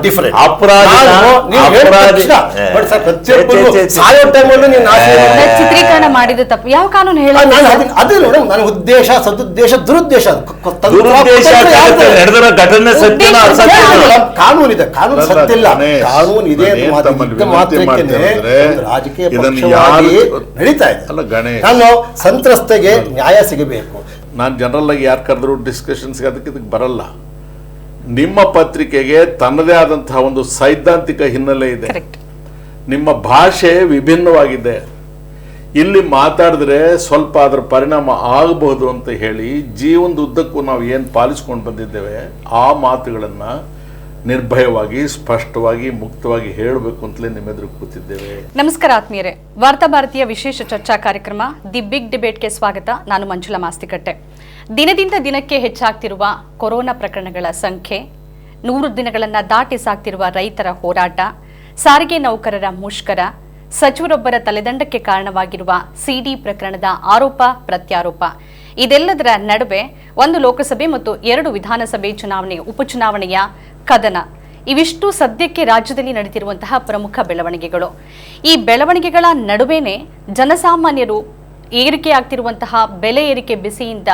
Different. ಚಿತ್ರೀಕರಣ ಮಾಡಿದ ತಪ್ಪು ಯಾವ ಕಾನೂನು ಹೇಳ? ಅದೇ ಮೇಡಮ್, ನಾನು ಉದ್ದೇಶ, ಸದುದ್ದೇಶ, ದುರುದ್ದೇಶ, ಕಾನೂನು ಇದೆ, ಕಾನೂನು ಸತ್ತಿಲ್ಲ, ಕಾನೂನು ಇದೆ ಮಾತ್ರಕ್ಕೆ ರಾಜಕೀಯ ಪಕ್ಷವಾಗಿ ನಡೀತಾ ಇದೆ. ನಾನು ಸಂತ್ರಸ್ತೆಗೆ ನ್ಯಾಯ ಸಿಗಬೇಕು. ನಾನು ಜನರಲ್ ಆಗಿ ಯಾರು ಕರೆದ್ರು ಡಿಸ್ಕಷನ್ಸ್ಗೆ ಅದಕ್ಕೆ ಬರಲ್ಲ. ನಿಮ್ಮ ಪತ್ರಿಕೆಗೆ ತನ್ನದೇ ಆದಂತಹ ಒಂದು ಸೈದ್ಧಾಂತಿಕ ಹಿನ್ನೆಲೆ ಇದೆ. ನಿಮ್ಮ ಭಾಷೆ ವಿಭಿನ್ನವಾಗಿದೆ. ಇಲ್ಲಿ ಮಾತಾಡಿದ್ರೆ ಸ್ವಲ್ಪ ಅದರ ಪರಿಣಾಮ ಆಗಬಹುದು ಅಂತ ಹೇಳಿ ಜೀವನದ ಉದ್ದಕ್ಕೂ ನಾವು ಏನು ಪಾಲಿಸ್ಕೊಂಡು ಬಂದಿದ್ದೇವೆ ಆ ಮಾತುಗಳನ್ನು ನಿರ್ಭಯವಾಗಿ, ಸ್ಪಷ್ಟವಾಗಿ, ಮುಕ್ತವಾಗಿ ಹೇಳಬೇಕು ಅಂತಲೇ ನಿಮ್ಮೆದುರು ಕೂತಿದ್ದೇವೆ. ನಮಸ್ಕಾರ ಆತ್ಮೀಯರೇ, ವಾರ್ತಾ ಭಾರತೀಯ ವಿಶೇಷ ಚರ್ಚಾ ಕಾರ್ಯಕ್ರಮ ದಿ ಬಿಗ್ ಡಿಬೇಟ್ಗೆ ಸ್ವಾಗತ. ನಾನು ಮಂಜುಳಾ ಮಾಸ್ತಿಕಟ್ಟೆ. ದಿನದಿಂದ ದಿನಕ್ಕೆ ಹೆಚ್ಚಾಗ್ತಿರುವ ಕೊರೋನಾ ಪ್ರಕರಣಗಳ ಸಂಖ್ಯೆ, 100 ದಿನಗಳನ್ನು ದಾಟಿ ಸಾಗ್ತಿರುವ ರೈತರ ಹೋರಾಟ, ಸಾರಿಗೆ ನೌಕರರ ಮುಷ್ಕರ, ಸಚಿವರೊಬ್ಬರ ತಲೆದಂಡಕ್ಕೆ ಕಾರಣವಾಗಿರುವ ಸಿಡಿ ಪ್ರಕರಣದ ಆರೋಪ ಪ್ರತ್ಯಾರೋಪ, ಇದೆಲ್ಲದರ ನಡುವೆ ಒಂದು ಲೋಕಸಭೆ ಮತ್ತು 2 ವಿಧಾನಸಭೆ ಉಪಚುನಾವಣೆಯ ಕದನ, ಇವಿಷ್ಟು ಸದ್ಯಕ್ಕೆ ರಾಜ್ಯದಲ್ಲಿ ನಡೆದಿರುವಂತಹ ಪ್ರಮುಖ ಬೆಳವಣಿಗೆಗಳು. ಈ ಬೆಳವಣಿಗೆಗಳ ನಡುವೆನೇ ಜನಸಾಮಾನ್ಯರು ಏರಿಕೆಯಾಗ್ತಿರುವಂತಹ ಬೆಲೆ ಏರಿಕೆ ಬಿಸಿಯಿಂದ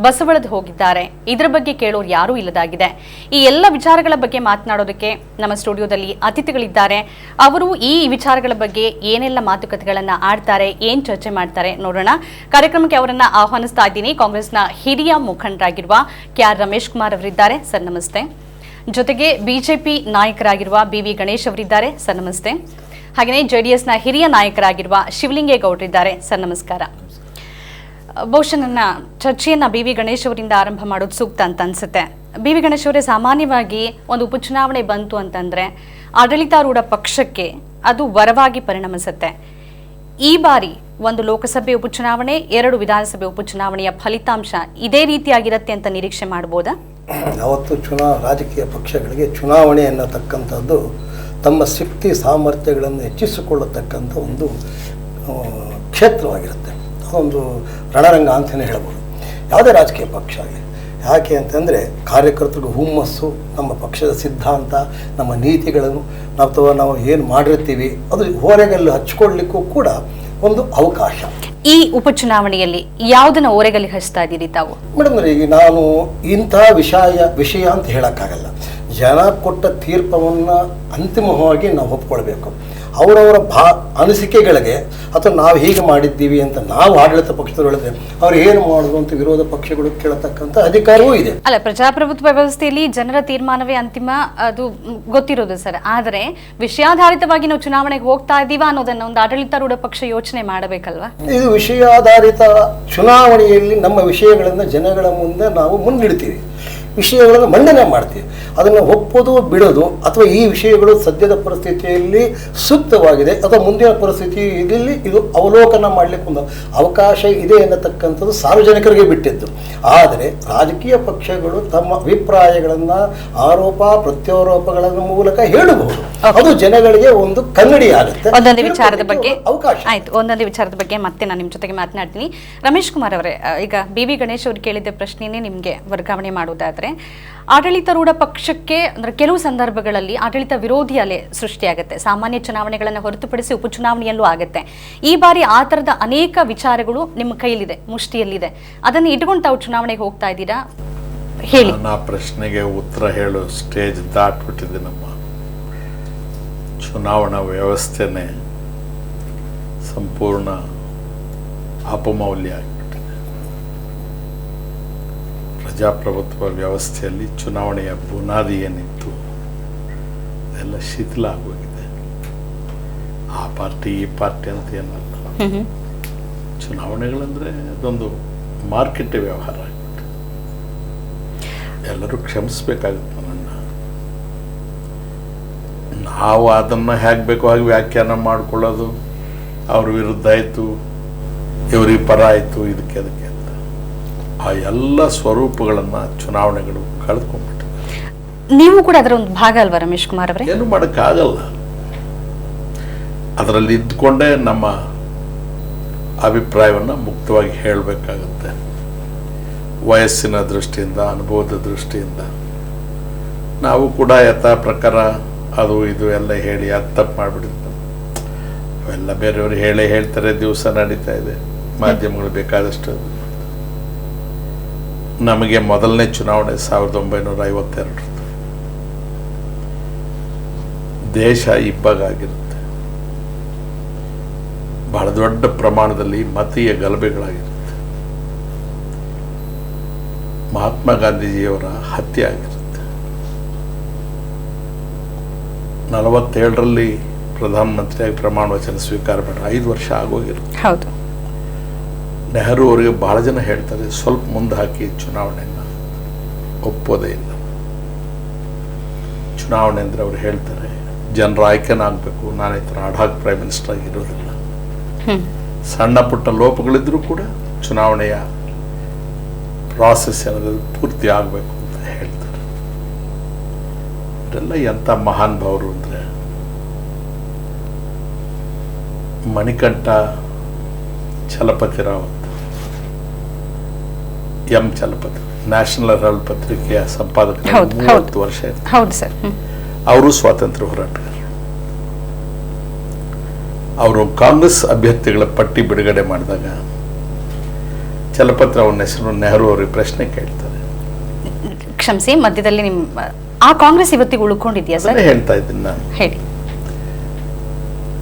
ಬಸವಳದು ಹೋಗಿದ್ದಾರೆ. ಇದರ ಬಗ್ಗೆ ಕೇಳೋರು ಯಾರೂ ಇಲ್ಲದಾಗಿದೆ. ಈ ಎಲ್ಲ ವಿಚಾರಗಳ ಬಗ್ಗೆ ಮಾತನಾಡೋದಕ್ಕೆ ನಮ್ಮ ಸ್ಟುಡಿಯೋದಲ್ಲಿ ಅತಿಥಿಗಳಿದ್ದಾರೆ. ಅವರು ಈ ವಿಚಾರಗಳ ಬಗ್ಗೆ ಏನೆಲ್ಲ ಮಾತುಕತೆಗಳನ್ನು ಆಡ್ತಾರೆ, ಏನ್ ಚರ್ಚೆ ಮಾಡ್ತಾರೆ ನೋಡೋಣ. ಕಾರ್ಯಕ್ರಮಕ್ಕೆ ಅವರನ್ನ ಆಹ್ವಾನಿಸ್ತಾ ಇದ್ದೀನಿ. ಕಾಂಗ್ರೆಸ್ನ ಹಿರಿಯ ಮುಖಂಡರಾಗಿರುವ KR ರಮೇಶ್ ಕುಮಾರ್ ಅವರಿದ್ದಾರೆ. ಸರ್ ನಮಸ್ತೆ. ಜೊತೆಗೆ ಬಿಜೆಪಿ ನಾಯಕರಾಗಿರುವ BV ಗಣೇಶ್ ಅವರಿದ್ದಾರೆ. ಸರ್ ನಮಸ್ತೆ. ಹಾಗೆಯೇ JDSನ ಹಿರಿಯ ನಾಯಕರಾಗಿರುವ ಶಿವಲಿಂಗೇಗೌಡರಿದ್ದಾರೆ. ಸರ್ ನಮಸ್ಕಾರ. ಬಹುಶಃ ನನ್ನ ಚರ್ಚೆಯನ್ನು BV ಗಣೇಶ್ ಅವರಿಂದ ಆರಂಭ ಮಾಡೋದು ಸೂಕ್ತ ಅಂತ ಅನ್ಸುತ್ತೆ. BV ಗಣೇಶ್ ಅವರೇ, ಸಾಮಾನ್ಯವಾಗಿ ಒಂದು ಉಪಚುನಾವಣೆ ಬಂತು ಅಂತಂದ್ರೆ ಆಡಳಿತಾರೂಢ ಪಕ್ಷಕ್ಕೆ ಅದು ವರವಾಗಿ ಪರಿಣಮಿಸುತ್ತೆ. ಈ ಬಾರಿ ಒಂದು ಲೋಕಸಭೆ ಉಪಚುನಾವಣೆ, 2 ವಿಧಾನಸಭೆ ಉಪಚುನಾವಣೆಯ ಫಲಿತಾಂಶ ಇದೇ ರೀತಿಯಾಗಿರುತ್ತೆ ಅಂತ ನಿರೀಕ್ಷೆ ಮಾಡ್ಬೋದಾ? ಯಾವತ್ತು ರಾಜಕೀಯ ಪಕ್ಷಗಳಿಗೆ ಚುನಾವಣೆ ಅನ್ನತಕ್ಕಂಥದ್ದು ತಮ್ಮ ಶಕ್ತಿ ಸಾಮರ್ಥ್ಯಗಳನ್ನು ಹೆಚ್ಚಿಸಿಕೊಳ್ಳತಕ್ಕಂಥ ಒಂದು ಕ್ಷೇತ್ರವಾಗಿರುತ್ತೆ. ಅದೊಂದು ರಣರಂಗ ಅಂತಲೇ ಹೇಳ್ಬೋದು ಯಾವುದೇ ರಾಜಕೀಯ ಪಕ್ಷ ಆಗಲಿ. ಯಾಕೆ ಅಂತಂದರೆ ಕಾರ್ಯಕರ್ತರಿಗೆ ಹುಮ್ಮಸ್ಸು, ನಮ್ಮ ಪಕ್ಷದ ಸಿದ್ಧಾಂತ, ನಮ್ಮ ನೀತಿಗಳನ್ನು ಅಥವಾ ನಾವು ಏನು ಮಾಡಿರ್ತೀವಿ ಅದು ಹೊರಗಲ್ಲಿ ಹಚ್ಕೊಳ್ಳಿಕ್ಕೂ ಕೂಡ ಒಂದು ಅವಕಾಶ. ಈ ಉಪಚುನಾವಣೆಯಲ್ಲಿ ಯಾವುದನ್ನ ಓರೆಗಲ್ಲಿ ಹಚ್ತಾ ಇದ್ದೀರಿ ತಾವು? ಮೇಡಮ್, ಈಗ ನಾನು ಇಂತಹ ವಿಷಯ ಅಂತ ಹೇಳೋಕ್ಕಾಗಲ್ಲ. ಜನ ಕೊಟ್ಟ ತೀರ್ಪವನ್ನು ಅಂತಿಮವಾಗಿ ನಾವು ಒಪ್ಕೊಳ್ಬೇಕು. ಅವರವರ ಅನಿಸಿಕೆಗಳಿಗೆ ಅಥವಾ ನಾವು ಹೀಗೆ ಮಾಡಿದ್ದೀವಿ ಅಂತ ನಾವು ಆಡಳಿತ ಪಕ್ಷದವರು ಹೇಳಿದ್ರೆ ಅವ್ರು ಏನು ಮಾಡೋದು ಅಂತ ವಿರೋಧ ಪಕ್ಷಗಳು ಕೇಳತಕ್ಕಂಥ ಅಧಿಕಾರವೂ ಇದೆ. ಅಲ್ಲ, ಪ್ರಜಾಪ್ರಭುತ್ವ ವ್ಯವಸ್ಥೆಯಲ್ಲಿ ಜನರ ತೀರ್ಮಾನವೇ ಅಂತಿಮ, ಅದು ಗೊತ್ತಿರೋದು ಸರ್. ಆದರೆ ವಿಷಯಾಧಾರಿತವಾಗಿ ನಾವು ಚುನಾವಣೆಗೆ ಹೋಗ್ತಾ ಇದ್ದೀವಾ ಅನ್ನೋದನ್ನ ಒಂದು ಆಡಳಿತಾರೂಢ ಪಕ್ಷ ಯೋಚನೆ ಮಾಡಬೇಕಲ್ವಾ? ಇದು ವಿಷಯಾಧಾರಿತ ಚುನಾವಣೆಯಲ್ಲಿ ನಮ್ಮ ವಿಷಯಗಳನ್ನು ಜನಗಳ ಮುಂದೆ ನಾವು ಮುಂದಿಡ್ತೀವಿ, ವಿಷಯಗಳನ್ನು ಮಂಡನೆ ಮಾಡ್ತೀವಿ. ಅದನ್ನು ಒಪ್ಪೋದು ಬಿಡೋದು ಅಥವಾ ಈ ವಿಷಯಗಳು ಸದ್ಯದ ಪರಿಸ್ಥಿತಿಯಲ್ಲಿ ಸೂಕ್ತವಾಗಿದೆ ಅಥವಾ ಮುಂದಿನ ಪರಿಸ್ಥಿತಿಯಲ್ಲಿ ಇದು ಅವಲೋಕನ ಮಾಡಲಿಕ್ಕೆ ಒಂದು ಅವಕಾಶ ಇದೆ ಎನ್ನತಕ್ಕಂಥದ್ದು ಸಾರ್ವಜನಿಕರಿಗೆ ಬಿಟ್ಟಿದ್ದು. ಆದರೆ ರಾಜಕೀಯ ಪಕ್ಷಗಳು ತಮ್ಮ ಅಭಿಪ್ರಾಯಗಳನ್ನು ಆರೋಪ ಪ್ರತ್ಯಾರೋಪಗಳ ಮೂಲಕ ಹೇಳಬಹುದು. ಅದು ಜನಗಳಿಗೆ ಒಂದು ಕನ್ನಡಿ ಆಗುತ್ತೆ. ಒಂದೊಂದು ವಿಚಾರದ ಬಗ್ಗೆ ಅವಕಾಶ ಆಯ್ತು. ಒಂದೊಂದು ವಿಚಾರದ ಬಗ್ಗೆ ಮತ್ತೆ ನಾನು ನಿಮ್ಮ ಜೊತೆಗೆ ಮಾತನಾಡ್ತೀನಿ. ರಮೇಶ್ ಕುಮಾರ್ ಅವರೇ, ಈಗ BV ಗಣೇಶ್ ಅವರು ಕೇಳಿದ ಪ್ರಶ್ನೆಯೇ ನಿಮಗೆ ವರ್ಗಾವಣೆ ಮಾಡುವುದಾದ್ರೆ, ಆಡಳಿತಾರೂಢ ಪಕ್ಷಕ್ಕೆ ಅಂದ್ರೆ ಕೆಲವು ಸಂದರ್ಭಗಳಲ್ಲಿ ಆಡಳಿತ ವಿರೋಧಿ ಅಲೆ ಸೃಷ್ಟಿಯಾಗುತ್ತೆ. ಸಾಮಾನ್ಯ ಚುನಾವಣೆಗಳನ್ನು ಹೊರತುಪಡಿಸಿ ಉಪಚುನಾವಣೆಯಲ್ಲೂ ಆಗುತ್ತೆ. ಈ ಬಾರಿ ಆ ಥರದ ಅನೇಕ ವಿಚಾರಗಳು ನಿಮ್ಮ ಕೈಲಿದೆ, ಮುಷ್ಟಿಯಲ್ಲಿದೆ. ಅದನ್ನು ಇಟ್ಕೊಂಡು ತಾವು ಚುನಾವಣೆಗೆ ಹೋಗ್ತಾ ಇದ್ದೀರಾ? ಹೇಳಿ. ಆ ಪ್ರಶ್ನೆಗೆ ಉತ್ತರ ಹೇಳೋ ಸ್ಟೇಜ್ ದಾಟ್ಬಿಟ್ಟಿದೆ. ನಮ್ಮ ಚುನಾವಣಾ ವ್ಯವಸ್ಥೆನೇ ಸಂಪೂರ್ಣ ಅಪಮೌಲ್ಯ ಆಗಿಬಿಟ್ಟಿದೆ. ಪ್ರಜಾಪ್ರಭುತ್ವ ವ್ಯವಸ್ಥೆಯಲ್ಲಿ ಚುನಾವಣೆಯ ಬುನಾದಿ ಏನಿತ್ತು ಅದೆಲ್ಲ ಶಿಥಿಲ ಆಗೋಗಿದೆ. ಆ ಪಾರ್ಟಿ ಈ ಪಾರ್ಟಿ ಅಂತ ಏನಲ್ಲ. ಚುನಾವಣೆಗಳಂದ್ರೆ ಅದೊಂದು ಮಾರ್ಕೆಟ್ ವ್ಯವಹಾರ ಆಗಿಬಿಟ್ಟು ಎಲ್ಲರೂ ಕ್ಷಮಿಸ್ಬೇಕಾಗುತ್ತೆ. ನನ್ನ ನಾವು ಅದನ್ನು ಹೇಗೆ ಬೇಕೋ ಹಾಗೆ ವ್ಯಾಖ್ಯಾನ ಮಾಡ್ಕೊಳ್ಳೋದು, ಅವ್ರ ವಿರುದ್ಧ ಆಯಿತು, ಇವ್ರಿಗೆ ಪರ ಆಯಿತು, ಇದಕ್ಕೆ ಅದಕ್ಕೆ ಅಂತ ಆ ಎಲ್ಲ ಸ್ವರೂಪಗಳನ್ನು ಚುನಾವಣೆಗಳು ಕಳೆದುಕೊಂಡ್ಬಿಟ್ಟು. ನೀವು ಕೂಡ ಅದರ ಒಂದು ಭಾಗ ಅಲ್ವಾ ರಮೇಶ್ ಕುಮಾರ್ ಅವರೇ? ಏನು ಮಾಡೋಕ್ಕಾಗಲ್ಲ. ಅದರಲ್ಲಿ ಇದ್ದುಕೊಂಡೇ ನಮ್ಮ ಅಭಿಪ್ರಾಯವನ್ನು ಮುಕ್ತವಾಗಿ ಹೇಳಬೇಕಾಗುತ್ತೆ. ವಯಸ್ಸಿನ ದೃಷ್ಟಿಯಿಂದ, ಅನುಭವದ ದೃಷ್ಟಿಯಿಂದ ನಾವು ಕೂಡ ಯಥಾ ಪ್ರಕಾರ ಅದು ಇದು ಎಲ್ಲ ಹೇಳಿ ಅದು ತಪ್ಪು ಮಾಡಿಬಿಟ್ಟಿರ್ತಾರೆ. ಅವೆಲ್ಲ ಬೇರೆಯವರು ಹೇಳ್ತಾರೆ, ದಿವಸ ನಡೀತಾ ಇದೆ, ಮಾಧ್ಯಮಗಳು ಬೇಕಾದಷ್ಟು. ನಮಗೆ ಮೊದಲನೇ ಚುನಾವಣೆ 1952 ದೇಶ ಇಬ್ಬಾಗಿರುತ್ತೆ, ಬಹಳ ದೊಡ್ಡ ಪ್ರಮಾಣದಲ್ಲಿ ಮತೀಯ ಗಲಭೆಗಳಾಗಿರುತ್ತೆ. ಮಹಾತ್ಮ ಗಾಂಧೀಜಿಯವರ ಹತ್ಯೆ ಆಗಿರುತ್ತೆ. 47ರಲ್ಲಿ ಪ್ರಧಾನಮಂತ್ರಿಯಾಗಿ ಪ್ರಮಾಣ ವಚನ ಸ್ವೀಕಾರ ಮಾಡಿ 5 ವರ್ಷ ಆಗೋಗಿರುತ್ತೆ. ಹೌದು. ನೆಹರು ಅವರಿಗೆ ಬಹಳ ಜನ ಹೇಳ್ತಾರೆ, ಸ್ವಲ್ಪ ಮುಂದೆ ಹಾಕಿ ಚುನಾವಣೆಯನ್ನು, ಒಪ್ಪೋದೇ ಇಲ್ಲ. ಚುನಾವಣೆ ಅಂದರೆ ಅವ್ರು ಹೇಳ್ತಾರೆ, ಜನರ ಆಯ್ಕೆನಾಗಬೇಕು, ನಾನು ಈ ಥರ ಅಡಾಕ್ ಪ್ರೈಮ್ ಮಿನಿಸ್ಟರ್ ಆಗಿರೋದಿಲ್ಲ. ಸಣ್ಣ ಪುಟ್ಟ ಲೋಪಗಳಿದ್ರೂ ಕೂಡ ಚುನಾವಣೆಯ ಪ್ರಾಸೆಸ್ ಅನ್ನೋದು ಪೂರ್ತಿ ಆಗಬೇಕು ಅಂತ ಹೇಳ್ತಾರೆ. ಇವರೆಲ್ಲ ಎಂಥ ಮಹಾನ್ ಭಾವರು ಅಂದರೆ, ಮಣಿಕಂಠ ಚಲಪತಿರಾವ್ ಅಂತ, ಎಂ ಚಲಪತಿ, ನ್ಯಾಷನಲ್ ಹೆರಾಲ್ಡ್ ಪತ್ರಿಕೆಯ ಸಂಪಾದಕ 30 ವರ್ಷ ಇತ್ತು. ಹೌದು ಸರ್. ಅವರು ಸ್ವಾತಂತ್ರ್ಯ ಹೋರಾಟಗಾರರು. ಅವರು ಕಾಂಗ್ರೆಸ್ ಅಭ್ಯರ್ಥಿಗಳ ಪಟ್ಟಿ ಬಿಡುಗಡೆ ಮಾಡಿದಾಗ ಚಲಪತಿ ಅವನ ಹೆಸರು ನೆಹರು ಅವರಿಗೆ ಪ್ರಶ್ನೆ ಕೇಳ್ತಾರೆ. ಕ್ಷಮಿಸಿ, ಮಧ್ಯದಲ್ಲಿ ನಿಮ್ಮ ಆ ಕಾಂಗ್ರೆಸ್ ಇವತ್ತಿಗೆ ಉಳ್ಕೊಂಡಿದ್ಯಾ ಸರ್? ಹೇಳ್ತಾ ಇದ್ದೀನಿ ನಾನು. ಹೇಳಿ.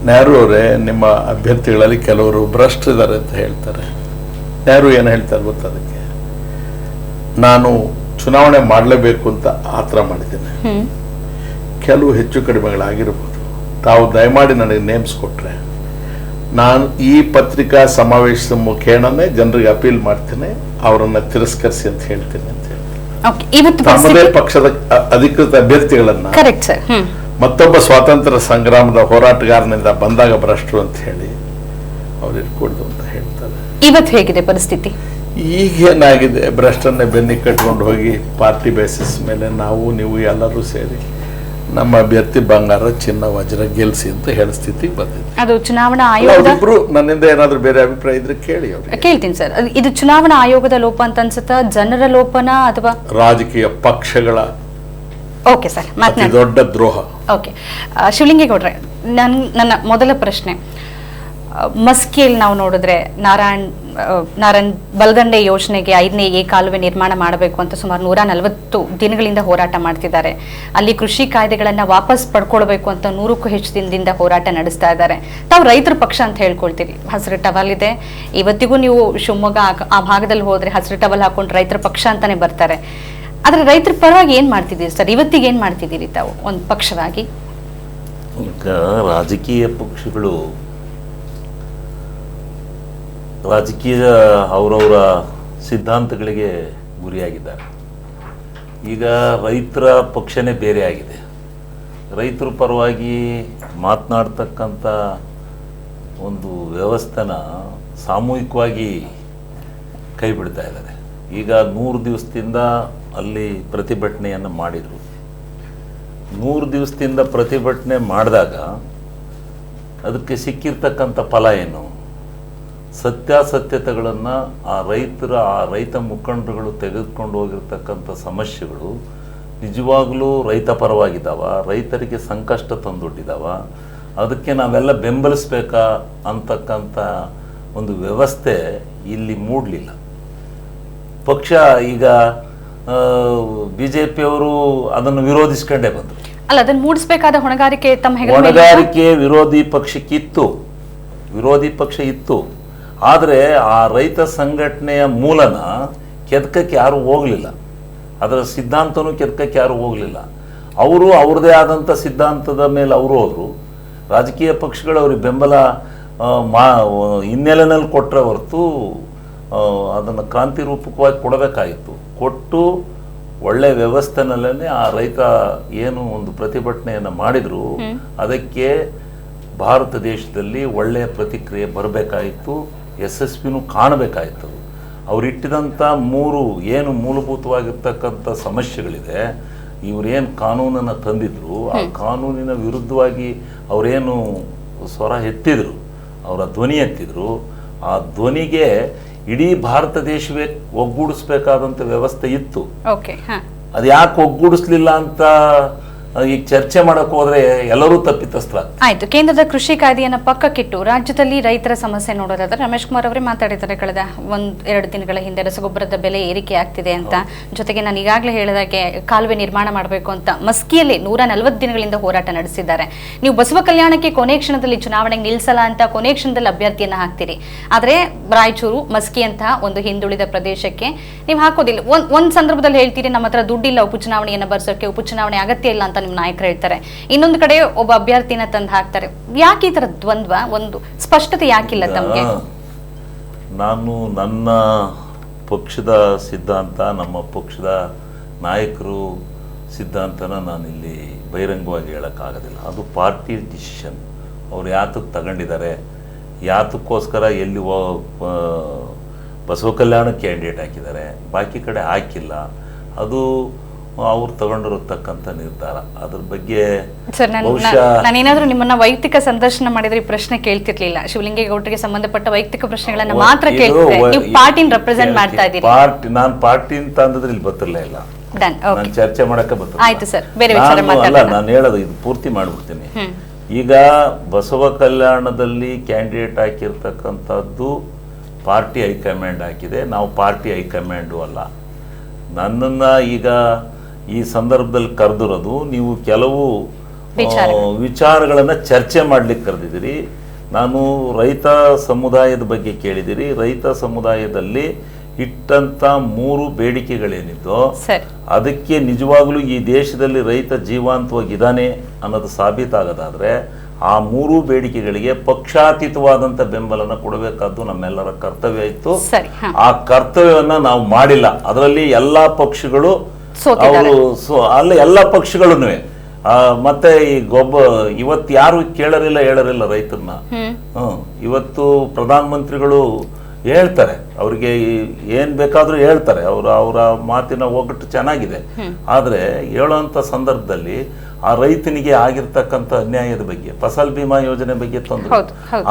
ನೆಹರು ಅವರೇ, ನಿಮ್ಮ ಅಭ್ಯರ್ಥಿಗಳಲ್ಲಿ ಕೆಲವರು ಭ್ರಷ್ಟರಿದ್ದಾರೆ ಅಂತ ಹೇಳ್ತಾರೆ. ನೆಹರು ಏನು ಹೇಳ್ತಾರೆ ಗೊತ್ತಾ ಅದಕ್ಕೆ? ನಾನು ಚುನಾವಣೆ ಮಾಡಲೇಬೇಕು ಅಂತ ಆತರ ಮಾಡಿದ್ದೇನೆ. ಕೆಲವು ಹೆಚ್ಚು ಕಡಿಮೆಗಳಾಗಿರ್ಬೋದು. ತಾವು ದಯಮಾಡಿ ನನಗೆ ನೇಮಿಸ್ಕೊಟ್ರೆ ನಾನು ಈ ಪತ್ರಿಕಾ ಸಮಾವೇಶದ ಮುಖೇಣನೇ ಜನರಿಗೆ ಅಪೀಲ್ ಮಾಡ್ತೇನೆ, ಅವರನ್ನ ತಿರಸ್ಕರಿಸಿ ಅಂತ ಹೇಳ್ತೀನಿ ಅಂತ ಹೇಳಿ ತಮ್ಮದೇ ಪಕ್ಷದ ಅಧಿಕೃತ ಅಭ್ಯರ್ಥಿಗಳನ್ನ ಮತ್ತೊಬ್ಬ ಸ್ವಾತಂತ್ರ್ಯ ಸಂಗ್ರಾಮದ ಹೋರಾಟಗಾರನಿಂದ ಬಂದಾಗ ಭ್ರಷ್ಟರು ಅಂತ ಹೇಳಿ ಅವ್ರು ಇಟ್ಕೊಡ್ದು ಅಂತ ಹೇಳ್ತಾರೆ. ಇವತ್ತು ಹೇಗಿದೆ ಪರಿಸ್ಥಿತಿ? ಈಗೇನಾಗಿದೆ, ಭ್ರಷ್ಟನ್ನೇ ಬೆನ್ನಿ ಕಟ್ಕೊಂಡು ಹೋಗಿ ಪಾರ್ಟಿ ಬೇಸಿಸ್ ಮೇಲೆ ನಾವು ನೀವು ಎಲ್ಲರೂ ಸೇರಿ ನಮ್ಮ ಅಭ್ಯರ್ಥಿ ಬಂಗಾರ ಚಿನ್ನ ವಜ್ರ ಗೆಲ್ಸಿ ಅಂತ ಹೇಳೋ ಸ್ಥಿತಿಗೆ ಬಂದಿದೆ. ಅದು ಚುನಾವಣಾ ಆಯೋಗ. ನನ್ನಿಂದ ಏನಾದ್ರೂ ಬೇರೆ ಅಭಿಪ್ರಾಯ ಇದ್ರೆ ಕೇಳಿ. ಅವ್ರಿಗೆ ಕೇಳ್ತೀನಿ ಸರ್. ಇದು ಚುನಾವಣಾ ಆಯೋಗದ ಲೋಪ ಅಂತ ಅನ್ಸುತ್ತಾ, ಜನರ ಲೋಪನ ಅಥವಾ ರಾಜಕೀಯ ಪಕ್ಷಗಳ ಓಕೆ ಸರ್ ಅತಿ ದೊಡ್ಡ ದ್ರೋಹ? ಓಕೆ, ಶಿವಲಿಂಗೇಗೌಡ್ರೆ, ನನ್ನ ಮೊದಲ ಪ್ರಶ್ನೆ, ಮಸ್ಕಿಯಲ್ಲಿ ನಾವು ನೋಡಿದ್ರೆ ನಾರಾಯಣ್ ಬಲ್ಗಂಡೆ ಯೋಜನೆಗೆ 5ನೇ ಎ ಕಾಲುವೆ ನಿರ್ಮಾಣ ಮಾಡಬೇಕು ಅಂತ ಸುಮಾರು 140 ದಿನಗಳಿಂದ ಹೋರಾಟ ಮಾಡ್ತಿದ್ದಾರೆ. ಅಲ್ಲಿ ಕೃಷಿ ಕಾಯ್ದೆಗಳನ್ನ ವಾಪಸ್ ಪಡ್ಕೊಳ್ಬೇಕು ಅಂತ 100ಕ್ಕೂ ಹೆಚ್ಚು ದಿನದಿಂದ ಹೋರಾಟ ನಡೆಸ್ತಾ ಇದ್ದಾರೆ. ತಾವು ರೈತರ ಪಕ್ಷ ಅಂತ ಹೇಳ್ಕೊಳ್ತೀರಿ, ಹಸಿರು ಟವಲ್ ಇದೆ. ಇವತ್ತಿಗೂ ನೀವು ಶಿವಮೊಗ್ಗ ಆ ಭಾಗದಲ್ಲಿ ಹೋದ್ರೆ ಹಸಿರು ಟವಲ್ ಹಾಕೊಂಡು ರೈತರ ಪಕ್ಷ ಅಂತಾನೆ ಬರ್ತಾರೆ. ಆದ್ರೆ ರೈತರ ಪರವಾಗಿ ಏನ್ ಮಾಡ್ತಿದ್ದೀರಿ ಸರ್? ಇವತ್ತಿಗೆ ಏನ್ ಮಾಡ್ತಿದ್ದೀರಿ ತಾವು ಒಂದು ಪಕ್ಷವಾಗಿ? ಈಗ ರಾಜಕೀಯ ಪಕ್ಷಗಳು ರಾಜಕೀಯ ಅವರವರ ಸಿದ್ಧಾಂತಗಳಿಗೆ ಗುರಿಯಾಗಿದ್ದಾರೆ. ಈಗ ರೈತರ ಪಕ್ಷನೇ ಬೇರೆ ಆಗಿದೆ. ರೈತರ ಪರವಾಗಿ ಮಾತನಾಡ್ತಕ್ಕಂಥ ಒಂದು ವ್ಯವಸ್ಥೆನ ಸಾಮೂಹಿಕವಾಗಿ ಕೈ ಬಿಡ್ತಾ ಇದ್ದಾರೆ. ಈಗ 100 ದಿವಸದಿಂದ ಅಲ್ಲಿ ಪ್ರತಿಭಟನೆಯನ್ನು ಮಾಡಿದರು. 100 ದಿವಸದಿಂದ ಪ್ರತಿಭಟನೆ ಮಾಡಿದಾಗ ಅದಕ್ಕೆ ಸಿಕ್ಕಿರ್ತಕ್ಕಂಥ ಫಲ ಏನು? ಸತ್ಯಾಸತ್ಯತೆಗಳನ್ನು ಆ ರೈತ ಮುಖಂಡರುಗಳು ತೆಗೆದುಕೊಂಡು ಹೋಗಿರ್ತಕ್ಕಂಥ ಸಮಸ್ಯೆಗಳು ನಿಜವಾಗಲೂ ರೈತ ಪರವಾಗಿದ್ದಾವ, ರೈತರಿಗೆ ಸಂಕಷ್ಟ ತಂದೊಡ್ಡಿದ್ದಾವ, ಅದಕ್ಕೆ ನಾವೆಲ್ಲ ಬೆಂಬಲಿಸ್ಬೇಕಾ ಅಂತಕ್ಕಂಥ ಒಂದು ವ್ಯವಸ್ಥೆ ಇಲ್ಲಿ ಮೂಡಲಿಲ್ಲ. ಪಕ್ಷ ಈಗ BJPಯವರು ಅದನ್ನು ವಿರೋಧಿಸ್ಕೊಂಡೇ ಬಂದರು. ಅಲ್ಲ, ಅದನ್ನು ಮೂಡಿಸಬೇಕಾದ ಹೊಣೆಗಾರಿಕೆ ತಮ್ಮ ಹೊಣೆಗಾರಿಕೆ ವಿರೋಧಿ ಪಕ್ಷ ಇತ್ತು. ಆದರೆ ಆ ರೈತ ಸಂಘಟನೆಯ ಮೂಲನ ಕೆದಕಕ್ಕೆ ಯಾರೂ ಹೋಗಲಿಲ್ಲ. ಅದರ ಸಿದ್ಧಾಂತನೂ ಕೆದಕಕ್ಕೆ ಯಾರೂ ಹೋಗಲಿಲ್ಲ. ಅವರು ಅವ್ರದ್ದೇ ಆದಂಥ ಸಿದ್ಧಾಂತದ ಮೇಲೆ ಅವರು ಹೋದರು. ರಾಜಕೀಯ ಪಕ್ಷಗಳು ಅವ್ರಿಗೆ ಬೆಂಬಲ ಹಿನ್ನೆಲೆಯಲ್ಲಿ ಕೊಟ್ಟರೆ ಹೊರತು ಅದನ್ನು ಕ್ರಾಂತಿ ರೂಪಕವಾಗಿ ಕೊಡಬೇಕಾಗಿತ್ತು. ಕೊಟ್ಟು ಒಳ್ಳೆಯ ವ್ಯವಸ್ಥೆನಲ್ಲೇ ಆ ರೈತ ಏನು ಒಂದು ಪ್ರತಿಭಟನೆಯನ್ನು ಮಾಡಿದ್ರು, ಅದಕ್ಕೆ ಭಾರತ ದೇಶದಲ್ಲಿ ಒಳ್ಳೆಯ ಪ್ರತಿಕ್ರಿಯೆ ಬರಬೇಕಾಯಿತು, ಯಶಸ್ವಿನೂ ಕಾಣಬೇಕಾಯಿತು. ಅವರಿಟ್ಟಿದಂಥ 3 ಏನು ಮೂಲಭೂತವಾಗಿರ್ತಕ್ಕಂಥ ಸಮಸ್ಯೆಗಳಿದೆ, ಇವರೇನು ಕಾನೂನನ್ನು ತಂದಿದ್ರು, ಆ ಕಾನೂನಿನ ವಿರುದ್ಧವಾಗಿ ಅವರೇನು ಸ್ವರ ಎತ್ತಿದ್ರು, ಅವರ ಧ್ವನಿ ಎತ್ತಿದ್ರು, ಆ ಧ್ವನಿಗೆ ಇಡೀ ಭಾರತ ದೇಶವೇ ಒಗ್ಗೂಡಿಸ್ಬೇಕಾದಂಥ ವ್ಯವಸ್ಥೆ ಇತ್ತು. ಅದು ಯಾಕೆ ಒಗ್ಗೂಡಿಸ್ಲಿಲ್ಲ ಅಂತ ಈಗ ಚರ್ಚೆ ಮಾಡಕ್ ಹೋದ್ರೆ ಎಲ್ಲರೂ ತಪ್ಪಿತಸ್ತ್ರ. ಆಯ್ತು, ಕೇಂದ್ರದ ಕೃಷಿ ಕಾಯ್ದೆಯನ್ನ ಪಕ್ಕಕ್ಕಿಟ್ಟು ರಾಜ್ಯದಲ್ಲಿ ರೈತರ ಸಮಸ್ಯೆ ನೋಡೋದಾದ್ರೆ ರಮೇಶ್ ಕುಮಾರ್ ಅವರೇ ಮಾತಾಡಿದ್ದಾರೆ ಕಳೆದ 1-2 ದಿನಗಳ ಹಿಂದೆ ರಸಗೊಬ್ಬರದ ಬೆಲೆ ಏರಿಕೆ ಆಗ್ತಿದೆ ಅಂತ. ಜೊತೆಗೆ ನಾನು ಈಗಾಗಲೇ ಹೇಳಿದಾಗೆ ಕಾಲುವೆ ನಿರ್ಮಾಣ ಮಾಡಬೇಕು ಅಂತ ಮಸ್ಕಿಯಲ್ಲಿ 140 ದಿನಗಳಿಂದ ಹೋರಾಟ ನಡೆಸಿದ್ದಾರೆ. ನೀವು ಬಸವ ಕಲ್ಯಾಣಕ್ಕೆ ಕೊನೆ ಕ್ಷಣದಲ್ಲಿ ಚುನಾವಣೆಗೆ ನಿಲ್ಸಲ್ಲ ಅಂತ ಕೊನೆ ಕ್ಷಣದಲ್ಲಿ ಅಭ್ಯರ್ಥಿಯನ್ನ ಹಾಕ್ತೀರಿ, ಆದ್ರೆ ರಾಯಚೂರು ಮಸ್ಕಿ ಅಂತ ಒಂದು ಹಿಂದುಳಿದ ಪ್ರದೇಶಕ್ಕೆ ನೀವು ಹಾಕೋದಿಲ್ಲ. ಒಂದ್ ಸಂದರ್ಭದಲ್ಲಿ ಹೇಳ್ತೀರಿ ನಮ್ಮ ಹತ್ರ ದುಡ್ಡಿಲ್ಲ ಉಪಚುನಾವಣೆಯನ್ನ ಬರ್ಸೋಕೆ, ಉಪಚುನಾವಣೆ ಅಗತ್ಯ ಇಲ್ಲ ಅಂತ ನಿಮ್ಮ ನಾಯಕರು ಹೇಳ್ತಾರೆ. ಇನ್ನೊಂದು ಕಡೆ ಒಬ್ಬ ಅಭ್ಯರ್ಥಿನ ತಂದು ಹಾಕ್ತಾರೆ. ಯಾಕೆ ಈ ತರ ದ್ವಂದ್ವ, ಒಂದು ಸ್ಪಷ್ಟತೆ ಯಾಕಿಲ್ಲ ತಮಗೆ? ನಾನು ನನ್ನ ಪಕ್ಷದ ಸಿದ್ಧಾಂತ, ನಮ್ಮ ಪಕ್ಷದ ನಾಯಕರು ಸಿದ್ಧಾಂತನ ನಾನಿಲ್ಲಿ ಬಹಿರಂಗವಾಗಿ ಹೇಳೋಕ್ಕಾಗೋದಿಲ್ಲ. ಅದು ಪಾರ್ಟಿ ಡಿಸಿಷನ್. ಅವ್ರು ಯಾತಕ್ಕೆ ತಗೊಂಡಿದ್ದಾರೆ, ಯಾತಕ್ಕೋಸ್ಕರ ಎಲ್ಲಿ ಬಸವ ಕಲ್ಯಾಣ ಕ್ಯಾಂಡಿಡೇಟ್ ಹಾಕಿದ್ದಾರೆ, ಬಾಕಿ ಕಡೆ ಹಾಕಿಲ್ಲ, ಅದು ಅವ್ರು ತಗೊಂಡಿರತಕ್ಕಂಥ ನಿರ್ಧಾರ. ಅದ್ರ ಬಗ್ಗೆ ಸರ್, ನಾನೇನಾದ್ರೂ ನಿಮ್ಮನ್ನ ವೈಯಕ್ತಿಕ ಸಂದರ್ಶನ ಮಾಡಿದ್ರೆ ಈ ಪ್ರಶ್ನೆ ಕೇಳ್ತಿರ್ಲಿಲ್ಲ. ಶಿವಲಿಂಗೇಗೌಡರಿಗೆ ಸಂಬಂಧಪಟ್ಟ ವೈಯಕ್ತಿಕ ಪ್ರಶ್ನೆಗಳನ್ನ ಮಾತ್ರ ಕೇಳ್ತಿದ್ದೆ. ನೀವು ಪಾರ್ಟಿನ ರೆಪ್ರೆಸೆಂಟ್ ಮಾಡ್ತಾ ಇದ್ದೀರಿ. ನಾನು ಪಾರ್ಟಿ ಅಂತ ಅಂದಿದ್ರೆ ಇಲ್ಲಿ ಬರ್ತಿರ್ಲೇ ಇಲ್ಲ, ನಾನು ಚರ್ಚೆ ಮಾಡಕ್ಕೆ ಬರ್ತೀನಿ. ಆಯ್ತು ಸರ್, ಬೇರೆ ವಿಚಾರ ಅಲ್ಲ, ನಾನು ಹೇಳೋದು ಇದು ಪೂರ್ತಿ ಮಾಡ್ಬಿಡ್ತೀನಿ. ಈಗ ಬಸವ ಕಲ್ಯಾಣದಲ್ಲಿ ಕ್ಯಾಂಡಿಡೇಟ್ ಹಾಕಿರ್ತಕ್ಕಂಥದ್ದು ಪಾರ್ಟಿ ಹೈಕಮಾಂಡ್ ಹಾಕಿದೆ, ನಾವು ಪಾರ್ಟಿ ಹೈಕಮಾಂಡು ಅಲ್ಲ. ನನ್ನನ್ನು ಈಗ ಈ ಸಂದರ್ಭದಲ್ಲಿ ಕರೆದಿರೋದು ನೀವು ಕೆಲವು ವಿಚಾರಗಳನ್ನು ಚರ್ಚೆ ಮಾಡ್ಲಿಕ್ಕೆ ಕರೆದಿದ್ದೀರಿ. ನಾನು ರೈತ ಸಮುದಾಯದ ಬಗ್ಗೆ ಕೇಳಿದಿರಿ. ರೈತ ಸಮುದಾಯದಲ್ಲಿ ಇಟ್ಟಂತ 3 ಬೇಡಿಕೆಗಳೇನಿದ್ದೋ ಅದಕ್ಕೆ ನಿಜವಾಗ್ಲೂ ಈ ದೇಶದಲ್ಲಿ ರೈತ ಜೀವಂತವಾಗಿದ್ದಾನೆ ಅನ್ನೋದು ಸಾಬೀತಾಗೋದಾದ್ರೆ ಆ 3 ಬೇಡಿಕೆಗಳಿಗೆ ಪಕ್ಷಾತೀತವಾದಂಥ ಬೆಂಬಲನ ಕೊಡಬೇಕಾದ್ದು ನಮ್ಮೆಲ್ಲರ ಕರ್ತವ್ಯ ಇತ್ತು. ಆ ಕರ್ತವ್ಯವನ್ನ ನಾವು ಮಾಡಿಲ್ಲ. ಅದರಲ್ಲಿ ಎಲ್ಲಾ ಪಕ್ಷಗಳು ಅಲ್ಲ, ಎಲ್ಲ ಪಕ್ಷಗಳೂ ಮತ್ತೆ ಈ ಇವತ್ತು ಯಾರು ಕೇಳರಿಲ್ಲ ಹೇಳರಿಲ್ಲ ರೈತರನ್ನ. ಇವತ್ತು ಪ್ರಧಾನ ಮಂತ್ರಿಗಳು ಹೇಳ್ತಾರೆ, ಅವ್ರಿಗೆ ಏನ್ ಬೇಕಾದ್ರೂ ಹೇಳ್ತಾರೆ, ಅವರ ಮಾತಿನ ಒಗ್ಗಟ್ಟು ಚೆನ್ನಾಗಿದೆ. ಆದ್ರೆ ಹೇಳೋಂಥ ಸಂದರ್ಭದಲ್ಲಿ ಆ ರೈತನಿಗೆ ಆಗಿರ್ತಕ್ಕಂಥ ಅನ್ಯಾಯದ ಬಗ್ಗೆ, ಫಸಲ್ ಬಿಮಾ ಯೋಜನೆ ಬಗ್ಗೆ ತಂದ್ರು.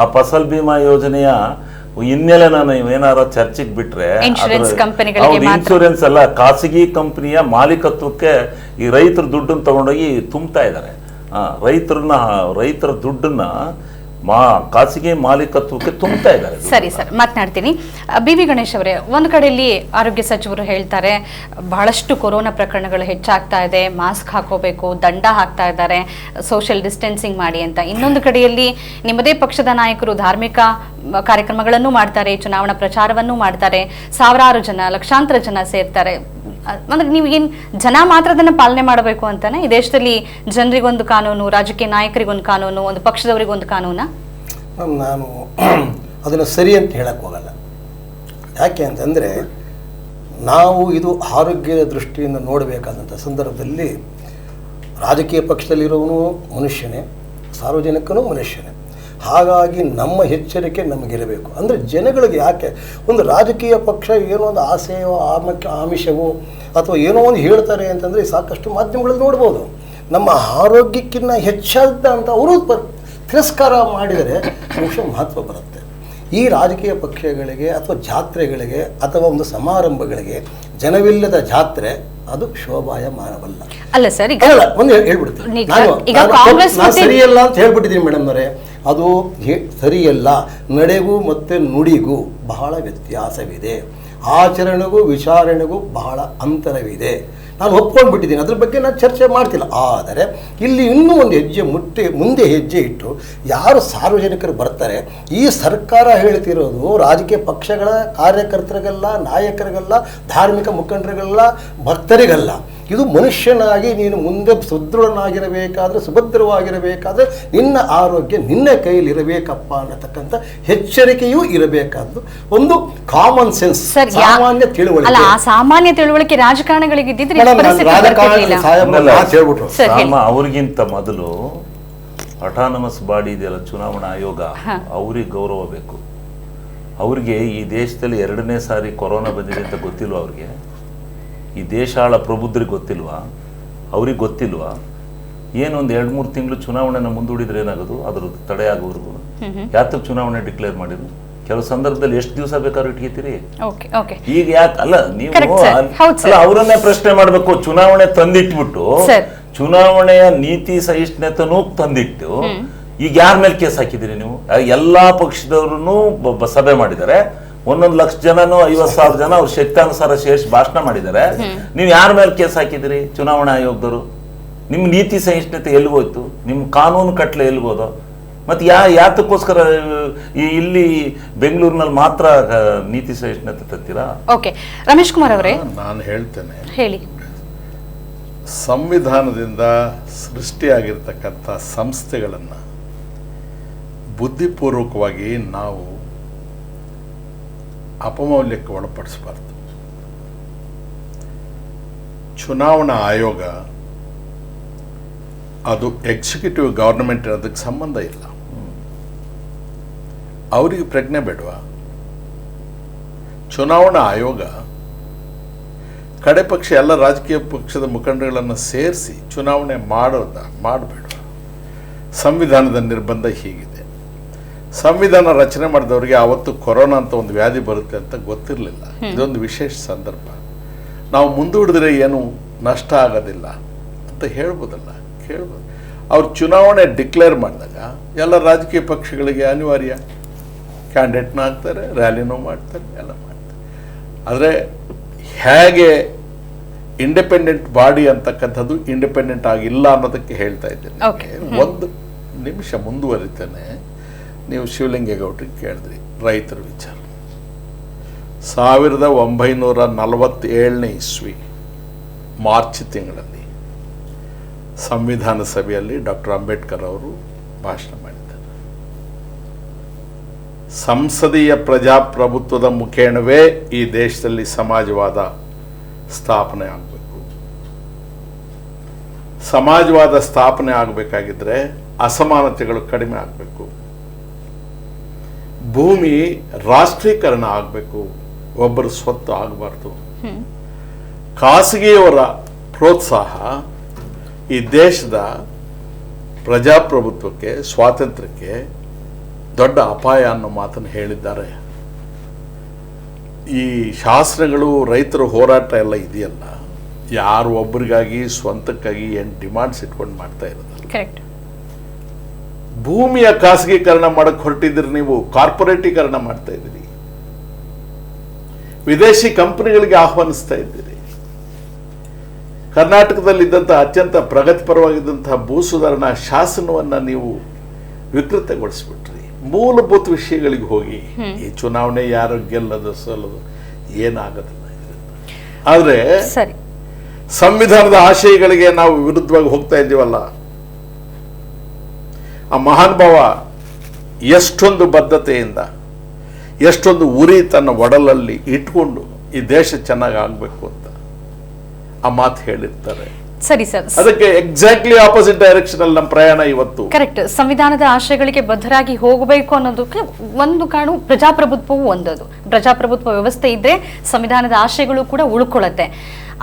ಆ ಫಸಲ್ ಬಿಮಾ ಯೋಜನೆಯ ಹಿನ್ನೆಲೆ ನಾನು ಏನಾರ ಚರ್ಚೆಗೆ ಬಿಟ್ರೆ ಇನ್ಶೂರೆನ್ಸ್ ಅಲ್ಲ, ಖಾಸಗಿ ಕಂಪನಿಯ ಮಾಲೀಕತ್ವಕ್ಕೆ ಈ ರೈತರ ದುಡ್ಡನ್ನು ತಗೊಂಡೋಗಿ ತುಂಬ್ತಾ ಇದ್ದಾರೆ. ರೈತರ ದುಡ್ಡನ್ನ ಖಾಸಗಿ ಮಾಲೀಕತ್ವಕ್ಕೆ ತುಂಬ್ತಾ ಇದ್ದಾರೆ. ಸರಿ ಸರ್, ಮಾತನಾಡ್ತೀನಿ. ಬಿ.ವಿ. ಗಣೇಶ್ ಅವರೇ, ಒಂದು ಕಡೆಯಲ್ಲಿ ಆರೋಗ್ಯ ಸಚಿವರು ಹೇಳ್ತಾರೆ ಬಹಳಷ್ಟು ಕೊರೋನಾ ಪ್ರಕರಣಗಳು ಹೆಚ್ಚಾಗ್ತಾ ಇದೆ, ಮಾಸ್ಕ್ ಹಾಕೋಬೇಕು, ದಂಡ ಹಾಕ್ತಾ ಇದ್ದಾರೆ, ಸೋಷಿಯಲ್ ಡಿಸ್ಟೆನ್ಸಿಂಗ್ ಮಾಡಿ ಅಂತ. ಇನ್ನೊಂದು ಕಡೆಯಲ್ಲಿ ನಿಮ್ಮದೇ ಪಕ್ಷದ ನಾಯಕರು ಧಾರ್ಮಿಕ ಕಾರ್ಯಕ್ರಮಗಳನ್ನು ಮಾಡ್ತಾರೆ, ಚುನಾವಣಾ ಪ್ರಚಾರವನ್ನು ಮಾಡ್ತಾರೆ, ಸಾವಿರಾರು ಜನ, ಲಕ್ಷಾಂತರ ಜನ ಸೇರ್ತಾರೆ. ಅಂದ್ರೆ ನೀವು ಏನ್ ಜನ ಮಾತ್ರ ಅದನ್ನ ಪಾಲನೆ ಮಾಡಬೇಕು ಅಂತಾನೆ? ಈ ದೇಶದಲ್ಲಿ ಜನರಿಗೊಂದು ಕಾನೂನು, ರಾಜಕೀಯ ನಾಯಕರಿಗೊಂದು ಕಾನೂನು, ಒಂದು ಪಕ್ಷದವರಿಗೊಂದು ಕಾನೂನ? ನಾನು ಅದನ್ನು ಸರಿ ಅಂತ ಹೇಳಕ್ ಹೋಗಲ್ಲ. ಯಾಕೆ ಅಂತಂದ್ರೆ ನಾವು ಇದು ಆರೋಗ್ಯದ ದೃಷ್ಟಿಯಿಂದ ನೋಡಬೇಕಾದಂಥ ಸಂದರ್ಭದಲ್ಲಿ ರಾಜಕೀಯ ಪಕ್ಷದಲ್ಲಿರೋನು ಮನುಷ್ಯನೇ, ಸಾರ್ವಜನಿಕನೂ ಮನುಷ್ಯನೇ. ಹಾಗಾಗಿ ನಮ್ಮ ಎಚ್ಚರಿಕೆ ನಮಗಿರಬೇಕು. ಅಂದರೆ ಜನಗಳಿಗೆ ಯಾಕೆ ಒಂದು ರಾಜಕೀಯ ಪಕ್ಷ ಏನೋ ಒಂದು ಆಸೆಯೋ ಆಮಿಷವೋ ಅಥವಾ ಏನೋ ಒಂದು ಹೇಳ್ತಾರೆ ಅಂತಂದರೆ ಸಾಕಷ್ಟು ಮಾಧ್ಯಮಗಳಲ್ಲಿ ನೋಡ್ಬೋದು. ನಮ್ಮ ಆರೋಗ್ಯಕ್ಕಿಂತ ಹೆಚ್ಚಾದ ಅಂತ ಅವರು ತಿರಸ್ಕಾರ ಮಾಡಿದರೆ ಬಹುಶಃ ಮಹತ್ವ ಬರುತ್ತೆ. ಈ ರಾಜಕೀಯ ಪಕ್ಷಗಳಿಗೆ ಅಥವಾ ಜಾತ್ರೆಗಳಿಗೆ ಅಥವಾ ಒಂದು ಸಮಾರಂಭಗಳಿಗೆ ಜನವಿಲ್ಲದ ಜಾತ್ರೆ ಅದು ಶೋಭಾಯಮಾನವಲ್ಲ. ಅಲ್ಲ ಸರ್, ಒಂದು ಹೇಳ್ಬಿಡ್ತೀನಿ, ನಾನು ಸರಿಯಲ್ಲ ಅಂತ ಹೇಳ್ಬಿಟ್ಟಿದ್ದೀನಿ ಮೇಡಮ್ನವರೇ. ಅದು ಸರಿಯಲ್ಲ. ನಡೆಗೂ ಮತ್ತು ನುಡಿಗೂ ಬಹಳ ವ್ಯತ್ಯಾಸವಿದೆ, ಆಚರಣೆಗೂ ವಿಚಾರಣೆಗೂ ಬಹಳ ಅಂತರವಿದೆ. ನಾನು ಒಪ್ಕೊಂಡ್ಬಿಟ್ಟಿದ್ದೀನಿ, ಅದ್ರ ಬಗ್ಗೆ ನಾನು ಚರ್ಚೆ ಮಾಡ್ತಿಲ್ಲ. ಆದರೆ ಇಲ್ಲಿ ಇನ್ನೂ ಒಂದು ಹೆಜ್ಜೆ ಮುಂದೆ ಹೆಜ್ಜೆ ಇಟ್ಟು ಯಾರು ಸಾರ್ವಜನಿಕರು ಬರ್ತಾರೆ, ಈ ಸರ್ಕಾರ ಹೇಳ್ತಿರೋದು ರಾಜಕೀಯ ಪಕ್ಷಗಳ ಕಾರ್ಯಕರ್ತರಿಗಲ್ಲ, ನಾಯಕರಿಗಲ್ಲ, ಧಾರ್ಮಿಕ ಮುಖಂಡರಿಗಲ್ಲ, ಭಕ್ತರಿಗಲ್ಲ. ಇದು ಮನುಷ್ಯನಾಗಿ ನೀನು ಮುಂದೆ ಸುದೃಢನಾಗಿರಬೇಕಾದ್ರೆ, ಸುಭದ್ರವಾಗಿರಬೇಕಾದ್ರೆ ನಿನ್ನ ಆರೋಗ್ಯ ನಿನ್ನ ಕೈಲಿರಬೇಕಪ್ಪ ಅನ್ನತಕ್ಕಂಥ ಎಚ್ಚರಿಕೆಯೂ ಇರಬೇಕಾದ್ದು ಒಂದು ಕಾಮನ್ ಸೆನ್ಸ್, ಸಾಮಾನ್ಯ ತಿಳುವಳಿಕೆ. ಸಾಮಾನ್ಯ ತಿಳುವಳಿಕೆ ರಾಜಕಾರಣಿಗಳಿಗೆ ಅವ್ರಿಗಿಂತ ಮೊದಲು ಅಟಾನಮಸ್ ಬಾಡಿ ಇದೆಯಲ್ಲ, ಚುನಾವಣಾ ಆಯೋಗ, ಅವ್ರಿಗೆ ಗೌರವ ಬೇಕು. ಅವ್ರಿಗೆ ಈ ದೇಶದಲ್ಲಿ 2ನೇ ಸಾರಿ ಕೊರೋನಾ ಬಂದಿದೆ ಅಂತ ಗೊತ್ತಿಲ್ವಾ? ಅವ್ರಿಗೆ ಈ ದೇಶ ಆಳ ಪ್ರಬುದ್ಧರಿಗೆ ಗೊತ್ತಿಲ್ವಾ? ಅವ್ರಿಗೆ ಗೊತ್ತಿಲ್ವಾ? ಏನೊಂದು 2-3 ತಿಂಗಳು ಚುನಾವಣೆನ ಮುಂದೂಡಿದ್ರೆ ಏನಾಗೋದು? ಅದ್ರ ತಡೆ ಆಗೋವರೆಗೂ ಯಾತಕ್ಕೆ ಚುನಾವಣೆ ಡಿಕ್ಲೇರ್ ಮಾಡಿದ್ರು? ಕೆಲವು ಸಂದರ್ಭದಲ್ಲಿ ಎಷ್ಟು ದಿವಸ ಬೇಕಾದ್ರೂ ಇಟ್ಕೊತೀರಿ. Okay okay. ಈಗ ಯಾಕೆ ಅಲ್ಲ ನೀವು Correct, sir. ಹೌದು, sir. ಅಲ್ಲ ಅವರನ್ನೇ ಪ್ರಶ್ನೆ ಮಾಡಬೇಕು. ಚುನಾವಣೆ ತಂದಿಟ್ಬಿಟ್ಟು Sir. ಚುನಾವಣೆಯ ನೀತಿ ಸಹಿಷ್ಣುತೆನೂ ತಂದಿಟ್ಟು ಈಗ ಯಾರ ಮೇಲೆ ಕೇಸ್ ಹಾಕಿದಿರಿ ನೀವು? ಎಲ್ಲಾ ಪಕ್ಷದವ್ರು ಸಭೆ ಮಾಡಿದ್ದಾರೆ. 1 ಲಕ್ಷ ಜನನು 50,000 ಜನ ಅವ್ರ ಶಕ್ತಾನುಸಾರ ಸೇರಿಸಿ ಭಾಷಣ ಮಾಡಿದ್ದಾರೆ. ನೀವು ಯಾರ ಮೇಲೆ ಕೇಸ್ ಹಾಕಿದಿರಿ? ಚುನಾವಣಾ ಆಯೋಗದವರು. ನಿಮ್ಮ ನೀತಿ ಸಹಿಷ್ಣುತೆ ಎಲ್ಲಿಗೋಯ್ತು? ನಿಮ್ಮ ಕಾನೂನು ಕಟ್ಲೆ ಎಲ್ಲಿಗೋದು? ಮತ್ತೆ ಯಾತಕ್ಕೋಸ್ಕರ ಇಲ್ಲಿ ಬೆಂಗಳೂರಿನಲ್ಲಿ ಮಾತ್ರ ನೀತಿ ಸಹಿಷ್ಣುತೆ ತರ್ತೀರಾ? ಓಕೆ, ರಮೇಶ್ ಕುಮಾರ್ ಅವರೇ ನಾನು ಹೇಳ್ತೇನೆ, ಹೇಳಿ. ಸಂವಿಧಾನದಿಂದ ಸೃಷ್ಟಿಯಾಗಿರ್ತಕ್ಕಂಥ ಸಂಸ್ಥೆಗಳನ್ನು ಬುದ್ಧಿಪೂರ್ವಕವಾಗಿ ನಾವು ಅಪಮೌಲ್ಯಕ್ಕೆ ಒಳಪಡಿಸಬಾರ್ದು. ಚುನಾವಣಾ ಆಯೋಗ ಅದು ಎಕ್ಸಿಕ್ಯೂಟಿವ್ ಗವರ್ನಮೆಂಟ್ ಅದಕ್ಕೆ ಸಂಬಂಧ ಇಲ್ಲ. ಅವರಿಗೆ ಪ್ರಜ್ಞೆ ಬೇಡವಾ? ಚುನಾವಣಾ ಆಯೋಗ ಕಡೆ ಪಕ್ಷ ಎಲ್ಲ ರಾಜಕೀಯ ಪಕ್ಷದ ಮುಖಂಡಗಳನ್ನು ಸೇರಿಸಿ ಚುನಾವಣೆ ಮಾಡಬೇಡ. ಸಂವಿಧಾನದ ನಿರ್ಬಂಧ ಹೀಗಿದೆ. ಸಂವಿಧಾನ ರಚನೆ ಮಾಡಿದವರಿಗೆ ಆವತ್ತು ಕೊರೋನಾ ಅಂತ ಒಂದು ವ್ಯಾಧಿ ಬರುತ್ತೆ ಅಂತ ಗೊತ್ತಿರಲಿಲ್ಲ. ಇದೊಂದು ವಿಶೇಷ ಸಂದರ್ಭ. ನಾವು ಮುಂದೂಡಿದ್ರೆ ಏನು ನಷ್ಟ ಆಗೋದಿಲ್ಲ ಅಂತ ಹೇಳ್ಬೋದಲ್ಲ, ಕೇಳ್ಬೋದು. ಅವ್ರು ಚುನಾವಣೆ ಡಿಕ್ಲೇರ್ ಮಾಡಿದಾಗ ಎಲ್ಲ ರಾಜಕೀಯ ಪಕ್ಷಗಳಿಗೆ ಅನಿವಾರ್ಯ ಕ್ಯಾಂಡಿಡೇಟ್ನ ಹಾಕ್ತಾರೆ, ರ್ಯಾಲಿನೂ ಮಾಡ್ತಾರೆ, ಎಲ್ಲ ಮಾಡ್ತಾರೆ. ಆದರೆ ಹೇಗೆ ಇಂಡಿಪೆಂಡೆಂಟ್ ಬಾಡಿ ಅಂತಕ್ಕಂಥದ್ದು ಇಂಡಿಪೆಂಡೆಂಟ್ ಆಗಿಲ್ಲ ಅನ್ನೋದಕ್ಕೆ ಹೇಳ್ತಾ ಇದ್ದೇನೆ. ಒಂದು ನಿಮಿಷ ಮುಂದುವರಿತೇನೆ. ನೀವು ಶಿವಲಿಂಗೇಗೌಡರಿಗೆ ಕೇಳಿದ್ರಿ ರೈತರ ವಿಚಾರ. 1947ನೇ ಇಸ್ವಿ ಮಾರ್ಚ್ ತಿಂಗಳಲ್ಲಿ ಸಂವಿಧಾನ ಸಭೆಯಲ್ಲಿ ಡಾಕ್ಟರ್ ಅಂಬೇಡ್ಕರ್ ಅವರು ಭಾಷಣ ಮಾಡಿದ್ದಾರೆ. ಸಂಸದೀಯ ಪ್ರಜಾಪ್ರಭುತ್ವದ ಮುಖೇಣವೇ ಈ ದೇಶದಲ್ಲಿ ಸಮಾಜವಾದ ಸ್ಥಾಪನೆ ಆಗಬೇಕು. ಸಮಾಜವಾದ ಸ್ಥಾಪನೆ ಆಗಬೇಕಾಗಿದ್ರೆ ಅಸಮಾನತೆಗಳು ಕಡಿಮೆ ಆಗಬೇಕು. ಭೂಮಿ ರಾಷ್ಟ್ರೀಕರಣ ಆಗಬೇಕು, ಒಬ್ಬರ ಸ್ವತ್ತು ಆಗಬಾರ್ದು. ಖಾಸಗಿಯವರ ಪ್ರೋತ್ಸಾಹ ಈ ದೇಶದ ಪ್ರಜಾಪ್ರಭುತ್ವಕ್ಕೆ, ಸ್ವಾತಂತ್ರ್ಯಕ್ಕೆ ದೊಡ್ಡ ಅಪಾಯ ಅನ್ನೋ ಮಾತನ್ನು ಹೇಳಿದ್ದಾರೆ. ಈ ಶಾಸನಗಳು, ರೈತರ ಹೋರಾಟ ಎಲ್ಲ ಇದೆಯಲ್ಲ, ಯಾರು ಒಬ್ಬರಿಗಾಗಿ ಸ್ವಂತಕ್ಕಾಗಿ ಏನು ಡಿಮಾಂಡ್ಸ್ ಇಟ್ಕೊಂಡು ಮಾಡ್ತಾ ಇರೋದಲ್ಲ. ಕರೆಕ್ಟ್. ಭೂಮಿಯ ಖಾಸಗೀಕರಣ ಮಾಡಕ್ಕೆ ಹೊರಟಿದ್ರಿ, ನೀವು ಕಾರ್ಪೊರೇಟೀಕರಣ ಮಾಡ್ತಾ ಇದ್ದೀರಿ. ವಿದೇಶಿ ಕಂಪನಿಗಳಿಗೆ ಆಹ್ವಾನಿಸ್ತಾ ಇದ್ದೀರಿ. ಕರ್ನಾಟಕದಲ್ಲಿದ್ದಂಥ ಅತ್ಯಂತ ಪ್ರಗತಿಪರವಾಗಿದ್ದಂತಹ ಭೂ ಸುಧಾರಣಾ ಶಾಸನವನ್ನು ನೀವು ವಿಕೃತಗೊಳಿಸ್ಬಿಟ್ರಿ. ಮೂಲಭೂತ ವಿಷಯಗಳಿಗೆ ಹೋಗಿ ಈ ಚುನಾವಣೆ ಯಾರು ಗೆಲ್ಲದು ಸೋಲದು ಏನಾಗೋದಿಲ್ಲ. ಆದರೆ ಸರಿ, ಸಂವಿಧಾನದ ಆಶಯಗಳಿಗೆ ನಾವು ವಿರುದ್ಧವಾಗಿ ಹೋಗ್ತಾ ಇದ್ದೀವಲ್ಲ. ಆ ಮಹಾನುಭಾವ ಎಷ್ಟೊಂದು ಬದ್ಧತೆಯಿಂದ, ಎಷ್ಟೊಂದು ಉರಿ ತನ್ನ ಒಡಲಲ್ಲಿ ಇಟ್ಕೊಂಡು ಈ ದೇಶ ಚೆನ್ನಾಗಿ ಆಗಬೇಕು ಅಂತ ಆ ಮಾತು ಹೇಳಿರ್ತಾರೆ. ಸರಿ ಸರ್, ಅದಕ್ಕೆ ಎಕ್ಸಾಕ್ಟ್ಲಿ ಆಪೋಸಿಟ್ ಡೈರೆಕ್ಷನ್ ಅಲ್ಲಿ ನಮ್ಮ ಪ್ರಯಾಣ ಇವತ್ತು. ಕರೆಕ್ಟ್. ಸಂವಿಧಾನದ ಆಶಯಗಳಿಗೆ ಬದ್ಧರಾಗಿ ಹೋಗಬೇಕು ಅನ್ನೋದಕ್ಕೆ ಒಂದು ಕಾರಣ ಪ್ರಜಾಪ್ರಭುತ್ವವು ಒಂದದು. ಪ್ರಜಾಪ್ರಭುತ್ವ ವ್ಯವಸ್ಥೆ ಇದ್ರೆ ಸಂವಿಧಾನದ ಆಶಯಗಳು ಕೂಡ ಉಳ್ಕೊಳ್ಳುತ್ತೆ.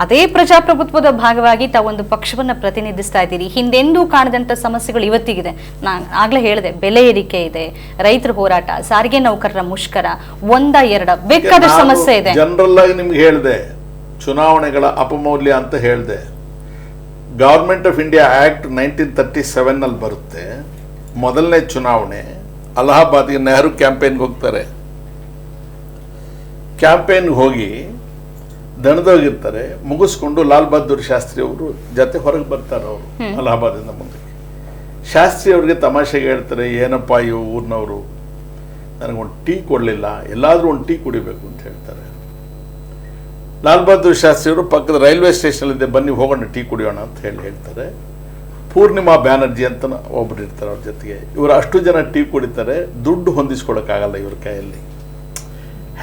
ಅದೇ ಪ್ರಜಾಪ್ರಭುತ್ವದ ಭಾಗವಾಗಿ ತಾವೊಂದು ಪಕ್ಷವನ್ನ ಪ್ರತಿನಿಧಿಸ್ತಾ ಇದ್ದೀರಿ. ಹಿಂದೆಂದೂ ಕಾಣದಂತ ಸಮಸ್ಯೆಗಳು ಇವತ್ತಿಗಿದೆ. ನಾನು ಆಗ್ಲೇ ಹೇಳಿದೆ, ಬೆಲೆ ಏರಿಕೆ ಇದೆ, ರೈತರ ಹೋರಾಟ, ಸಾರಿಗೆ ನೌಕರರ ಮುಷ್ಕರ, 1-2 ಬೇಕಾದ ಸಮಸ್ಯೆ ಇದೆ. ಜನರಲ್ ಆಗಿ ನಿಮ್ಗೆ ಹೇಳಿದೆ, ಚುನಾವಣೆಗಳ ಅಪಮೌಲ್ಯ ಅಂತ ಹೇಳಿದೆ. ಗವರ್ಮೆಂಟ್ ಆಫ್ ಇಂಡಿಯಾ ಆಕ್ಟ್ 1937 ನಲ್ಲಿ ಬರುತ್ತೆ. ಮೊದಲನೇ ಚುನಾವಣೆ ಅಲಹಾಬಾದ್ಗೆ ನೆಹರು ಕ್ಯಾಂಪೇನ್ಗೆ ಹೋಗ್ತಾರೆ. ಕ್ಯಾಂಪೇನ್ಗೆ ಹೋಗಿ ದಣದೋಗಿರ್ತಾರೆ. ಮುಗಿಸ್ಕೊಂಡು ಲಾಲ್ ಬಹದ್ದೂರ್ ಶಾಸ್ತ್ರಿ ಅವರು ಜೊತೆ ಹೊರಗೆ ಬರ್ತಾರೆ. ಅವರು ಅಲಹಾಬಾದಿಂದ ಮುಂದಕ್ಕೆ ಶಾಸ್ತ್ರಿ ಅವ್ರಿಗೆ ತಮಾಷೆಗೆ ಹೇಳ್ತಾರೆ, ಏನಪ್ಪ ಈ ಊರಿನವರು ನನಗೊಂದು ಟೀ ಕೊಡಲಿಲ್ಲ, ಎಲ್ಲಾದರೂ ಒಂದು ಟೀ ಕುಡಿಬೇಕು ಅಂತ ಹೇಳ್ತಾರೆ. ಲಾಲ್ ಬಹದ್ದೂರ್ ಶಾಸ್ತ್ರಿ ಅವರು ಪಕ್ಕದ ರೈಲ್ವೆ ಸ್ಟೇಷನಲ್ಲಿದ್ದೆ, ಬನ್ನಿ ಹೋಗೋಣ ಟೀ ಕುಡಿಯೋಣ ಅಂತ ಹೇಳ್ತಾರೆ. ಪೂರ್ಣಿಮಾ ಬ್ಯಾನರ್ಜಿ ಅಂತ ಒಬ್ಬರು ಇರ್ತಾರೆ ಅವ್ರ ಜೊತೆಗೆ. ಇವರು ಅಷ್ಟು ಜನ ಟೀ ಕುಡಿತಾರೆ. ದುಡ್ಡು ಹೊಂದಿಸ್ಕೊಳಕ್ಕಾಗಲ್ಲ ಇವ್ರ ಕೈಯಲ್ಲಿ.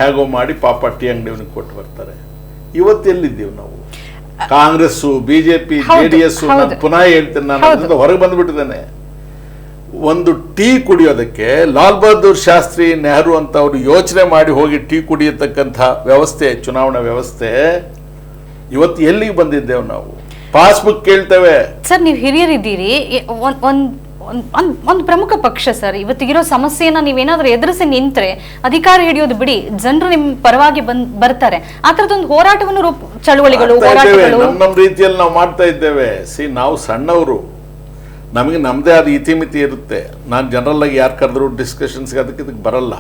ಹೇಗೋ ಮಾಡಿ ಪಾಪ ಟೀ ಅಂಗಡಿಯವನಿಗೆ ಕೊಟ್ಟು ಬರ್ತಾರೆ. ಇವತ್ತೆಲ್ಲಿದ್ದೀವಿ ನಾವು? ಕಾಂಗ್ರೆಸ್ಸು, ಬಿಜೆಪಿ, JDS, ನಾನು ಪುನಃ ಹೇಳ್ತೇನೆ, ನಾನು ಅದರಿಂದ ಹೊರಗೆ ಬಂದ್ಬಿಟ್ಟಿದ್ದೇನೆ. ಒಂದು ಟೀ ಕುಡಿಯೋದಕ್ಕೆ ಲಾಲ್ ಬಹದ್ದೂರ್ ಶಾಸ್ತ್ರಿ, ನೆಹರು ಅಂತ ಅವರು ಯೋಚನೆ ಮಾಡಿ ಹೋಗಿ ಟೀ ಕುಡಿಯತಕ್ಕಂಥ ವ್ಯವಸ್ಥೆ, ಚುನಾವಣಾ ವ್ಯವಸ್ಥೆ ಇವತ್ತು ಎಲ್ಲಿಗೆ ಬಂದಿದ್ದೇವೆ ನಾವು? ಪಾಸ್ಬುಕ್ ಕೇಳ್ತೇವೆ. ಸರ್, ನೀವು ಹಿರಿಯರಿದ್ದೀರಿ, ಒಂದು ಪ್ರಮುಖ ಪಕ್ಷ ಸರ್. ಇವತ್ತಿಗಿರೋ ಸಮಸ್ಯೆನ ನೀವೇನಾದ್ರೂ ಎದುರಿಸಿ ನಿಂತ್ರೆ ಅಧಿಕಾರ ಹಿಡಿಯೋದು ಬಿಡಿ, ಜನರು ನಿಮ್ ಪರವಾಗಿ ಬರ್ತಾರೆ. ಆ ತರದೊಂದು ಹೋರಾಟವನ್ನು ಚಳುವಳಿಗಳು ಹೋರಾಟಗಳು ನಮ್ಮ ರೀತಿಯಲ್ಲಿ ನಾವು ಮಾಡ್ತಾ ಇದ್ದೇವೆ. ನಾವು ಸಣ್ಣವರು, ನಮಗೆ ನಮ್ಮದೇ ಆದ ಇತಿಮಿತಿ ಇರುತ್ತೆ. ನಾನು ಜನರಲ್ ಆಗಿ ಯಾರು ಕರೆದ್ರು ಡಿಸ್ಕಷನ್ಸ್ಗೆ ಇದಕ್ಕೆ ಬರಲ್ಲ.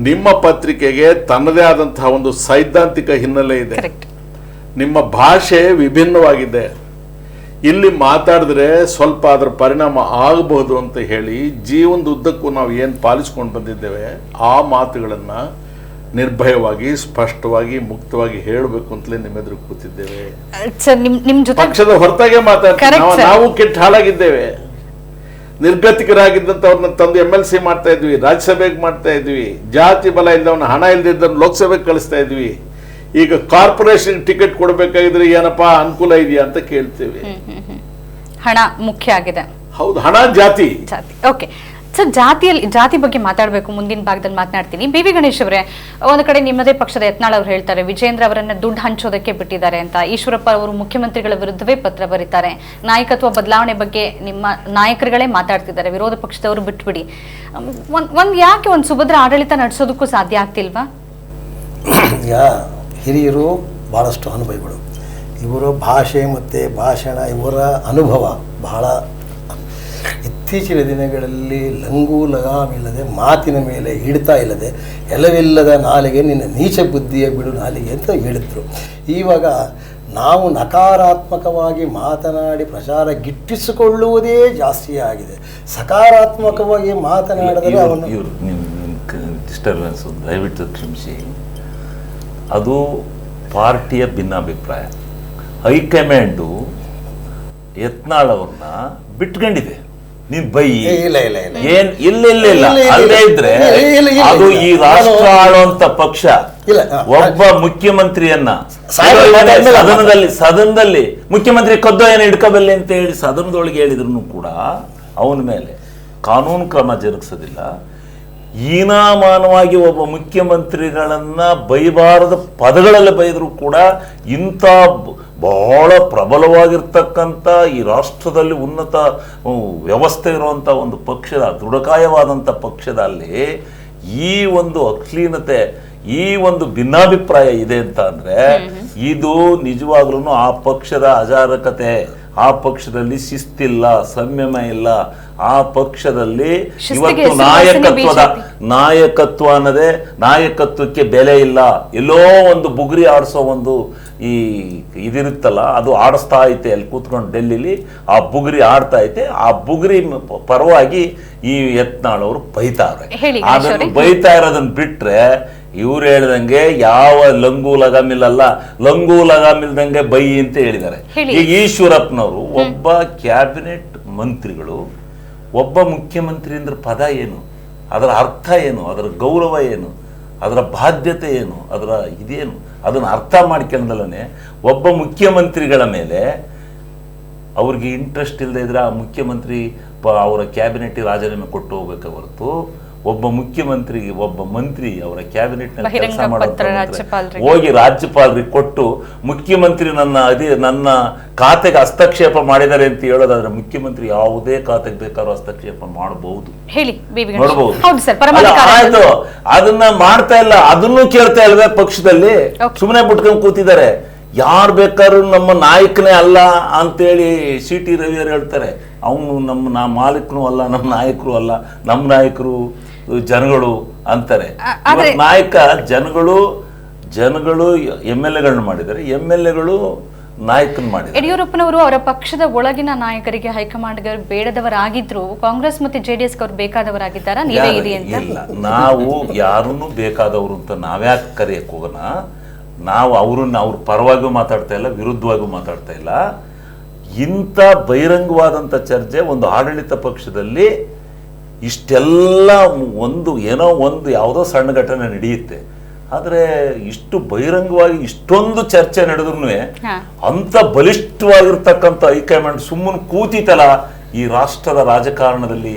ನಿಮ್ಮ ಪತ್ರಿಕೆಗೆ ತನ್ನದೇ ಆದಂತಹ ಒಂದು ಸೈದ್ಧಾಂತಿಕ ಹಿನ್ನೆಲೆ ಇದೆ. ನಿಮ್ಮ ಭಾಷೆ ವಿಭಿನ್ನವಾಗಿದೆ. ಇಲ್ಲಿ ಮಾತಾಡಿದ್ರೆ ಸ್ವಲ್ಪ ಅದರ ಪರಿಣಾಮ ಆಗಬಹುದು ಅಂತ ಹೇಳಿ ಜೀವನದ ಉದ್ದಕ್ಕೂ ನಾವು ಏನು ಪಾಲಿಸ್ಕೊಂಡು ಬಂದಿದ್ದೇವೆ ಆ ಮಾತುಗಳನ್ನು ನಿರ್ಭಯವಾಗಿ, ಸ್ಪಷ್ಟವಾಗಿ, ಮುಕ್ತವಾಗಿ ಹೇಳಬೇಕು ಅಂತಲೇ ನಿಮ್ಮೆದುರು ಕೂತಿದ್ದೇವೆ. ನಿಮ್ ಜೊತೆ ಪಕ್ಷದ ಹೊರತಾಗೆ ಮಾತಾಡ್ತೀವಿ. ನಾವು ಕೆಟ್ಟ ಹಾಳಾಗಿದ್ದೇವೆ. ನಿರ್ಗತಿಕರಾಗಿದ್ದಂಥವ್ರನ್ನ ತಂದು MLC ಮಾಡ್ತಾ ಇದ್ವಿ, ರಾಜ್ಯಸಭೆಗೆ ಮಾಡ್ತಾ ಇದ್ವಿ. ಜಾತಿ ಬಲ ಇಲ್ಲದವನ್ನ, ಹಣ ಇಲ್ಲದಿದ್ದವನ್ನ ಲೋಕಸಭೆಗೆ ಕಳಿಸ್ತಾ ಇದ್ವಿ. ಈಗ ಕಾರ್ಪೊರೇಷನ್ ಟಿಕೆಟ್ ಕೊಡಬೇಕಾಗಿದ್ರೆ ಏನಪ್ಪಾ ಅನುಕೂಲ ಇದೆಯಾ ಅಂತ ಕೇಳ್ತೇವೆ. ಹಣ ಮುಖ್ಯ ಆಗಿದೆ. ಹೌದು, ಹಣ, ಜಾತಿ. ಓಕೆ ಸರ್, ಜಾತಿ ಬಗ್ಗೆ ಮಾತಾಡಬೇಕು, ಮುಂದಿನ ಭಾಗದಲ್ಲಿ ಮಾತನಾಡ್ತೀನಿ. BV ಗಣೇಶ್ ಅವರೇ, ಒಂದು ಕಡೆ ನಿಮ್ಮದೇ ಪಕ್ಷದ ಯತ್ನಾಳ್ ಅವರು ಹೇಳ್ತಾರೆ ವಿಜೇಂದ್ರ ಅವರನ್ನ ದುಡ್ಡು ಹಂಚೋದಕ್ಕೆ ಬಿಟ್ಟಿದ್ದಾರೆ ಅಂತ. ಈಶ್ವರಪ್ಪ ಅವರು ಮುಖ್ಯಮಂತ್ರಿಗಳ ವಿರುದ್ಧವೇ ಪತ್ರ ಬರೀತಾರೆ. ನಾಯಕತ್ವ ಬದಲಾವಣೆ ಬಗ್ಗೆ ನಿಮ್ಮ ನಾಯಕರುಗಳೇ ಮಾತಾಡ್ತಿದ್ದಾರೆ, ವಿರೋಧ ಪಕ್ಷದವರು ಬಿಟ್ಬಿಡಿ. ಯಾಕೆ ಒಂದು ಸುಭದ್ರ ಆಡಳಿತ ನಡೆಸೋದಕ್ಕೂ ಸಾಧ್ಯ ಆಗ್ತಿಲ್ವಾ? ಹಿರಿಯರು ಭಾಳಷ್ಟು ಅನುಭವಿಗಳು, ಇವರು ಭಾಷೆ ಮತ್ತು ಭಾಷಣ, ಇವರ ಅನುಭವ ಬಹಳ. ಇತ್ತೀಚಿನ ದಿನಗಳಲ್ಲಿ ಲಂಗು ಲಗಾಮಿಲ್ಲದೆ, ಮಾತಿನ ಮೇಲೆ ಹಿಡಿತಾ ಇಲ್ಲದೆ, ಎಲವಿಲ್ಲದ ನಾಲಿಗೆ ನಿನ್ನ ನೀಚ ಬುದ್ಧಿಯ ಬಿಡು ನಾಲಿಗೆ ಅಂತ ಹೇಳಿದ್ರು. ಇವಾಗ ನಾವು ನಕಾರಾತ್ಮಕವಾಗಿ ಮಾತನಾಡಿ ಪ್ರಚಾರ ಗಿಟ್ಟಿಸಿಕೊಳ್ಳುವುದೇ ಜಾಸ್ತಿ ಆಗಿದೆ. ಸಕಾರಾತ್ಮಕವಾಗಿ ಮಾತನಾಡಿದರೆ ಅವನು ಡಿಸ್ಟರ್ಬೆನ್ಸ್ ದಯವಿಟ್ಟು ಕ್ಷಮಿಸಿ. ಅದು ಪಾರ್ಟಿಯ ಭಿನ್ನಾಭಿಪ್ರಾಯ. ಹೈಕಮಾಂಡು ಯತ್ನಾಳ್ ಅವ್ರನ್ನ ಬಿಟ್ಕೊಂಡಿದೆ. ನೀನ್ ಬೈ ಏನ್ ಇಲ್ಲ ಅಲ್ಲೇ ಇದ್ರೆ ಅದು ಈ ರಾಷ್ಟ್ರ ಆಳುವಂತ ಪಕ್ಷ ಒಬ್ಬ ಮುಖ್ಯಮಂತ್ರಿಯನ್ನ ಸದನದಲ್ಲಿ ಮುಖ್ಯಮಂತ್ರಿ ಕದ್ದೋ ಏನು ಹಿಡ್ಕೋಬಲ್ಲೆ ಅಂತ ಹೇಳಿ ಸದನದೊಳಗೆ ಹೇಳಿದ್ರು ಕೂಡ ಅವನ ಮೇಲೆ ಕಾನೂನು ಕ್ರಮ ಜರುಗಿಸೋದಿಲ್ಲ. ಹೀನಾಮಾನವಾಗಿ ಒಬ್ಬ ಮುಖ್ಯಮಂತ್ರಿಗಳನ್ನ ಬೈಬಾರದ ಪದಗಳಲ್ಲಿ ಬೈದರೂ ಕೂಡ ಇಂಥ ಬಹಳ ಪ್ರಬಲವಾಗಿರ್ತಕ್ಕಂಥ ಈ ರಾಷ್ಟ್ರದಲ್ಲಿ ಉನ್ನತ ವ್ಯವಸ್ಥೆ ಇರುವಂಥ ಒಂದು ಪಕ್ಷದ, ದೃಢಕಾಯವಾದಂಥ ಪಕ್ಷದಲ್ಲಿ ಈ ಒಂದು ಅಶ್ಲೀಲತೆ, ಈ ಒಂದು ಭಿನ್ನಾಭಿಪ್ರಾಯ ಇದೆ ಅಂತ ಅಂದ್ರೆ ಇದು ನಿಜವಾಗ್ಲೂ ಆ ಪಕ್ಷದ ಅಜಾರಕತೆ, ಆ ಪಕ್ಷದಲ್ಲಿ ಶಿಸ್ತಿಲ್ಲ, ಸಂಯಮ ಇಲ್ಲ. ಆ ಪಕ್ಷದಲ್ಲಿ ಇವತ್ತು ನಾಯಕತ್ವ ಅನ್ನೋದೇ, ನಾಯಕತ್ವಕ್ಕೆ ಬೆಲೆ ಇಲ್ಲ. ಎಲ್ಲೋ ಒಂದು ಬುಗುರಿ ಆಡಿಸೋ ಒಂದು ಈ ಇದಿರುತ್ತಲ್ಲ, ಅದು ಆಡಿಸ್ತಾ ಐತೆ ಅಲ್ಲಿ ಕೂತ್ಕೊಂಡು ಡೆಲ್ಲಿಲಿ. ಆ ಬುಗುರಿ ಆಡ್ತಾ ಐತೆ. ಆ ಬುಗುರಿ ಪರವಾಗಿ ಈ ಯತ್ನಾಳ್ ಅವರು ಬೈತಾರೆ. ಅದನ್ನು ಬೈತಾ ಇರೋದನ್ನ ಬಿಟ್ರೆ ಇವ್ರು ಹೇಳ್ದಂಗೆ ಯಾವ ಲಂಗು ಲಗಾಮಿಲ್ಲಲ್ಲ, ಲಂಗು ಲಗಾಮಿಲ್ದಂಗೆ ಬೈ ಅಂತ ಹೇಳಿದ್ದಾರೆ. ಈಗ ಈಶ್ವರಪ್ಪನವರು ಒಬ್ಬ ಕ್ಯಾಬಿನೆಟ್ ಮಂತ್ರಿಗಳು, ಒಬ್ಬ ಮುಖ್ಯಮಂತ್ರಿ ಅಂದ್ರೆ ಪದ ಏನು, ಅದರ ಅರ್ಥ ಏನು, ಅದರ ಗೌರವ ಏನು, ಅದರ ಬಾಧ್ಯತೆ ಏನು, ಅದರ ಇದೇನು, ಅದನ್ನು ಅರ್ಥ ಮಾಡ್ಕೊಂಡಲ್ಲೇ ಒಬ್ಬ ಮುಖ್ಯಮಂತ್ರಿಗಳ ಮೇಲೆ ಅವ್ರಿಗೆ ಇಂಟ್ರೆಸ್ಟ್ ಇಲ್ಲದೆ ಇದ್ರೆ ಆ ಮುಖ್ಯಮಂತ್ರಿ ಅವರ ಕ್ಯಾಬಿನೆಟ್ ರಾಜೀನಾಮೆ ಕೊಟ್ಟು ಹೋಗ್ಬೇಕೆ ಹೊರತು ಒಬ್ಬ ಮುಖ್ಯಮಂತ್ರಿಗೆ, ಒಬ್ಬ ಮಂತ್ರಿ ಅವರ ಕ್ಯಾಬಿನೆಟ್ ನಲ್ಲಿ ಕೆಲಸ ಮಾಡೋದು ಹೋಗಿ ರಾಜ್ಯಪಾಲರಿಗೆ ಕೊಟ್ಟು ಮುಖ್ಯಮಂತ್ರಿ ನನ್ನ ಖಾತೆಗೆ ಹಸ್ತಕ್ಷೇಪ ಮಾಡಿದ್ದಾರೆ ಅಂತ ಹೇಳೋದಾದ್ರೆ ಮುಖ್ಯಮಂತ್ರಿ ಯಾವುದೇ ಖಾತೆಗೆ ಬೇಕಾದ್ರೂ ಹಸ್ತಕ್ಷೇಪ ಮಾಡಬಹುದು, ನೋಡಬಹುದು. ಅದನ್ನ ಮಾಡ್ತಾ ಇಲ್ಲ, ಅದನ್ನು ಕೇಳ್ತಾ ಇಲ್ವೇ ಪಕ್ಷದಲ್ಲಿ? ಸುಮ್ಮನೆ ಬಿಟ್ಕೊಂಡು ಕೂತಿದ್ದಾರೆ. ಯಾರು ಬೇಕಾದ್ರೂ ನಮ್ಮ ನಾಯಕನೇ ಅಲ್ಲ ಅಂತೇಳಿ CT ರವಿಯವರು ಹೇಳ್ತಾರೆ. ಅವನು ನಮ್ಮ ಮಾಲೀಕನು ಅಲ್ಲ, ನಮ್ಮ ನಾಯಕರು ಅಲ್ಲ, ನಮ್ಮ ನಾಯಕರು ಜನಗಳು ಅಂತಾರೆ. ನಾಯಕ ಜನಗಳು MLAಗಳನ್ನ ಮಾಡಿದ್ದಾರೆ, MLAಗಳು ನಾಯಕನ ಮಾಡಿದ್ದಾರೆ. ಯಡಿಯೂರಪ್ಪನವರು ಅವರ ಪಕ್ಷದ ಒಳಗಿನ ನಾಯಕರಿಗೆ ಹೈಕಮಾಂಡ್ ಬೇಡದವರಾಗಿದ್ರು, ಕಾಂಗ್ರೆಸ್ ಮತ್ತೆ JDS ಅವರು ಬೇಕಾದವರಾಗಿದ್ದಾರಾ? ನೀವೇ ಇರಿ ಅಂತ ಇಲ್ಲ, ನಾವು ಯಾರನ್ನು ಬೇಕಾದವರು ಅಂತ ನಾವ್ಯಾಕೆ ಕರೆಯಕ್ ಹೋಗೋಣ? ನಾವು ಅವ್ರ ಪರವಾಗಿಯೂ ಮಾತಾಡ್ತಾ ಇಲ್ಲ, ವಿರುದ್ಧವಾಗಿಯೂ ಮಾತಾಡ್ತಾ ಇಲ್ಲ. ಇಂಥ ಬಹಿರಂಗವಾದಂಥ ಚರ್ಚೆ ಒಂದು ಆಡಳಿತ ಪಕ್ಷದಲ್ಲಿ ಇಷ್ಟೆಲ್ಲ ಯಾವುದೋ ಸಣ್ಣ ಘಟನೆ ನಡೆಯುತ್ತೆ. ಆದರೆ ಇಷ್ಟು ಬಹಿರಂಗವಾಗಿ ಇಷ್ಟೊಂದು ಚರ್ಚೆ ನಡೆದ್ರು ಅಂತ ಬಲಿಷ್ಠವಾಗಿರ್ತಕ್ಕಂಥ ಹೈಕಮಾಂಡ್ ಸುಮ್ಮನೆ ಕೂತಿತಲ್ಲ ಈ ರಾಷ್ಟ್ರದ ರಾಜಕಾರಣದಲ್ಲಿ.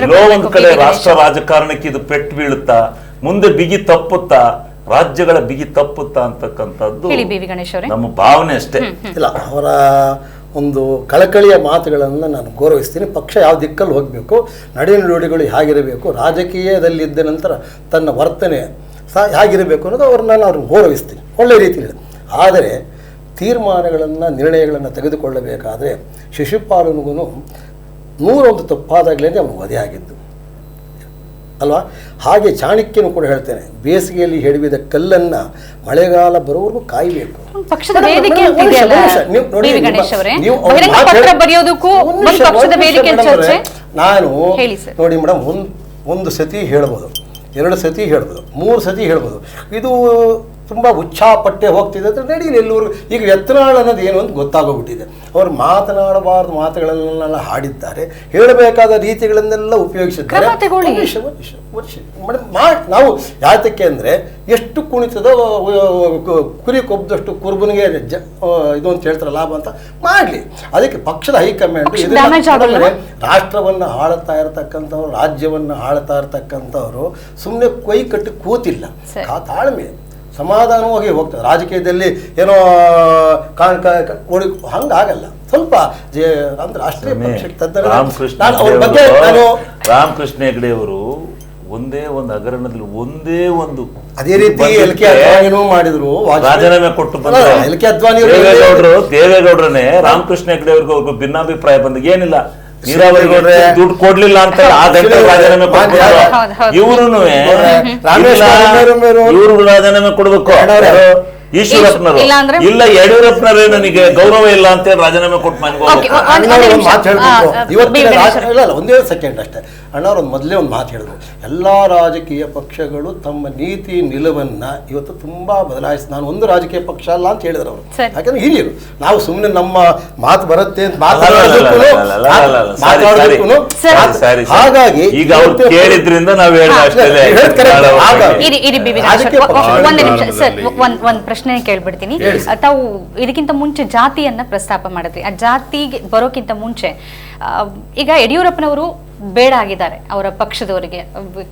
ಎಲ್ಲೋ ಒಂದು ಕಡೆ ರಾಷ್ಟ್ರ ರಾಜಕಾರಣಕ್ಕೆ ಇದು ಪೆಟ್ಟು ಬೀಳುತ್ತಾ, ಮುಂದೆ ಬಿಗಿ ತಪ್ಪುತ್ತಾ, ರಾಜ್ಯಗಳ ಬಿಗಿ ತಪ್ಪುತ್ತಾ ಅಂತಕ್ಕಂಥದ್ದು ನಮ್ಮ ಭಾವನೆ ಅಷ್ಟೇ. ಇಲ್ಲ, ಅವರ ಒಂದು ಕಳಕಳಿಯ ಮಾತುಗಳನ್ನು ನಾನು ಗೌರವಿಸ್ತೀನಿ. ಪಕ್ಷ ಯಾವ ದಿಕ್ಕಲ್ಲಿ ಹೋಗಬೇಕು, ನಡೆನುಡಿಗಳು ಹೇಗಿರಬೇಕು, ರಾಜಕೀಯದಲ್ಲಿದ್ದ ನಂತರ ತನ್ನ ವರ್ತನೆ ಹೇಗಿರಬೇಕು ಅನ್ನೋದು ಅವ್ರನ್ನ ಗೌರವಿಸ್ತೀನಿ ಒಳ್ಳೆಯ ರೀತಿಯಲ್ಲಿ. ಆದರೆ ತೀರ್ಮಾನಗಳನ್ನು ನಿರ್ಣಯಗಳನ್ನು ತೆಗೆದುಕೊಳ್ಳಬೇಕಾದ್ರೆ ಶಿಶುಪಾಲನಿಗೂ 101 ತಪ್ಪಾದಾಗಲೇ ಅವನು ವಧೆ ಆಗಿದ್ದು ಅಲ್ವಾ. ಹಾಗೆ ಚಾಣಕ್ಯನು ಕೂಡ ಹೇಳ್ತೇನೆ, ಬೇಸಿಗೆಯಲ್ಲಿ ಹಿಡಿದ ಕಲ್ಲನ್ನು ಮಳೆಗಾಲ ಬರೋವರೆಗೂ ಕಾಯಬೇಕು. ಪಕ್ಷದ ವೇದಿಕೆ ಅಂತಿದೆಯಲ್ಲ ಬಿ ವಿ ಗಣೇಶ್ ಅವರೇ, ಬಹಿರಂಗ ಪತ್ರ ಬರೆಯೋದಕ್ಕೂ ಒಂದು ಪಕ್ಷದ ವೇದಿಕೆ ಚರ್ಚೆ. ನಾನು ಹೇಳಿ ಸರ್. ನೋಡಿ ಮೇಡಮ್, ಒಂದು ಸತಿ ಹೇಳ್ಬೋದು, 2 ಸತಿ ಹೇಳ್ಬೋದು, 3 ಸತಿ ಹೇಳ್ಬೋದು. ಇದು ತುಂಬ ಉಚ್ಚಾಪಟ್ಟೆ ಹೋಗ್ತಿದೆ ಅಂದರೆ ನಡೀಲಿ ಎಲ್ಲರೂ. ಈಗ ಯತ್ನಾಳ್ ಅನ್ನೋದು ಏನು ಅಂತ ಗೊತ್ತಾಗೋಗ್ಬಿಟ್ಟಿದೆ. ಅವರು ಮಾತನಾಡಬಾರ್ದು ಮಾತುಗಳನ್ನೆಲ್ಲ ಹಾಡಿದ್ದಾರೆ, ಹೇಳಬೇಕಾದ ರೀತಿಗಳನ್ನೆಲ್ಲ ಉಪಯೋಗಿಸಿದ್ದಾರೆ. ನಾವು ಯಾತಕ್ಕೆ ಅಂದರೆ ಎಷ್ಟು ಕುಣಿತದ ಕುರಿ ಕೊಬ್ಬದಷ್ಟು ಕುರುಬನಿಗೆ ಇದು ಅಂತ ಹೇಳ್ತಾರೆ ಲಾಭ ಅಂತ ಮಾಡಲಿ. ಅದಕ್ಕೆ ಪಕ್ಷದ ಹೈಕಮಾಂಡ್ ರಾಷ್ಟ್ರವನ್ನು ಆಳ್ತಾ ಇರತಕ್ಕಂಥವ್ರು, ರಾಜ್ಯವನ್ನು ಆಳ್ತಾ ಇರತಕ್ಕಂಥವ್ರು ಸುಮ್ಮನೆ ಕೈ ಕಟ್ಟಿ ಕೂತಿಲ್ಲ. ತಾಳ್ಮೆ ಸಮಾಧಾನವಾಗಿ ಹೋಗ್ತಾರೆ. ರಾಜಕೀಯದಲ್ಲಿ ಏನೋ ಹಂಗಾಗಲ್ಲ. ಸ್ವಲ್ಪ ಅಂದ್ರೆ ರಾಷ್ಟ್ರೀಯ ಪಕ್ಷಕ್ಕೆ ರಾಮಕೃಷ್ಣ ಹೆಗಡೆ ಅವರು ಒಂದೇ ಒಂದು ಹಗರಣದಲ್ಲಿ ಒಂದೇ ಒಂದು ಅದೇ ರೀತಿ ಎಲ್ ಕೆ ಅದ್ವಾನಿನೂ ಮಾಡಿದ್ರು, ರಾಜೀನಾಮೆ ಕೊಟ್ಟು ಎಲ್ ಕೆ ಅದ್ವಾನಿ ದೇವೇಗೌಡರನ್ನೇ ರಾಮಕೃಷ್ಣ ಹೆಗಡೆ ಅವ್ರಿಗೂ ಭಿನ್ನಾಭಿಪ್ರಾಯ ಬಂದಾಗ ಏನಿಲ್ಲ, ನೀರಾವರಿ ದುಡ್ಡು ಕೊಡ್ಲಿಲ್ಲ ಅಂತ ಆ ಗಂಟೆ ರಾಜೀನಾಮೆ ಕೊಡ್ಬೇಕು. ಇವ್ರು ರಾಜೀನಾಮೆ ಕೊಡ್ಬೇಕು. ಈಶ್ವರಪ್ಪನವರು ಇಲ್ಲ, ಯಡಿಯೂರಪ್ಪನವರೇ ನನಗೆ ಗೌರವ ಇಲ್ಲ ಅಂತ ರಾಜೀನಾಮೆ ಕೊಟ್ಟು ಒಂದೇ ಸೆಕೆಂಡ್ ಅಷ್ಟೇ. ಅಣ್ಣವ್ರು ಮೊದಲೇ ಒಂದು ಮಾತು ಹೇಳಿದ್ರು, ಎಲ್ಲ ರಾಜಕೀಯ ಪಕ್ಷಗಳು ತಮ್ಮ ನೀತಿ ನಿಲುವನ್ನು ಇವತ್ತು ತುಂಬ ಬದಲಾಯಿಸಿ, ನಾನು ಒಂದು ರಾಜಕೀಯ ಪಕ್ಷ ಅಲ್ಲ ಅಂತ ಹೇಳಿದ್ರು ಅವರು. ಯಾಕಂದ್ರೆ ಹಿರಿಯರು, ನಾವು ಸುಮ್ಮನೆ ನಮ್ಮ ಮಾತು ಬರುತ್ತೆ ಅಂತ ಹಾಗಾಗಿ ಈಗ ಅವ್ರು ಕೇಳಿದ್ರಿಂದ ನಾವು ಒಂದ್ ಪ್ರಶ್ನೆ ಕೇಳ್ಬಿಡ್ತೀನಿ. ತಾವು ಇದಕ್ಕಿಂತ ಮುಂಚೆ ಜಾತಿಯನ್ನ ಪ್ರಸ್ತಾಪ ಮಾಡಿದ್ರಿ. ಆ ಜಾತಿಗೆ ಬರೋಕ್ಕಿಂತ ಮುಂಚೆ ಈಗ ಯಡಿಯೂರಪ್ಪನವರು ಬೇಡ ಆಗಿದ್ದಾರೆ ಅವರ ಪಕ್ಷದವರಿಗೆ.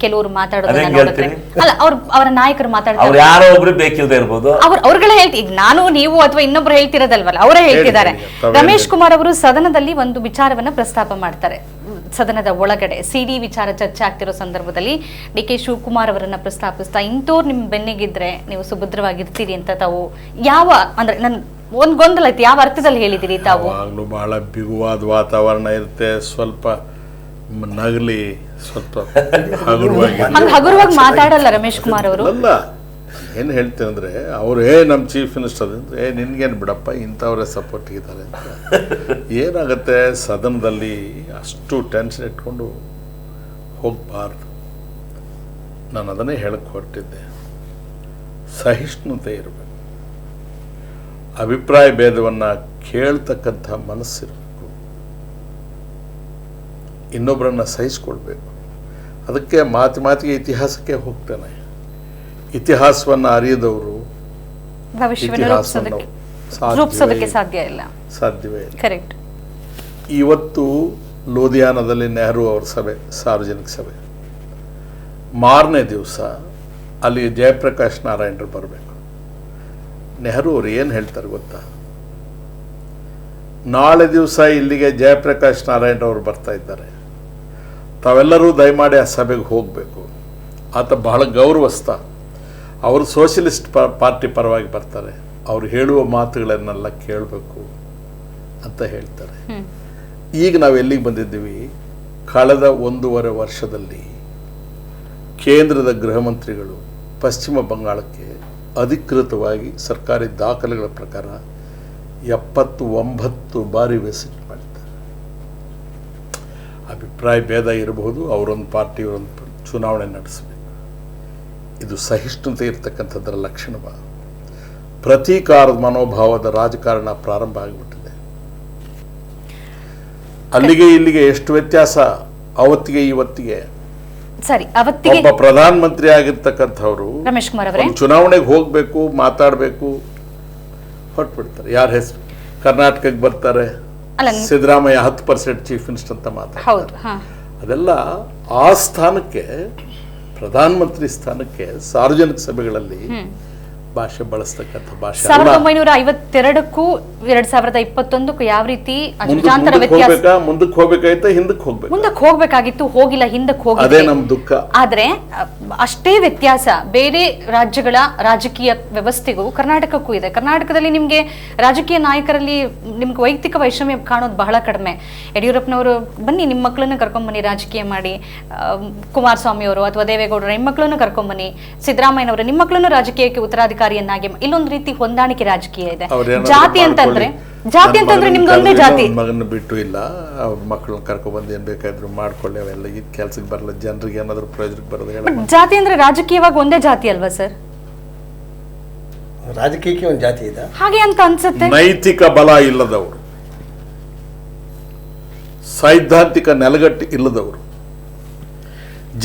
ಕೆಲವರು ಮಾತಾಡೋದನ್ನ ನೋಡಿದ್ರೆ ಅಲ್ಲ, ಅವರ ನಾಯಕರು ಮಾತಾಡ್ತಾರೆ, ಯಾರೋ ಒಬ್ರು ಬೇಕಿಲ್ಲದೆ ಇರ್ಬೋದು, ಅವ್ರುಗಳೇ ಹೇಳ್ತೀವಿ. ಈಗ ನಾನು ನೀವು ಅಥವಾ ಇನ್ನೊಬ್ರು ಹೇಳ್ತಿರೋದಲ್ವಲ್ಲ, ಅವರೇ ಹೇಳ್ತಿದ್ದಾರೆ. ರಮೇಶ್ ಕುಮಾರ್ ಅವರು ಸದನದಲ್ಲಿ ಒಂದು ವಿಚಾರವನ್ನ ಪ್ರಸ್ತಾಪ ಮಾಡ್ತಾರೆ. ಸದನದ ಒಳಗಡೆ ಸಿಡಿ ವಿಚಾರ ಚರ್ಚೆ ಆಗ್ತಿರೋ ಸಂದರ್ಭದಲ್ಲಿ ಡಿ ಕೆ ಶಿವಕುಮಾರ್ ಅವರನ್ನ ಪ್ರಸ್ತಾಪಿಸ್ತಾ, ಇಂಥವ್ರು ನಿಮ್ ಬೆನ್ನಿಗಿದ್ರೆ ನೀವು ಸುಭದ್ರವಾಗಿರ್ತೀರಿ ಅಂತ ತಾವು ಯಾವ ಅಂದ್ರೆ ನನ್ ಒಂದ್ ಗೊಂದಲ ಐತಿ, ಯಾವ ಅರ್ಥದಲ್ಲಿ ಹೇಳಿದಿರಿ ತಾವು? ಬಹಳ ಬಿಗುವಾದ ವಾತಾವರಣ ಇರುತ್ತೆ, ಸ್ವಲ್ಪ ನಗಲಿ, ಸ್ವಲ್ಪ ಹಗುರವಾಗಿ ಮಾತಾಡಲ್ಲ ರಮೇಶ್ ಕುಮಾರ್ ಅವರು. ಅಲ್ಲ, ಏನು ಹೇಳ್ತೇನೆ ಅಂದ್ರೆ ಅವ್ರು ನಮ್ಮ ಚೀಫ್ ಮಿನಿಸ್ಟರ್ ಅಂದ್ರೆ ನಿನ್ಗೇನು ಬಿಡಪ್ಪ ಇಂಥವ್ರೆ ಸಪೋರ್ಟ್ ಇದ್ದಾರೆ ಅಂತ. ಏನಾಗುತ್ತೆ ಸದನದಲ್ಲಿ ಅಷ್ಟು ಟೆನ್ಷನ್ ಇಟ್ಕೊಂಡು ಹೋಗಬಾರ್ದು. ನಾನು ಅದನ್ನೇ ಹೇಳಕ್ಕೆ ಹೊರಟಿದ್ದೆ, ಸಹಿಷ್ಣುತೆ ಇರಬೇಕು, ಅಭಿಪ್ರಾಯ ಭೇದವನ್ನು ಕೇಳ್ತಕ್ಕಂಥ ಮನಸ್ಸಿರಬೇಕು, ಇನ್ನೊಬ್ಬರನ್ನ ಸಹಿಸ್ಕೊಳ್ಬೇಕು. ಅದಕ್ಕೆ ಮಾತಿಗೆ ಇತಿಹಾಸಕ್ಕೆ ಹೋಗ್ತಾನೆ. ಇತಿಹಾಸವನ್ನು ಅರಿಯದವರು ಸಾಧ್ಯವೇ ಇಲ್ಲ. ಕರೆಕ್ಟ್. ಇವತ್ತು ಲೂಧಿಯಾನದಲ್ಲಿ ನೆಹರು ಅವ್ರ ಸಭೆ, ಸಾರ್ವಜನಿಕ ಸಭೆ, ಮಾರನೇ ದಿವಸ ಅಲ್ಲಿ ಜಯಪ್ರಕಾಶ್ ನಾರಾಯಣರು ಬರಬೇಕು. ನೆಹರು ಅವ್ರು ಏನು ಹೇಳ್ತಾರೆ ಗೊತ್ತಾ? ನಾಳೆ ದಿವಸ ಇಲ್ಲಿಗೆ ಜಯಪ್ರಕಾಶ್ ನಾರಾಯಣ್ ಅವರು ಬರ್ತಾ ಇದ್ದಾರೆ, ತಾವೆಲ್ಲರೂ ದಯಮಾಡಿ ಆ ಸಭೆಗೆ ಹೋಗಬೇಕು. ಆತ ಬಹಳ ಗೌರವಸ್ಥ, ಅವರು ಸೋಷಿಯಲಿಸ್ಟ್ ಪಾರ್ಟಿ ಪರವಾಗಿ ಬರ್ತಾರೆ, ಅವ್ರು ಹೇಳುವ ಮಾತುಗಳನ್ನೆಲ್ಲ ಕೇಳಬೇಕು ಅಂತ ಹೇಳ್ತಾರೆ. ಈಗ ನಾವು ಎಲ್ಲಿಗೆ ಬಂದಿದ್ದೀವಿ? ಕಳೆದ 1.5 ವರ್ಷದಲ್ಲಿ ಕೇಂದ್ರದ ಗೃಹ ಮಂತ್ರಿಗಳು ಪಶ್ಚಿಮ ಬಂಗಾಳಕ್ಕೆ ಅಧಿಕೃತವಾಗಿ ಸರ್ಕಾರಿ ದಾಖಲೆಗಳ ಪ್ರಕಾರ 79 ಬಾರಿ ವಿಸಿಟ್ ಮಾಡಿದ್ದಾರೆ. ಅಭಿಪ್ರಾಯ ಭೇದ ಇರಬಹುದು, ಅವರೊಂದು ಪಾರ್ಟಿ ಇವರೊಂದು ಚುನಾವಣೆ ನಡೆಸಬೇಕು. ಇದು ಸಹಿಷ್ಣುತೆ ಇರ್ತಕ್ಕಂಥದ್ದರ ಲಕ್ಷಣವ. ಪ್ರತೀಕಾರದ ಮನೋಭಾವದ ರಾಜಕಾರಣ ಪ್ರಾರಂಭ ಆಗಿಬಿಟ್ಟಿದೆ. ಅಲ್ಲಿಗೆ ಇಲ್ಲಿಗೆ ಎಷ್ಟು ವ್ಯತ್ಯಾಸ ಅವತ್ತಿಗೆ ಇವತ್ತಿಗೆ. ಸರಿ, ಅವತ್ತಿಗೆ ಒಬ್ಬ ಪ್ರಧಾನ ಮಂತ್ರಿ ಆಗಿರ್ತಕ್ಕಂಥವ್ರು ರಮೇಶ್ ಕುಮಾರ್ ಅವರೇ ಚುನಾವಣೆಗೆ ಹೋಗ್ಬೇಕು, ಮಾತಾಡಬೇಕು, ಹೊರಟ್ಬಿಡ್ತಾರೆ. ಯಾರ ಹೆಸರು ಕರ್ನಾಟಕಕ್ಕೆ ಬರ್ತಾರೆ, ಸಿದ್ದರಾಮಯ್ಯ 10% ಚೀಫ್ ಮಿನಿಸ್ಟರ್ ಅಂತ ಮಾತಾಡ್ತಾರೆ. ಅದೆಲ್ಲ ಆ ಸ್ಥಾನಕ್ಕೆ, ಪ್ರಧಾನಮಂತ್ರಿ ಸ್ಥಾನಕ್ಕೆ ಸಾರ್ವಜನಿಕ ಸಭೆಗಳಲ್ಲಿ ಭಾಷೆ ಬಳಸ್ತಕ್ಕಂಥ ಭಾಷೆ 1952ಕ್ಕೂ 2021ಕ್ಕೂ ಯಾವ ರೀತಿ ಅಜಾಂತರ ವ್ಯತ್ಯಾಸ? ಮುಂದಕ್ಕೆ ಹೋಗ್ಬೇಕಾಯ್ತಾ ಹಿಂದಕ್ಕೆ ಹೋಗ್ಬೇಕು? ಮುಂದಕ್ಕೆ ಹೋಗ್ಬೇಕಾಗಿತ್ತು, ಹೋಗಿಲ್ಲ, ಹಿಂದಕ್ಕೆ ಅದೇ ಹೋಗಿದೆ. ನಮ್ ದುಃಖ. ಆದ್ರೆ ಅಷ್ಟೇ ವ್ಯತ್ಯಾಸ ಬೇರೆ ರಾಜ್ಯಗಳ ರಾಜಕೀಯ ವ್ಯವಸ್ಥೆಗೂ ಕರ್ನಾಟಕಕ್ಕೂ ಇದೆ. ಕರ್ನಾಟಕದಲ್ಲಿ ನಿಮ್ಗೆ ರಾಜಕೀಯ ನಾಯಕರಲ್ಲಿ ನಿಮ್ಗೆ ವೈಯಕ್ತಿಕ ವೈಷಮ್ಯ ಕಾಣೋದು ಬಹಳ ಕಡಿಮೆ. ಯಡಿಯೂರಪ್ಪನವರು ಬನ್ನಿ ನಿಮ್ಮ ಮಕ್ಕಳನ್ನ ಕರ್ಕೊಂಬನ್ನಿ ರಾಜಕೀಯ ಮಾಡಿ, ಕುಮಾರಸ್ವಾಮಿ ಅವರು ಅಥವಾ ದೇವೇಗೌಡರು ನಿಮ್ಮ ಮಕ್ಕಳನ್ನ ಕರ್ಕೊಂಬನ್ನಿ, ಸಿದ್ದರಾಮಯ್ಯನವರು ನಿಮ್ಮ ಮಕ್ಕಳನ್ನು ರಾಜಕೀಯಕ್ಕೆ ಉತ್ತರಾಧಿಕಾರಿಯನ್ನಾಗಿ, ಇಲ್ಲೊಂದು ರೀತಿ ಹೊಂದಾಣಿಕೆ ರಾಜಕೀಯ ಇದೆ. ಜಾತಿ ಅಂತಂದ್ರೆ ನಿಮ್ದು ಒಂದೇ ಜಾತಿ. ಮಗನ ಬಿಟ್ಟು ಇಲ್ಲ, ಅವ್ರ ಮಕ್ಕಳನ್ನ ಕರ್ಕೊಂಡ್ಬಂದು ಏನ್ ಬೇಕಾದ್ರು ಮಾಡ್ಕೊಳ್ಳಿ, ಅವೆಲ್ಲ ಈ ಕೆಲ್ಸಕ್ಕೆ ಬರಲ್ಲ, ಜನರಿಗೆ ಏನಾದ್ರು ಪ್ರಯೋಜನಕ್ಕೆ ಬರೋದು. ಜಾತಿ ಅಂದ್ರೆ ರಾಜಕೀಯವಾಗಿ ಒಂದೇ ಜಾತಿ ಅಲ್ವಾ ಸರ್? ರಾಜಕೀಯಕ್ಕೆ ಒಂದು ಜಾತಿ ಇದೆ ಹಾಗೆ ಅಂತ ಅನ್ಸುತ್ತೆ. ನೈತಿಕ ಬಲ ಇಲ್ಲದವರು, ಸೈದ್ಧಾಂತಿಕ ನೆಲಗಟ್ಟು ಇಲ್ಲದವರು,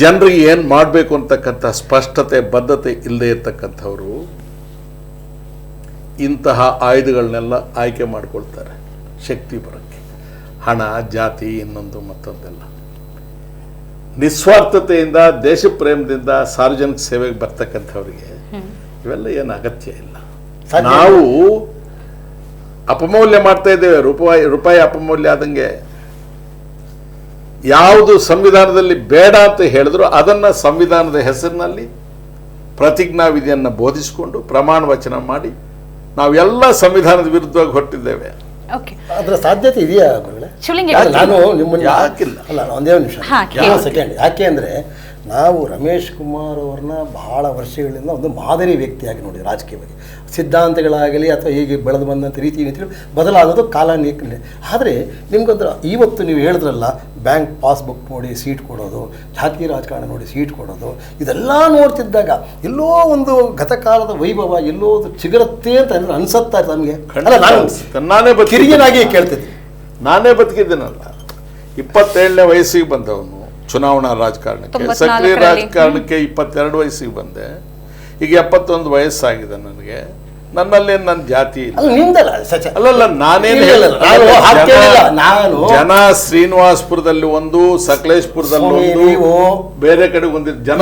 ಜನರಿಗೆ ಏನ್ ಮಾಡಬೇಕು ಅಂತಕ್ಕಂಥ ಸ್ಪಷ್ಟತೆ ಬದ್ಧತೆ ಇಲ್ಲದೆ ಇರ್ತಕ್ಕಂಥವ್ರು ಇಂತಹ ಆಯುಧಗಳನ್ನೆಲ್ಲ ಆಯ್ಕೆ ಮಾಡ್ಕೊಳ್ತಾರೆ ಶಕ್ತಿ ಬರೋಕ್ಕೆ. ಹಣ, ಜಾತಿ, ಇನ್ನೊಂದು ಮತ್ತೊಂದೆಲ್ಲ. ನಿಸ್ವಾರ್ಥತೆಯಿಂದ, ದೇಶ ಪ್ರೇಮದಿಂದ ಸಾರ್ವಜನಿಕ ಸೇವೆಗೆ ಬರ್ತಕ್ಕಂಥವ್ರಿಗೆ ಇವೆಲ್ಲ ಏನು ಅಗತ್ಯ ಇಲ್ಲ. ನಾವು ಅಪಮೌಲ್ಯ ಮಾಡ್ತಾ ಇದ್ದೇವೆ, ರೂಪಾಯಿ ಅಪಮೌಲ್ಯ ಆದಂಗೆ. ಯಾವುದು ಸಂವಿಧಾನದಲ್ಲಿ ಬೇಡ ಅಂತ ಹೇಳಿದ್ರು ಅದನ್ನ ಸಂವಿಧಾನದ ಹೆಸರಿನಲ್ಲಿ ಪ್ರತಿಜ್ಞಾವಿಧಿಯನ್ನು ಬೋಧಿಸಿಕೊಂಡು ಪ್ರಮಾಣ ವಚನ ಮಾಡಿ ನಾವೆಲ್ಲ ಸಂವಿಧಾನದ ವಿರುದ್ಧವಾಗಿ ಹೊರಟಿದ್ದೇವೆ. ಅದರ ಸಾಧ್ಯತೆ ಇದೆಯಾ ಗುರುಗಳೇ? ನಾನು ನಿಮ್ಮನ್ನು ಯಾಕಿಲ್ಲ, ಅಲ್ಲ ಒಂದೇ ಒಂದು ನಿಮಿಷ ಸೆಕೆಂಡ್. ಯಾಕೆ ಅಂದರೆ ನಾವು ರಮೇಶ್ ಕುಮಾರ್ ಅವ್ರನ್ನ ಬಹಳ ವರ್ಷಗಳಿಂದ ಒಂದು ಮಾದರಿ ವ್ಯಕ್ತಿಯಾಗಿ ನೋಡಿ, ರಾಜಕೀಯ ಬಗ್ಗೆ ಸಿದ್ಧಾಂತಗಳಾಗಲಿ ಅಥವಾ ಹೀಗೆ ಬೆಳೆದು ಬಂದಂಥ ರೀತಿ ನೀತಿಗಳು ಬದಲಾಗೋದು ಕಾಲ ನೀಕಲಿ. ಆದರೆ ನಿಮ್ಗೊಂದು ಇವತ್ತು ನೀವು ಹೇಳಿದ್ರಲ್ಲ, ಬ್ಯಾಂಕ್ ಪಾಸ್ಬುಕ್ ನೋಡಿ ಸೀಟ್ ಕೊಡೋದು, ಜಾತಿ ರಾಜಕಾರಣ ನೋಡಿ ಸೀಟ್ ಕೊಡೋದು, ಇದೆಲ್ಲ ನೋಡ್ತಿದ್ದಾಗ ಎಲ್ಲೋ ಒಂದು ಗತಕಾಲದ ವೈಭವ ಎಲ್ಲೋ ಚಿಗುರುತ್ತೆ ಅಂತ ಅನ್ಸುತ್ತಾ ನಮಗೆ? ನಾನೇ ಕಿರಿಯನಾಗಿ ಕೇಳ್ತಿದ್ದೆ. ನಾನೇ ಬದುಕಿದ್ದೇನಲ್ಲ, 27ನೇ ವಯಸ್ಸಿಗೆ ಬಂದವನು ಚುನಾವಣಾ ರಾಜಕಾರಣಕ್ಕೆ, ಸಕ್ರಿಯ ರಾಜಕಾರಣಕ್ಕೆ 22 ವಯಸ್ಸಿಗೆ ಬಂದೆ. ಈಗ 71 ವಯಸ್ಸಾಗಿದೆ ನನಗೆ. ನನ್ನಲ್ಲಿ ನನ್ನ ಜಾತಿ ಅಲ್ಲಲ್ಲ, ನಾನೇನು ಜನ ಶ್ರೀನಿವಾಸಪುರದಲ್ಲಿ ಒಂದು, ಸಕಲೇಶ್ಪುರದಲ್ಲಿ ಒಂದು, ಬೇರೆ ಕಡೆ ಒಂದು ಜನ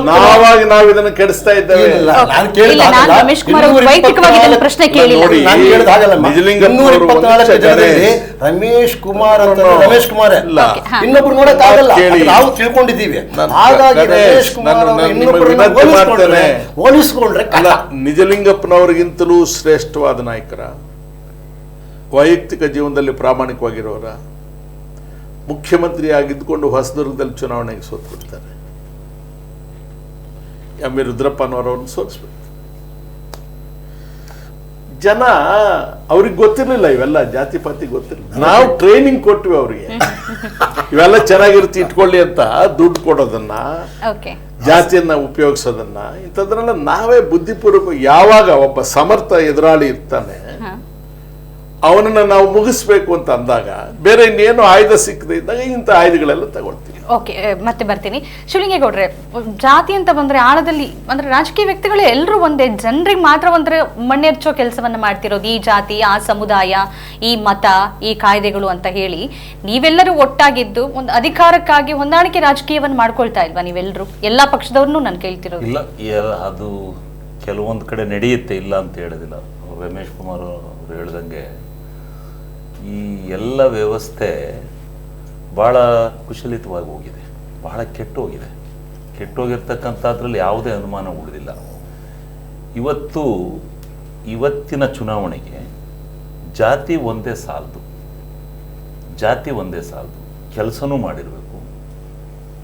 ನಾವಾಗಿ ನಾವು ಇದನ್ನು ಕೆಡಿಸ್ತಾ ಇದ್ದೇವೆ. ರಮೇಶ್ ಕುಮಾರ್ ರಮೇಶ್ ಕುಮಾರ್ ಇನ್ನೊಬ್ರು ನೋಡಕ್ಕಾಗಲ್ಲ, ನಾವು ತಿಳ್ಕೊಂಡಿದ್ದೀವಿ. ಹಾಗಾಗಿ ರಮೇಶ್ ಕುಮಾರ್ ಹೋಲಿಸ್ಕೊಂಡ್ರೆ ನಿಜಲಿಂಗಪ್ಪನವರಿಗಿಂತಲೂ ಶ್ರೇಷ್ಠವಾದ ನಾಯಕರ, ವೈಯಕ್ತಿಕ ಜೀವನದಲ್ಲಿ ಪ್ರಾಮಾಣಿಕವಾಗಿರೋರ, ಮುಖ್ಯಮಂತ್ರಿಯಾಗಿದ್ದುಕೊಂಡು ಹೊಸದುರ್ಗದಲ್ಲಿ ಚುನಾವಣೆಗೆ ಸೋತ್ಬಿಡ್ತಾರೆ. ಎಂ.ವಿ. ರುದ್ರಪ್ಪನವರವ್ರನ್ನ ಸೋಲಿಸ್ಬೇಕು. ಜನ ಅವ್ರಿಗೆ ಗೊತ್ತಿರ್ಲಿಲ್ಲ, ಇವೆಲ್ಲ ಜಾತಿ ಪಾತಿ ಗೊತ್ತಿರಲಿಲ್ಲ. ನಾವು ಟ್ರೈನಿಂಗ್ ಕೊಟ್ವಿ ಅವ್ರಿಗೆ, ಇವೆಲ್ಲ ಚೆನ್ನಾಗಿರುತ್ತೆ ಇಟ್ಕೊಳ್ಳಿ ಅಂತ ದುಡ್ಡು ಕೊಡೋದನ್ನ, ಜಾತಿಯನ್ನ ಉಪಯೋಗಿಸೋದನ್ನ, ಇಂಥದ್ರಲ್ಲ ನಾವೇ ಬುದ್ಧಿಪೂರ್ವಕ. ಯಾವಾಗ ಒಬ್ಬ ಸಮರ್ಥ ಎದುರಾಳಿ ಇರ್ತಾನೆ ಅವನನ್ನ ನಾವು ಮುಗಿಸ್ಬೇಕು ಅಂತ ಅಂದಾಗ ಬೇರೆ ಇನ್ನೇನು ಆಯುಧ ಸಿಕ್ಕದೆ ಇದ್ದಾಗ ಇಂಥ ಆಯುಧಗಳೆಲ್ಲ ತಗೊಳ್ತೀವಿ. ಓಕೆ, ಮತ್ತೆ ಬರ್ತೀನಿ. ಶಿವಲಿಂಗೇಗೌಡ್ರೆ, ಜಾತಿ ಅಂತ ಬಂದ್ರೆ ಆಳದಲ್ಲಿ ಅಂದ್ರೆ ರಾಜಕೀಯ ವ್ಯಕ್ತಿಗಳು ಎಲ್ಲರೂ ಒಂದೇ, ಜನರಿಗೆ ಮಾತ್ರ ಒಂದ್ರೆ ಮಣ್ಣೆರ್ಚೋ ಕೆಲಸವನ್ನ ಮಾಡ್ತಿರೋದು. ಈ ಜಾತಿ, ಆ ಸಮುದಾಯ, ಈ ಮತ, ಈ ಕಾಯ್ದೆಗಳು ಅಂತ ಹೇಳಿ ನೀವೆಲ್ಲರೂ ಒಟ್ಟಾಗಿದ್ದು ಒಂದು ಅಧಿಕಾರಕ್ಕಾಗಿ ಹೊಂದಾಣಿಕೆ ರಾಜಕೀಯವನ್ನು ಮಾಡ್ಕೊಳ್ತಾ ಇಲ್ವಾ ನೀವೆಲ್ಲರೂ? ಎಲ್ಲಾ ಪಕ್ಷದವ್ರನ್ನೂ ನಾನು ಕೇಳ್ತಿರೋದು. ಇಲ್ಲ, ಅದು ಕೆಲವೊಂದು ಕಡೆ ನಡೆಯುತ್ತೆ, ಇಲ್ಲ ಅಂತ ಹೇಳೋದಿಲ್ಲ. ರಮೇಶ್ ಕುಮಾರ್ ಅವರು ಹೇಳ್ದಂಗೆ ಈ ಎಲ್ಲ ವ್ಯವಸ್ಥೆ ಭಾಳ ಕುಶಲಿತವಾಗಿ ಹೋಗಿದೆ, ಬಹಳ ಕೆಟ್ಟೋಗಿದೆ. ಕೆಟ್ಟೋಗಿರ್ತಕ್ಕಂಥದ್ರಲ್ಲಿ ಯಾವುದೇ ಅನುಮಾನ ಉಳಿದಿಲ್ಲ. ಇವತ್ತಿನ ಚುನಾವಣೆಗೆ ಜಾತಿ ಒಂದೇ ಸಾಲದು, ಕೆಲಸನೂ ಮಾಡಿರಬೇಕು.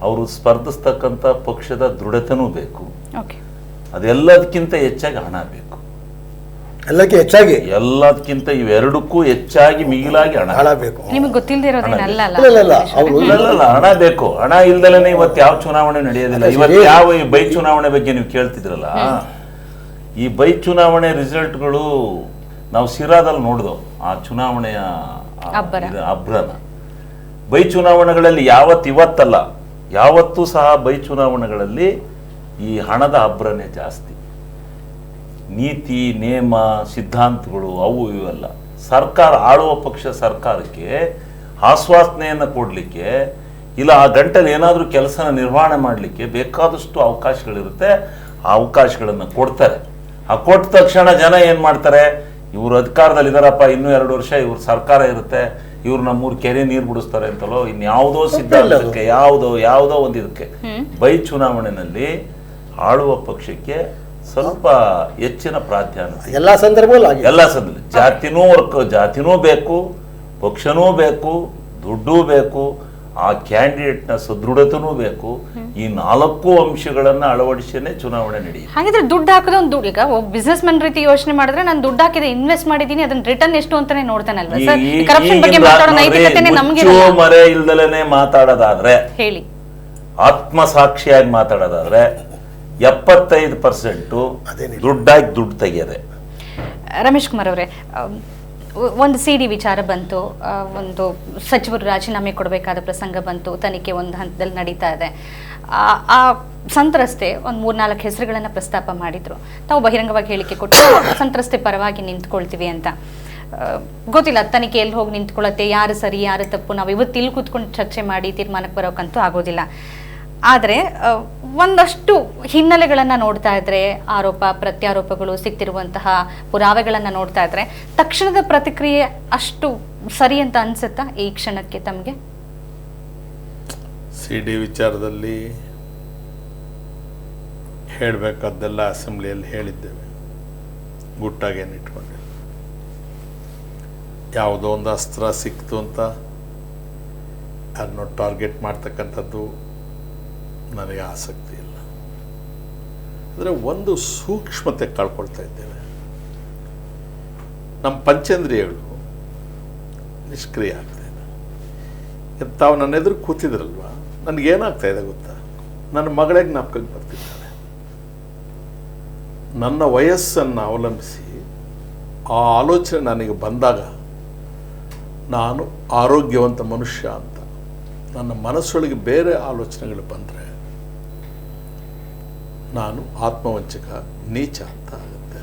ಅವರು ಸ್ಪರ್ಧಿಸ್ತಕ್ಕಂಥ ಪಕ್ಷದ ದೃಢತೆನೂ ಬೇಕು. ಅದೆಲ್ಲದಕ್ಕಿಂತ ಹೆಚ್ಚಾಗಿ ಹಣ ಬೇಕು. ಎಲ್ಲದಕ್ಕಿಂತ ಇವೆರಡಕ್ಕೂ ಹೆಚ್ಚಾಗಿ ಮಿಗಿಲಾಗಿ ಹಣ ಬೇಕು. ನಿಮಗೆ ಗೊತ್ತಿಲ್ಲದಿರೋದೇನಲ್ಲ, ಹಣ ಬೇಕು. ಹಣ ಇಲ್ದಲೇನೆ ಇವತ್ತು ಯಾವ ಚುನಾವಣೆ ನಡೆಯೋದಿಲ್ಲ. ಇವತ್ತು ಯಾವ ಈ ಬೈ ಚುನಾವಣೆ ಬಗ್ಗೆ ನೀವು ಕೇಳ್ತಿದ್ರಲ್ಲ, ಈ ಬೈ ಚುನಾವಣೆ ರಿಸಲ್ಟ್ಗಳು ನಾವು ಸಿರಾದಲ್ಲಿ ನೋಡಿದೋ, ಆ ಚುನಾವಣೆಯ ಅಬ್ರನ. ಬೈ ಚುನಾವಣೆಗಳಲ್ಲಿ ಇವತ್ತಲ್ಲ, ಯಾವತ್ತೂ ಸಹ ಬೈ ಚುನಾವಣೆಗಳಲ್ಲಿ ಈ ಹಣದ ಅಬ್ರನೇ ಜಾಸ್ತಿ. ನೀತಿ, ನೇಮ, ಸಿದ್ಧಾಂತಗಳು ಅವು ಇವೆಲ್ಲ ಸರ್ಕಾರ, ಆಳುವ ಪಕ್ಷ ಸರ್ಕಾರಕ್ಕೆ ಆಶ್ವಾಸನೆಯನ್ನು ಕೊಡಲಿಕ್ಕೆ, ಇಲ್ಲ ಆ ಗಂಟೆಲಿ ಏನಾದರೂ ಕೆಲಸನ ನಿರ್ವಹಣೆ ಮಾಡಲಿಕ್ಕೆ ಬೇಕಾದಷ್ಟು ಅವಕಾಶಗಳಿರುತ್ತೆ. ಆ ಅವಕಾಶಗಳನ್ನು ಕೊಡ್ತಾರೆ. ಆ ಕೊಟ್ಟ ತಕ್ಷಣ ಜನ ಏನ್ ಮಾಡ್ತಾರೆ, ಇವ್ರು ಅಧಿಕಾರದಲ್ಲಿ ಇದಾರಪ್ಪ, ಇನ್ನೂ 2 ವರ್ಷ ಇವ್ರ ಸರ್ಕಾರ ಇರುತ್ತೆ, ಇವ್ರು ನಮ್ಮೂರ್ ಕೆರೆ ನೀರು ಬಿಡಿಸ್ತಾರೆ ಅಂತಲೋ ಇನ್ಯಾವುದೋ ಸಿದ್ಧಾಂತಕ್ಕೆ ಯಾವುದೋ ಒಂದು ಇದಕ್ಕೆ ಬೈ ಚುನಾವಣೆಯಲ್ಲಿ ಆಳುವ ಪಕ್ಷಕ್ಕೆ ಸ್ವಲ್ಪ ಹೆಚ್ಚಿನ ಪ್ರಾಧಾನ್ಯತೆ ಎಲ್ಲ ಸಂದರ್ಭದಲ್ಲೂ ಆಗಿದೆ. ಎಲ್ಲ ಜಾತಿನೂ ಬೇಕು, ಪಕ್ಷನೂ ಬೇಕು, ದುಡ್ಡು ಬೇಕು, ಆ ಕ್ಯಾಂಡಿಡೇಟ್ನ ಸದೃಢತೆನೂ ಬೇಕು. ಈ 4 ಅಂಶಗಳನ್ನ ಅಳವಡಿಸಿನೇ ಚುನಾವಣೆ ನಡೆಯುತ್ತೆ. ಹಾಗಿದ್ರೆ ದುಡ್ಡು ಹಾಕೋದು ಒಂದು ದುಡ್ಡು, ಈಗ ಬಿಸ್ನೆಸ್ ಮ್ಯಾನ್ ರೀತಿ ಯೋಚನೆ ಮಾಡಿದ್ರೆ ನಾನು ದುಡ್ಡು ಹಾಕಿದೆ, ಇನ್ವೆಸ್ಟ್ ಮಾಡಿದೀನಿ, ಅದನ್ನ ರಿಟರ್ನ್ ಎಷ್ಟು ಅಂತಾನೆ ನೋಡ್ತಾನಲ್ವಾ ಸರ್? ಕರಪ್ಷನ್ ಬಗ್ಗೆ ಮಾತಾಡೋ ನೈತಿಕತೆನೇ ನಮ್ಗೆ ಮರೆ ಇಲ್ದಲೇನೆ ಮಾತಾಡೋದಾದ್ರೆ, ಹೇಳಿ ಆತ್ಮಸಾಕ್ಷಿಯಾಗಿ ಮಾತಾಡೋದಾದ್ರೆ 75% ದುಡ್ಡಾಗಿ ದುಡ್ಡು ತೆಗೆಯದೆ. ರಮೇಶ್ ಕುಮಾರ್ ಅವರೇ, ಒಂದು CD ವಿಚಾರ ಬಂತು, ಒಂದು ಸಚಿವರು ರಾಜೀನಾಮೆ ಕೊಡಬೇಕಾದ ಪ್ರಸಂಗ ಬಂತು, ತನಿಖೆ ಒಂದು ಹಂತದಲ್ಲಿ ನಡೀತಾ ಇದೆ. ಆ ಸಂತ್ರಸ್ತೆ ಒಂದು 3-4 ಹೆಸರುಗಳನ್ನು ಪ್ರಸ್ತಾಪ ಮಾಡಿದ್ರು. ತಾವು ಬಹಿರಂಗವಾಗಿ ಹೇಳಿಕೆ ಕೊಟ್ಟು ಸಂತ್ರಸ್ತೆ ಪರವಾಗಿ ನಿಂತ್ಕೊಳ್ತೀವಿ ಅಂತ. ಗೊತ್ತಿಲ್ಲ ತನಿಖೆ ಎಲ್ಲಿ ಹೋಗಿ ನಿಂತ್ಕೊಳ್ಳುತ್ತೆ, ಯಾರು ಸರಿ ಯಾರು ತಪ್ಪು, ನಾವು ಇವತ್ತು ಇಲ್ಲಿ ಕೂತ್ಕೊಂಡು ಚರ್ಚೆ ಮಾಡಿ ತೀರ್ಮಾನಕ್ಕೆ ಬರೋಕ್ಕಂತೂ ಆಗೋದಿಲ್ಲ. ಆದರೆ ಒಂದಷ್ಟು ಹಿನ್ನೆಲೆಗಳನ್ನು ನೋಡ್ತಾ ಇದ್ರೆ, ಆರೋಪ ಪ್ರತ್ಯಾರೋಪಗಳು, ಸಿಗ್ತಿರುವಂತಹ ಪುರಾವೆಗಳನ್ನು ನೋಡ್ತಾ ಇದ್ರೆ ತಕ್ಷಣದ ಪ್ರತಿಕ್ರಿಯೆ ಅಷ್ಟು ಸರಿ ಅಂತ ಅನ್ಸುತ್ತಾ ಈ ಕ್ಷಣಕ್ಕೆ ತಮಗೆ? CD ವಿಚಾರದಲ್ಲಿ ಹೇಳಬೇಕಾದ್ದೆಲ್ಲ ಅಸೆಂಬ್ಲಿಯಲ್ಲಿ ಹೇಳಿದ್ದೇವೆ, ಗುಟ್ಟಾಗೇನು ಇಟ್ಕೊಂಡಿಲ್ಲ. ಯಾವುದೋ ಒಂದು ಅಸ್ತ್ರ ಸಿಕ್ತು ಅಂತ ಅದನ್ನು ಟಾರ್ಗೆಟ್ ಮಾಡ್ತಕ್ಕಂಥದ್ದು ನನಗೆ ಆಸಕ್ತಿ ಇಲ್ಲ. ಅಂದರೆ ಒಂದು ಸೂಕ್ಷ್ಮತೆ ಕಳ್ಕೊಳ್ತಾ ಇದ್ದೇವೆ. ನಮ್ಮ ಪಂಚೇಂದ್ರಿಯಗಳು ನಿಷ್ಕ್ರಿಯ ಆಗ್ತಾ ಇದೆ. ತಾವು ನನ್ನ ಎದುರು ಕೂತಿದ್ರಲ್ವ, ನನಗೇನಾಗ್ತಾ ಇದೆ ಗೊತ್ತಾ? ನನ್ನ ಮಗಳೇ ಜ್ಞಾಪಕಕ್ಕೆ ಬರ್ತಿದ್ದಾಳೆ. ನನ್ನ ವಯಸ್ಸನ್ನು ಅವಲಂಬಿಸಿ ಆ ಆಲೋಚನೆ ನನಗೆ ಬಂದಾಗ ನಾನು ಆರೋಗ್ಯವಂತ ಮನುಷ್ಯ ಅಂತ, ನನ್ನ ಮನಸ್ಸೊಳಗೆ ಬೇರೆ ಆಲೋಚನೆಗಳು ಬಂದರೆ ನಾನು ಆತ್ಮವಂಚಕ, ನೀಚ ಅಂತ ಆಗುತ್ತೆ.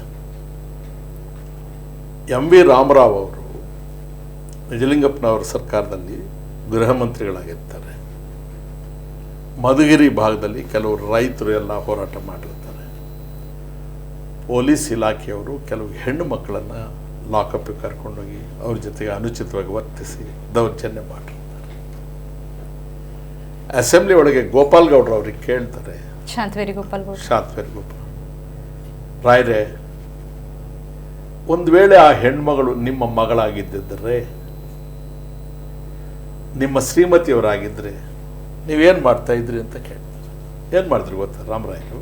MV ರಾಮರಾವ್ ಅವರು ನಿಜಲಿಂಗಪ್ಪನವರ ಸರ್ಕಾರದಲ್ಲಿ ಗೃಹ ಮಂತ್ರಿಗಳಾಗಿರ್ತಾರೆ. ಮಧುಗಿರಿ ಭಾಗದಲ್ಲಿ ಕೆಲವರು ರೈತರು ಎಲ್ಲ ಹೋರಾಟ ಮಾಡಿರ್ತಾರೆ. ಪೊಲೀಸ್ ಇಲಾಖೆಯವರು ಕೆಲವು ಹೆಣ್ಣು ಮಕ್ಕಳನ್ನು ಲಾಕಪ್ಗೆ ಕರ್ಕೊಂಡೋಗಿ ಅವ್ರ ಜೊತೆಗೆ ಅನುಚಿತವಾಗಿ ವರ್ತಿಸಿ ದೌರ್ಜನ್ಯ ಮಾಡಿರ್ತಾರೆ. ಅಸೆಂಬ್ಲಿ ಒಳಗೆ ಗೋಪಾಲ್ ಗೌಡ್ರು ಅವ್ರಿಗೆ ಕೇಳ್ತಾರೆ, ಶಾಂತವೇರಿ ಗೋಪಾಲ್ ರಾಯ್ರೆ, ಒಂದು ವೇಳೆ ಆ ಹೆಣ್ಮಗಳು ನಿಮ್ಮ ಮಗಳಾಗಿದ್ದರೆ, ನಿಮ್ಮ ಶ್ರೀಮತಿಯವರಾಗಿದ್ದರೆ ನೀವೇನು ಮಾಡ್ತಾ ಇದ್ರಿ ಅಂತ ಕೇಳ್ತಾರೆ. ಏನು ಮಾಡಿದ್ರಿ ಗೊತ್ತಾ ರಾಮರಾಯರು?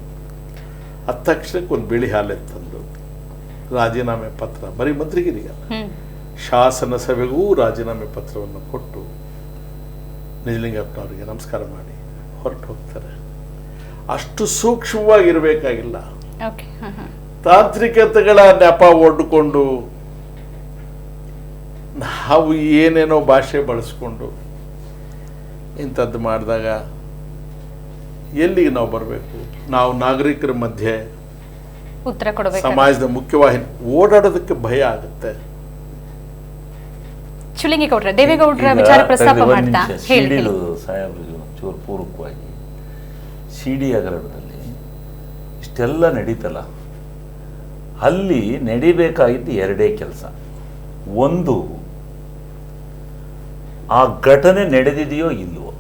ತಕ್ಷಣಕ್ಕೆ ಒಂದು ಬಿಳಿ ಹಾಲೆ ತಂದು ರಾಜೀನಾಮೆ ಪತ್ರ, ಬರೀ ಮಂತ್ರಿಗಿರಿಗಲ್ಲ, ಶಾಸನ ಸಭೆಗೂ ರಾಜೀನಾಮೆ ಪತ್ರವನ್ನು ಕೊಟ್ಟು ನಿಜಲಿಂಗಪ್ಪನವರಿಗೆ ನಮಸ್ಕಾರ ಮಾಡಿ ಹೊರಟು ಹೋಗ್ತಾರೆ. ಅಷ್ಟು ಸೂಕ್ಷ್ಮವಾಗಿರಬೇಕಾಗಿಲ್ಲ. ತಾಂತ್ರಿಕತೆಗಳ ನೆಪ ಒಡ್ಕೊಂಡು ನಾವು ಏನೇನೋ ಭಾಷೆ ಬಳಸ್ಕೊಂಡು ಇಂಥದ್ದು ಮಾಡಿದಾಗ ಎಲ್ಲಿಗೆ ನಾವು ಬರಬೇಕು? ನಾವು ನಾಗರಿಕರ ಮಧ್ಯೆ ಉತ್ತರ ಕೊಡಬೇಕು. ಸಮಾಜದ ಮುಖ್ಯವಾಹಿನಿ ಓಡಾಡೋದಕ್ಕೆ ಭಯ ಆಗುತ್ತೆ. ಚುಲಿಂಗೇಗೌಡ್ರ ದೇವೇಗೌಡರ ವಿಚಾರ ಪ್ರಸ್ತಾಪ ಮಾಡ್ತಾ ಚೂರು ಪೂರ್ವಕವಾಗಿ CD ಹಗರಣದಲ್ಲಿ ಇಷ್ಟೆಲ್ಲ ನಡೀತಲ್ಲ, ಅಲ್ಲಿ ನಡಿಬೇಕಾಗಿದ್ದು 2 ಕೆಲಸ. ಒಂದು, ಆ ಘಟನೆ ನಡೆದಿದೆಯೋ ಇಲ್ವೋ,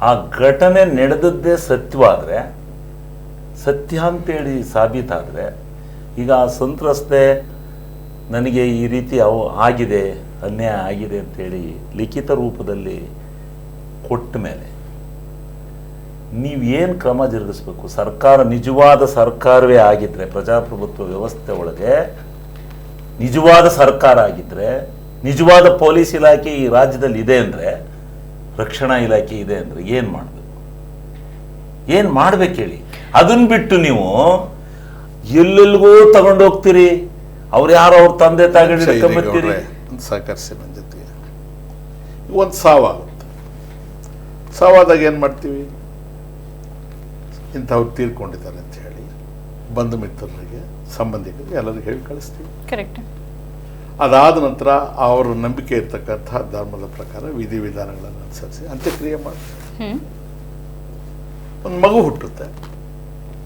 ಆ ಘಟನೆ ನಡೆದದ್ದೇ ಸತ್ಯವಾದರೆ, ಸತ್ಯ ಅಂತೇಳಿ ಸಾಬೀತಾದರೆ, ಈಗ ಆ ಸಂತ್ರಸ್ತೆ ನನಗೆ ಈ ರೀತಿ ಆಗಿದೆ, ಅನ್ಯಾಯ ಆಗಿದೆ ಅಂತೇಳಿ ಲಿಖಿತ ರೂಪದಲ್ಲಿ ಕೊಟ್ಟ ಮೇಲೆ ನೀವೇನು ಕ್ರಮ ಜರುಗಿಸ್ಬೇಕು? ಸರ್ಕಾರ ನಿಜವಾದ ಸರ್ಕಾರವೇ ಆಗಿದ್ರೆ, ಪ್ರಜಾಪ್ರಭುತ್ವ ವ್ಯವಸ್ಥೆ ಒಳಗೆ ನಿಜವಾದ ಸರ್ಕಾರ ಆಗಿದ್ರೆ, ನಿಜವಾದ ಪೊಲೀಸ್ ಇಲಾಖೆ ಈ ರಾಜ್ಯದಲ್ಲಿ ಇದೆ ಅಂದರೆ, ರಕ್ಷಣಾ ಇಲಾಖೆ ಇದೆ ಅಂದರೆ ಏನು ಮಾಡಬೇಕು? ಏನು ಮಾಡ್ಬೇಕು ಹೇಳಿ? ಅದನ್ನ ಬಿಟ್ಟು ನೀವು ಎಲ್ಲೆಲ್ಗೂ ತಗೊಂಡು ಹೋಗ್ತೀರಿ. ಅವ್ರು ಯಾರೋ ಅವ್ರ ತಂದೆ ತಾಯಿ ಸಹಕರಿಸಿ ನನ್ನ ಜೊತೆಗೆ ಒಂದು ಸಾವಾಗುತ್ತೆ. ಸಾವಾದಾಗ ಏನು ಮಾಡ್ತೀವಿ? ಇಂಥವ್ರು ತೀರ್ಕೊಂಡಿದ್ದಾರೆ ಅಂತ ಹೇಳಿ ಬಂಧು ಮಿತ್ರರಿಗೆ, ಸಂಬಂಧಿಕರಿಗೆ ಎಲ್ಲರಿಗೂ ಹೇಳಿ ಕಳಿಸ್ತೀವಿ. ಕರೆಕ್ಟ್. ಅದಾದ ನಂತರ ಅವರ ನಂಬಿಕೆ ಇರ್ತಕ್ಕಂಥ ಧರ್ಮದ ಪ್ರಕಾರ ವಿಧಿವಿಧಾನಗಳನ್ನು ಅನುಸರಿಸಿ ಅಂತ್ಯಕ್ರಿಯೆ ಮಾಡ್ತಾರೆ. ಒಂದು ಮಗು ಹುಟ್ಟುತ್ತೆ,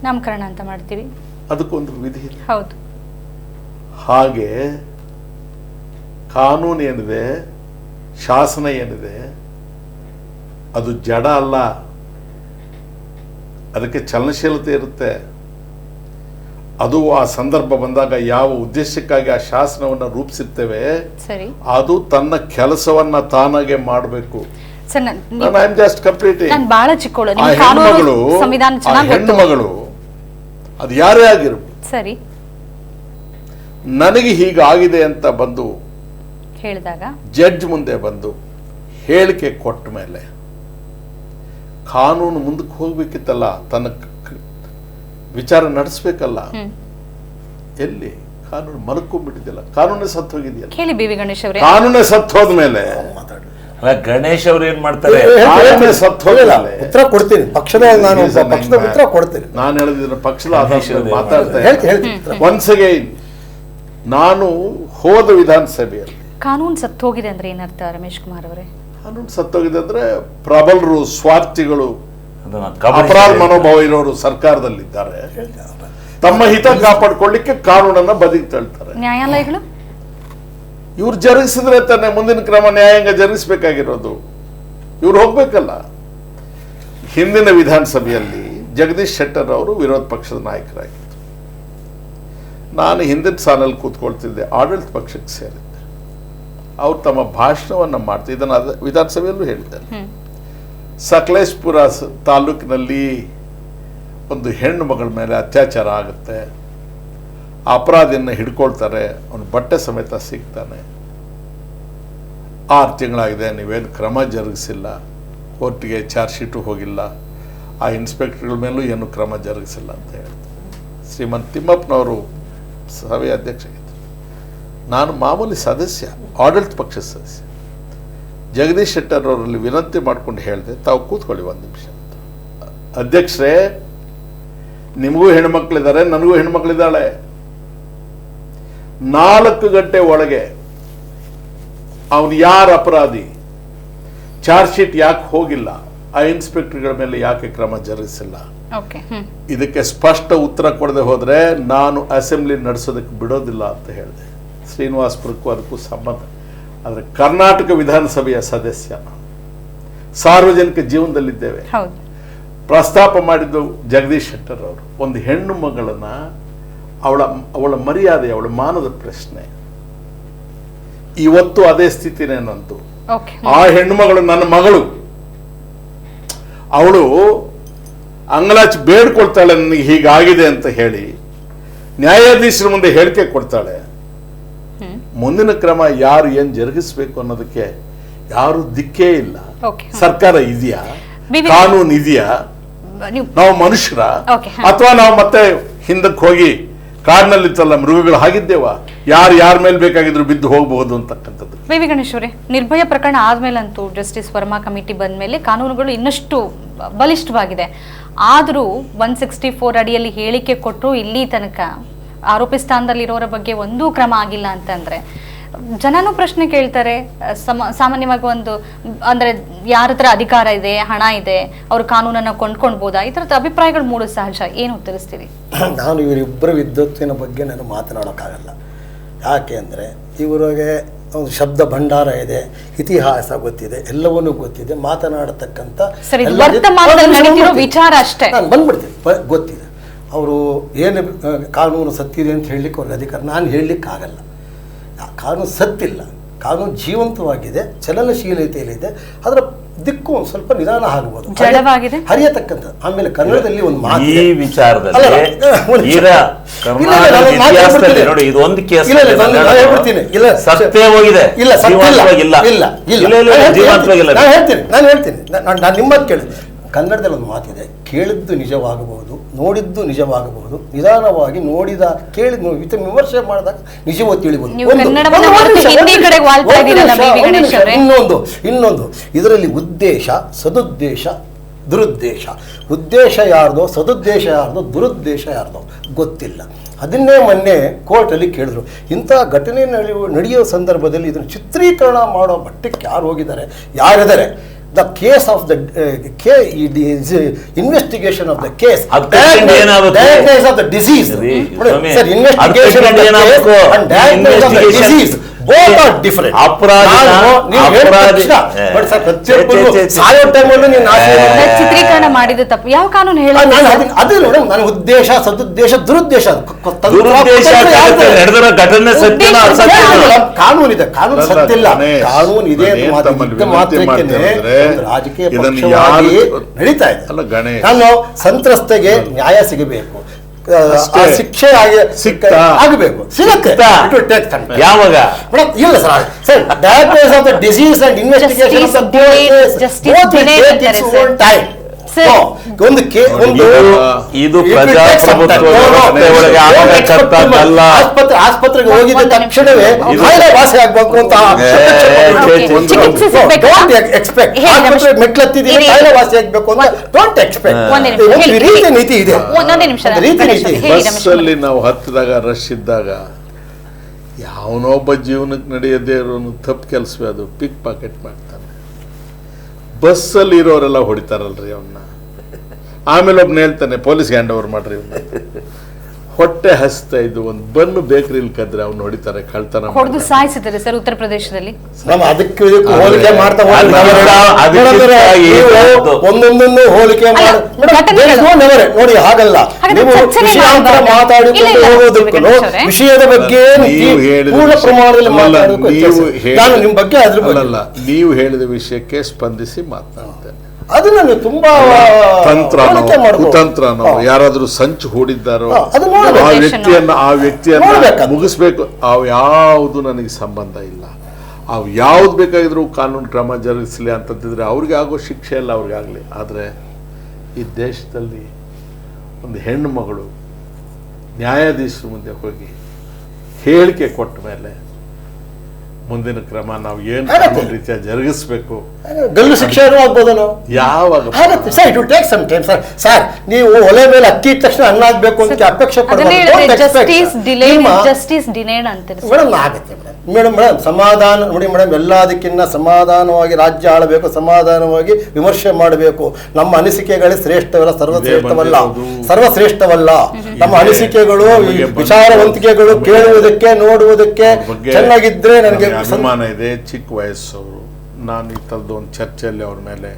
ನಾಮಕರಣ ಅಂತ ಮಾಡ್ತೀವಿ, ಅದಕ್ಕೊಂದು ವಿಧಿ ಇದೆ. ಹೌದು. ಹಾಗೆ ಕಾನೂನು ಏನಿದೆ, ಶಾಸನ ಏನಿದೆ, ಅದು ಜಡ ಅಲ್ಲ, ಅದಕ್ಕೆ ಚಲನಶೀಲತೆ ಇರುತ್ತೆ. ಅದು ಆ ಸಂದರ್ಭ ಬಂದಾಗ ಯಾವ ಉದ್ದೇಶಕ್ಕಾಗಿ ಆ ಶಾಸನವನ್ನು ರೂಪಿಸಿರ್ತೇವೆ, ಸರಿ, ಅದು ತನ್ನ ಕೆಲಸವನ್ನ ತಾನಾಗೆ ಮಾಡಬೇಕು. Sir, I am just completing. ನಾನು ಬಹಳ ಚಿಕ್ಕವಳು, ಆ ನಿಮ್ಗೆ ಕಾನೂನು ಹೆಣ್ಣುಮಗಳು, ಸಂವಿಧಾನ ಆ ಚೆನ್ನಾಗಿ ಗೊತ್ತು. ಹೆಣ್ಣುಮಗಳು ಅದು ಯಾರೇ ಆಗಿರ್ಬೋದು, ಸರಿ, ನನಗೆ ಹೀಗಾಗಿದೆ ಅಂತ ಬಂದು ಹೇಳಿದಾಗ ಜಡ್ಜ್ ಮುಂದೆ ಬಂದು ಹೇಳಿಕೆ ಕೊಟ್ಟ ಮೇಲೆ ಕಾನೂನು ಮುಂದಕ್ಕೆ ಹೋಗ್ಬೇಕಿತ್ತಲ್ಲ, ತನ್ನ ವಿಚಾರ ನಡೆಸ್ಬೇಕಲ್ಲ. ಎಲ್ಲಿ ಕಾನೂನು ಮಲ್ಕೊಂಡ್ಬಿಟ್ಟಿದ್ಯಲ್ಲ, ಕಾನೂನೇ ಸತ್ತು ಹೋಗಿದೆಯಲ್ಲ. ಕೇಳಿ ಬಿ ವಿ ಗಣೇಶ್ ಅವರೇ, ಕಾನೂನೇ ಸತ್ತು ಹೋದ್ಮೇಲೆ ಅಲ್ಲ, ಗಣೇಶ್ ಅವ್ರು ಏನ್ ಮಾಡ್ತಾರೆ, ಕಾನೂನೇ ಸತ್ತು ಹೋಗಲ್ಲ. ಉತ್ತರ ಕೊಡ್ತೀನಿ, ಪಕ್ಷದ ನಾನು ಪಕ್ಷದ ಉತ್ತರ ಕೊಡ್ತೀನಿ. ನಾನು ಹೇಳಿದ್ರೆ ಪಕ್ಷದ ಆಧಾರದಲ್ಲಿ ಮಾತಾಡ್ತಾ ಹೇಳ್ತೀನಿ. ಒನ್ಸ್ ಅಗೈನ್, ನಾನು ಹೋದ ವಿಧಾನಸಭೆಯಲ್ಲಿ ಕಾನೂನು ಸತ್ತು ಹೋಗಿದೆ ಅಂದ್ರೆ ಏನರ್ಥ ರಮೇಶ್ ಕುಮಾರ್ ಅವರೇ? ಕಾನೂನು ಸತ್ತೋಗಿದೆ ಅಂದ್ರೆ ಪ್ರಬಲರು, ಸ್ವಾರ್ಥಿಗಳು, ಅದನ್ನ ಅಪರಾಧ ಮನೋಭಾವ ಇರೋರು ಸರ್ಕಾರದಲ್ಲಿದ್ದಾರೆ. ತಮ್ಮ ಹಿತ ಕಾಪಾಡ್ಕೊಳ್ಳಿಕ್ಕೆ ಕಾನೂನನ್ನ ಬದಿಗೆ ತಳ್ತಾರೆ. ನ್ಯಾಯಾಲಯಗಳು ಇವ್ರು ಜರುಗಿಸಿದ್ರೆ ತಾನೆ ಮುಂದಿನ ಕ್ರಮ ನ್ಯಾಯಾಂಗ ಜರುಗಿಸ್ಬೇಕಾಗಿರೋದು. ಇವ್ರು ಹೋಗ್ಬೇಕಲ್ಲ. ಹಿಂದಿನ ವಿಧಾನಸಭೆಯಲ್ಲಿ ಜಗದೀಶ್ ಶೆಟ್ಟರ್ ಅವರು ವಿರೋಧ ಪಕ್ಷದ ನಾಯಕರಾಗಿದ್ದರು. ನಾನು ಹಿಂದಿನ ಸಾಲಲ್ಲಿ ಕೂತ್ಕೊಳ್ತಿದ್ದೆ, ಆಡಳಿತ ಪಕ್ಷಕ್ಕೆ ಸೇರಿದ್ದೆ. ಅವ್ರು ತಮ್ಮ ಭಾಷಣವನ್ನು ಮಾಡ್ತಾ, ಇದನ್ನು ವಿಧಾನಸಭೆಯಲ್ಲೂ ಹೇಳಿದ್ದಾರೆ. ಸಕಲೇಶ್ಪುರ ತಾಲೂಕಿನಲ್ಲಿ ಒಂದು ಹೆಣ್ಣು ಮಗಳ ಮೇಲೆ ಅತ್ಯಾಚಾರ ಆಗುತ್ತೆ, ಆ ಅಪರಾಧಿಯನ್ನು ಹಿಡ್ಕೊಳ್ತಾರೆ, ಅವನು ಬಟ್ಟೆ ಸಮೇತ ಸಿಗ್ತಾನೆ. 6 ತಿಂಗಳಾಗಿದೆ, ನೀವೇನು ಕ್ರಮ ಜರುಗಿಸಿಲ್ಲ, ಕೋರ್ಟಿಗೆ ಚಾರ್ಜ್ ಶೀಟು ಹೋಗಿಲ್ಲ, ಆ ಇನ್ಸ್ಪೆಕ್ಟರ್ಗಳ ಮೇಲೂ ಏನು ಕ್ರಮ ಜರುಗಿಸಿಲ್ಲ ಅಂತ ಹೇಳ್ತಾರೆ. ಶ್ರೀಮಂತ್ ತಿಮ್ಮಪ್ಪನವರು ಸಭೆಯ ಅಧ್ಯಕ್ಷರಾಗಿದ್ದರು. ನಾನು ಮಾಮೂಲಿ ಸದಸ್ಯ, ಆಡಳಿತ ಪಕ್ಷದ ಸದಸ್ಯ. ಜಗದೀಶ್ ಶೆಟ್ಟರ್ ಅವರಲ್ಲಿ ವಿನಂತಿ ಮಾಡ್ಕೊಂಡು ಹೇಳಿದೆ, ತಾವು ಕೂತ್ಕೊಳ್ಳಿ 1 ನಿಮಿಷ ಅಂತ. ಅಧ್ಯಕ್ಷರೇ, ನಿಮಗೂ ಹೆಣ್ಮಕ್ಳಿದ್ದಾರೆ, ನನಗೂ ಹೆಣ್ಮಕ್ಳಿದ್ದಾಳೆ. 4 ಗಂಟೆ ಒಳಗೆ ಅವನು ಯಾರು ಅಪರಾಧಿ, ಚಾರ್ಜ್ ಶೀಟ್ ಯಾಕೆ ಹೋಗಿಲ್ಲ, ಆ ಇನ್ಸ್ಪೆಕ್ಟರ್ಗಳ ಮೇಲೆ ಯಾಕೆ ಕ್ರಮ ಜರುಗಿಸಿಲ್ಲ, ಇದಕ್ಕೆ ಸ್ಪಷ್ಟ ಉತ್ತರ ಕೊಡದೆ ಹೋದ್ರೆ ನಾನು ಅಸೆಂಬ್ಲಿ ನಡೆಸೋದಕ್ಕೆ ಬಿಡೋದಿಲ್ಲ ಅಂತ ಹೇಳಿದೆ. ಶ್ರೀನಿವಾಸಪುರಕ್ಕೂ ಅದಕ್ಕೂ ಸಂಬಂಧ. ಆದರೆ ಕರ್ನಾಟಕ ವಿಧಾನಸಭೆಯ ಸದಸ್ಯ, ಸಾರ್ವಜನಿಕ ಜೀವನದಲ್ಲಿದ್ದೇವೆ. ಪ್ರಸ್ತಾಪ ಮಾಡಿದ್ದು ಜಗದೀಶ್ ಶೆಟ್ಟರ್ ಅವರು. ಒಂದು ಹೆಣ್ಣು ಮಗಳನ್ನ, ಅವಳ ಮರ್ಯಾದೆ, ಅವಳ ಮಾನದ ಪ್ರಶ್ನೆ. ಇವತ್ತು ಅದೇ ಸ್ಥಿತಿನೇ ನಂದು. ಆ ಹೆಣ್ಣು ಮಗಳು ನನ್ನ ಮಗಳು. ಅವಳು ಅಂಗಲಾಚಿ ಬೇಡ್ಕೊಳ್ತಾಳೆ, ನನಗೆ ಹೀಗಾಗಿದೆ ಅಂತ ಹೇಳಿ ನ್ಯಾಯಾಧೀಶರ ಮುಂದೆ ಹೇಳಿಕೆ ಕೊಡ್ತಾಳೆ. ಮುಂದಿನ ಕ್ರಮ ಯಾರು ಏನ್ ಜರುಗಿಸ್ಬೇಕು ಅನ್ನೋದಕ್ಕೆ ಯಾರು ದಿಕ್ಕೇ ಇಲ್ಲ. ಸರ್ಕಾರ ಇದೆಯಾ, ಕಾನೂನು ಇದೆಯಾ, ನಾವು ಮನುಷ್ಯರ, ಅಥವಾ ನಾವು ಮತ್ತೆ ಹಿಂದಕ್ಕೆ ಹೋಗಿ ಕಾಡಿನಲ್ಲಿತ್ತಲ್ಲ ಮೃಗಗಳು ಹಾಗಿದ್ದೇವಾ, ಯಾರ ಮೇಲೆ ಬೇಕಾಗಿದ್ರು ಬಿದ್ದು ಹೋಗಬಹುದು ಅಂತಕ್ಕಂಥದ್ದು. ವಿ ವಿ ಗಣೇಶ್ ಅವರೇ, ನಿರ್ಭಯ ಪ್ರಕರಣ ಆದ್ಮೇಲಂತೂ ಜಸ್ಟಿಸ್ ವರ್ಮಾ ಕಮಿಟಿ ಬಂದ ಮೇಲೆ ಕಾನೂನುಗಳು ಇನ್ನಷ್ಟು ಬಲಿಷ್ಠವಾಗಿದೆ. ಆದರೂ 164 ಅಡಿಯಲ್ಲಿ ಹೇಳಿಕೆ ಕೊಟ್ಟರು, ಇಲ್ಲಿ ತನಕ ಆರೋಪಿ ಸ್ಥಾನದಲ್ಲಿರೋರ ಬಗ್ಗೆ ಒಂದೂ ಕ್ರಮ ಆಗಿಲ್ಲ ಅಂತಂದ್ರೆ ಜನನೂ ಪ್ರಶ್ನೆ ಕೇಳ್ತಾರೆ. ಸಾಮಾನ್ಯವಾಗಿ ಒಂದು ಅಂದ್ರೆ ಯಾರ ಹತ್ರ ಅಧಿಕಾರ ಇದೆ, ಹಣ ಇದೆ, ಅವರು ಕಾನೂನನ್ನು ಕೊಂಡ್ಕೊಳ್ಬೋದಾ, ಈ ಥರದ ಅಭಿಪ್ರಾಯಗಳು ಮೂಡೋದು ಸಹಜ. ಏನು ಉತ್ತರಿಸ್ತೀವಿ? ನಾನು ಇವರಿಬ್ಬರ ವಿದ್ವತ್ತಿನ ಬಗ್ಗೆ ನಾನು ಮಾತನಾಡೋಕ್ಕಾಗಲ್ಲ. ಯಾಕೆ ಅಂದರೆ ಇವರಿಗೆ ಒಂದು ಶಬ್ದ ಭಂಡಾರ ಇದೆ, ಇತಿಹಾಸ ಗೊತ್ತಿದೆ, ಎಲ್ಲವನ್ನೂ ಗೊತ್ತಿದೆ. ಮಾತನಾಡತಕ್ಕಂಥ ವಿಚಾರ ಅಷ್ಟೇ ನಾನು ಬಂದ್ಬಿಡ್ತೀನಿ, ಗೊತ್ತಿದೆ. ಅವರು ಏನು ಕಾನೂನು ಸತ್ತಿದೆ ಅಂತ ಹೇಳಲಿಕ್ಕೆ ಅವ್ರಿಗೆ ಅಧಿಕಾರ, ನಾನು ಹೇಳಲಿಕ್ಕಾಗಲ್ಲ. ಕಾನೂನು ಸತ್ತಿಲ್ಲ, ಕಾನೂನು ಜೀವಂತವಾಗಿದೆ, ಚಲನಶೀಲತೆಯಲ್ಲಿದೆ. ಅದರ ದಿಕ್ಕು ಒಂದು ಸ್ವಲ್ಪ ನಿಧಾನ ಆಗ್ಬೋದು, ಹರಿಯತಕ್ಕಂಥ. ಆಮೇಲೆ ಕನ್ನಡದಲ್ಲಿ ಒಂದು ಮಾತು ಈ ವಿಚಾರದಲ್ಲಿ ನಾನು ಹೇಳ್ತೀನಿ, ನಿಮ್ಮ ಮಾತು ಕೇಳಿ. ಕನ್ನಡದಲ್ಲಿ ಒಂದು ಮಾತಿದೆ, ಕೇಳಿದ್ದು ನಿಜವಾಗಬಹುದು, ನೋಡಿದ್ದು ನಿಜವಾಗಬಹುದು, ನಿಧಾನವಾಗಿ ನೋಡಿದ ಕೇಳಿದ ವಿಮರ್ಶೆ ಮಾಡಿದಾಗ ನಿಜವೂ ತಿಳಿಬಹುದು. ಇನ್ನೊಂದು ಇದರಲ್ಲಿ ಉದ್ದೇಶ, ಸದುದ್ದೇಶ, ದುರುದ್ದೇಶ. ಉದ್ದೇಶ ಯಾರ್ದೋ, ಸದುದ್ದೇಶ ಯಾರ್ದೋ, ದುರುದ್ದೇಶ ಯಾರ್ದೋ ಗೊತ್ತಿಲ್ಲ. ಅದನ್ನೇ ಮೊನ್ನೆ ಕೋರ್ಟಲ್ಲಿ ಕೇಳಿದ್ರು. ಇಂಥ ಘಟನೆ ನಡೆಯೋ ಸಂದರ್ಭದಲ್ಲಿ ಇದನ್ನು ಚಿತ್ರೀಕರಣ ಮಾಡೋ ಮಟ್ಟಕ್ಕೆ ಯಾರು ಹೋಗಿದ್ದಾರೆ, ಯಾರಿದ್ದಾರೆ? the case of the investigation of the case, diagnosis of the disease. Sir, investigation of the case and diagnosis of the disease, both are different. ಸಾಯೋ ಟೈಮಲ್ಲೂ ನೀನು ಚಿತ್ರೀಕರಣ ಮಾಡಿದ ತಪ್ಪು ಯಾವ ಕಾನೂನು ಹೇಳ ಅದು ಮೇಡಮ್ ನನ್ನ ಉದ್ದೇಶ ಸದುದ್ದೇಶ ದುರುದ್ದೇಶ ಕಾನೂನು ಇದೆ, ಕಾನೂನು ಸತ್ತಿಲ್ಲ, ಕಾನೂನು ಇದೆ ಮಾತ್ರಕ್ಕೆ ರಾಜಕೀಯ ಪಕ್ಷವಾಗಿ ನಡೀತಾ ಇದೆ. ನಾನು ಸಂತ್ರಸ್ತೆಗೆ ನ್ಯಾಯ ಸಿಗಬೇಕು, ಶಿಕ್ಷೆ ಆಗಬೇಕು, ಸಿಗುತ್ತೆ. ಯಾವಾಗ ಇಲ್ಲ sir, diagnose of the disease and investigation time. ಇದು ಆಸ್ಪತ್ರೆಗೆ ಹೋಗಿದ್ದ ತಕ್ಷಣವೇ ಕಾಯಿಲೆ ವಾಸಿ ಆಗ್ಬೇಕು ಅಂತ ಎಕ್ಸ್ಪೆಕ್ಟ್. ಮೆಟ್ಲತ್ತಿದ್ದೀನಿ ಕಾಯಿಲೆ ವಾಸಿ ಆಗ್ಬೇಕು ಅಂತ ಡೋಂಟ್ ಎಕ್ಸ್ಪೆಕ್ಟ್. ರೀತಿ ನೀತಿ ಇದೆ, ರೀತಿ ನೀತಿ. ಬಸ್ಸಲ್ಲಿ ನಾವು ಹತ್ತಿದಾಗ ರಶ್ ಇದ್ದಾಗ ಯಾವನೊಬ್ಬ ಜೀವನಕ್ಕೆ ನಡೆಯದೇ ಇರೋನು ತಪ್ಪು ಕೆಲಸವೇ ಅದು, ಪಿಕ್ ಪಾಕೆಟ್ ಮಾಡ್ತಾನೆ. ಬಸ್ಸಲ್ಲಿ ಇರೋರೆಲ್ಲ ಹೊಡಿತಾರಲ್ರಿ ಅವನ್ನ. ಆಮೇಲೆ ಒಬ್ನ ಹೇಳ್ತಾನೆ ಪೊಲೀಸ್ಗೆ ಹ್ಯಾಂಡ್ ಓವರ್ ಮಾಡ್ರಿ ಇವನ್ನ. ಹೊಟ್ಟೆ ಹಸ್ತಾ ಇದ್ದು ಒಂದು ಬನ್ನು ಬೇಕರಿಲಿ ಕದ್ರೆ ಅವ್ನು ಹೊಡಿತಾರೆ, ಕಳ್ತನ ಹೊಡೆದು ಸಾಯಿಸಿದ್ದಾರೆ ಸರ್ ಉತ್ತರ ಪ್ರದೇಶದಲ್ಲಿ. ಅದಕ್ಕೆ ಹೋಲಿಕೆ ಮಾಡ್ತಾ ಒಂದೊಂದನ್ನು ಹೋಲಿಕೆ ನೋಡಿ, ಹಾಗಲ್ಲ. ನೀವು ವಿಷಯಾಂತರ ಮಾತಾಡಿಕೊಂಡು ಹೋಗೋದಕ್ಕೂ ವಿಷಯದ ಬಗ್ಗೆ ಪೂರ್ಣ ಪ್ರಮಾಣದಲ್ಲಿ ಮಾತಾಡಬೇಕು. ನಾನು ನಿಮ್ಮ ಬಗ್ಗೆ ಅದ್ರ ಬಗ್ಗೆ ನೀವು ಹೇಳಿದ ವಿಷಯಕ್ಕೆ ಸ್ಪಂದಿಸಿ ಮಾತನಾಡ್ತೇನೆ. ಅದು ನಾನು ತುಂಬಾ ಕುತಂತ್ರ ಯಾರಾದ್ರೂ ಸಂಚು ಹೂಡಿದ್ದಾರೋ ಆ ವ್ಯಕ್ತಿಯನ್ನ ಮುಗಿಸ್ಬೇಕು, ಅವು ಯಾವುದು ನನಗೆ ಸಂಬಂಧ ಇಲ್ಲ. ಅವು ಯಾವ್ದು ಬೇಕಾಗಿದ್ರು ಕಾನೂನು ಕ್ರಮ ಜರುಗಿಸಲಿ ಅಂತಂದಿದ್ರೆ ಅವ್ರಿಗೆ ಆಗೋ ಶಿಕ್ಷೆ ಎಲ್ಲ ಅವ್ರಿಗಾಗಲಿ. ಆದರೆ ಈ ದೇಶದಲ್ಲಿ ಒಂದು ಹೆಣ್ಣು ಮಗಳು ನ್ಯಾಯಾಧೀಶರ ಮುಂದೆ ಹೋಗಿ ಹೇಳಿಕೆ ಕೊಟ್ಟ ಮೇಲೆ ಮುಂದಿನ ಕ್ರಮ ನಾವು ಏನು ರೀತಿಯ ಜರುಗಿಸ್ಬೇಕು. ಗಲ್ಲು ಶಿಕ್ಷೆ ಆಗ್ಬೋದು ಯಾವಾಗ sir, it will take some time sir. Sir, ನೀವು ಒಲೆ ಮೇಲೆ ಅಕ್ಕಿ ಇಟ್ಟ ತಕ್ಷಣ ಅನ್ನ ಆಗ್ಬೇಕು ಅಂತ ಅಪೇಕ್ಷೆ ಮೇಡಮ್ ಆಗುತ್ತೆ ಮೇಡಮ್. ಸಮಾಧಾನ ನೋಡಿ ಮೇಡಮ್, ಎಲ್ಲದಕ್ಕಿಂತ ಸಮಾಧಾನವಾಗಿ ರಾಜ್ಯ ಆಳಬೇಕು, ಸಮಾಧಾನವಾಗಿ ವಿಮರ್ಶೆ ಮಾಡಬೇಕು. ನಮ್ಮ ಅನಿಸಿಕೆಗಳೇ ಶ್ರೇಷ್ಠವಲ್ಲ, ಸರ್ವಶ್ರೇಷ್ಠವಲ್ಲ. ನಮ್ಮ ಅನಿಸಿಕೆಗಳು, ವಿಚಾರವಂತಿಕೆಗಳು ಕೇಳುವುದಕ್ಕೆ, ನೋಡುವುದಕ್ಕೆ ಚೆನ್ನಾಗಿದ್ರೆ ನನಗೆ ಅಭಿಮಾನ ಇದೆ. ಚಿಕ್ಕ ವಯಸ್ಸವರು, ನಾನು ಈ ಥರದ್ದು ಒಂದು ಚರ್ಚೆಯಲ್ಲಿ ಅವ್ರ ಮೇಲೆ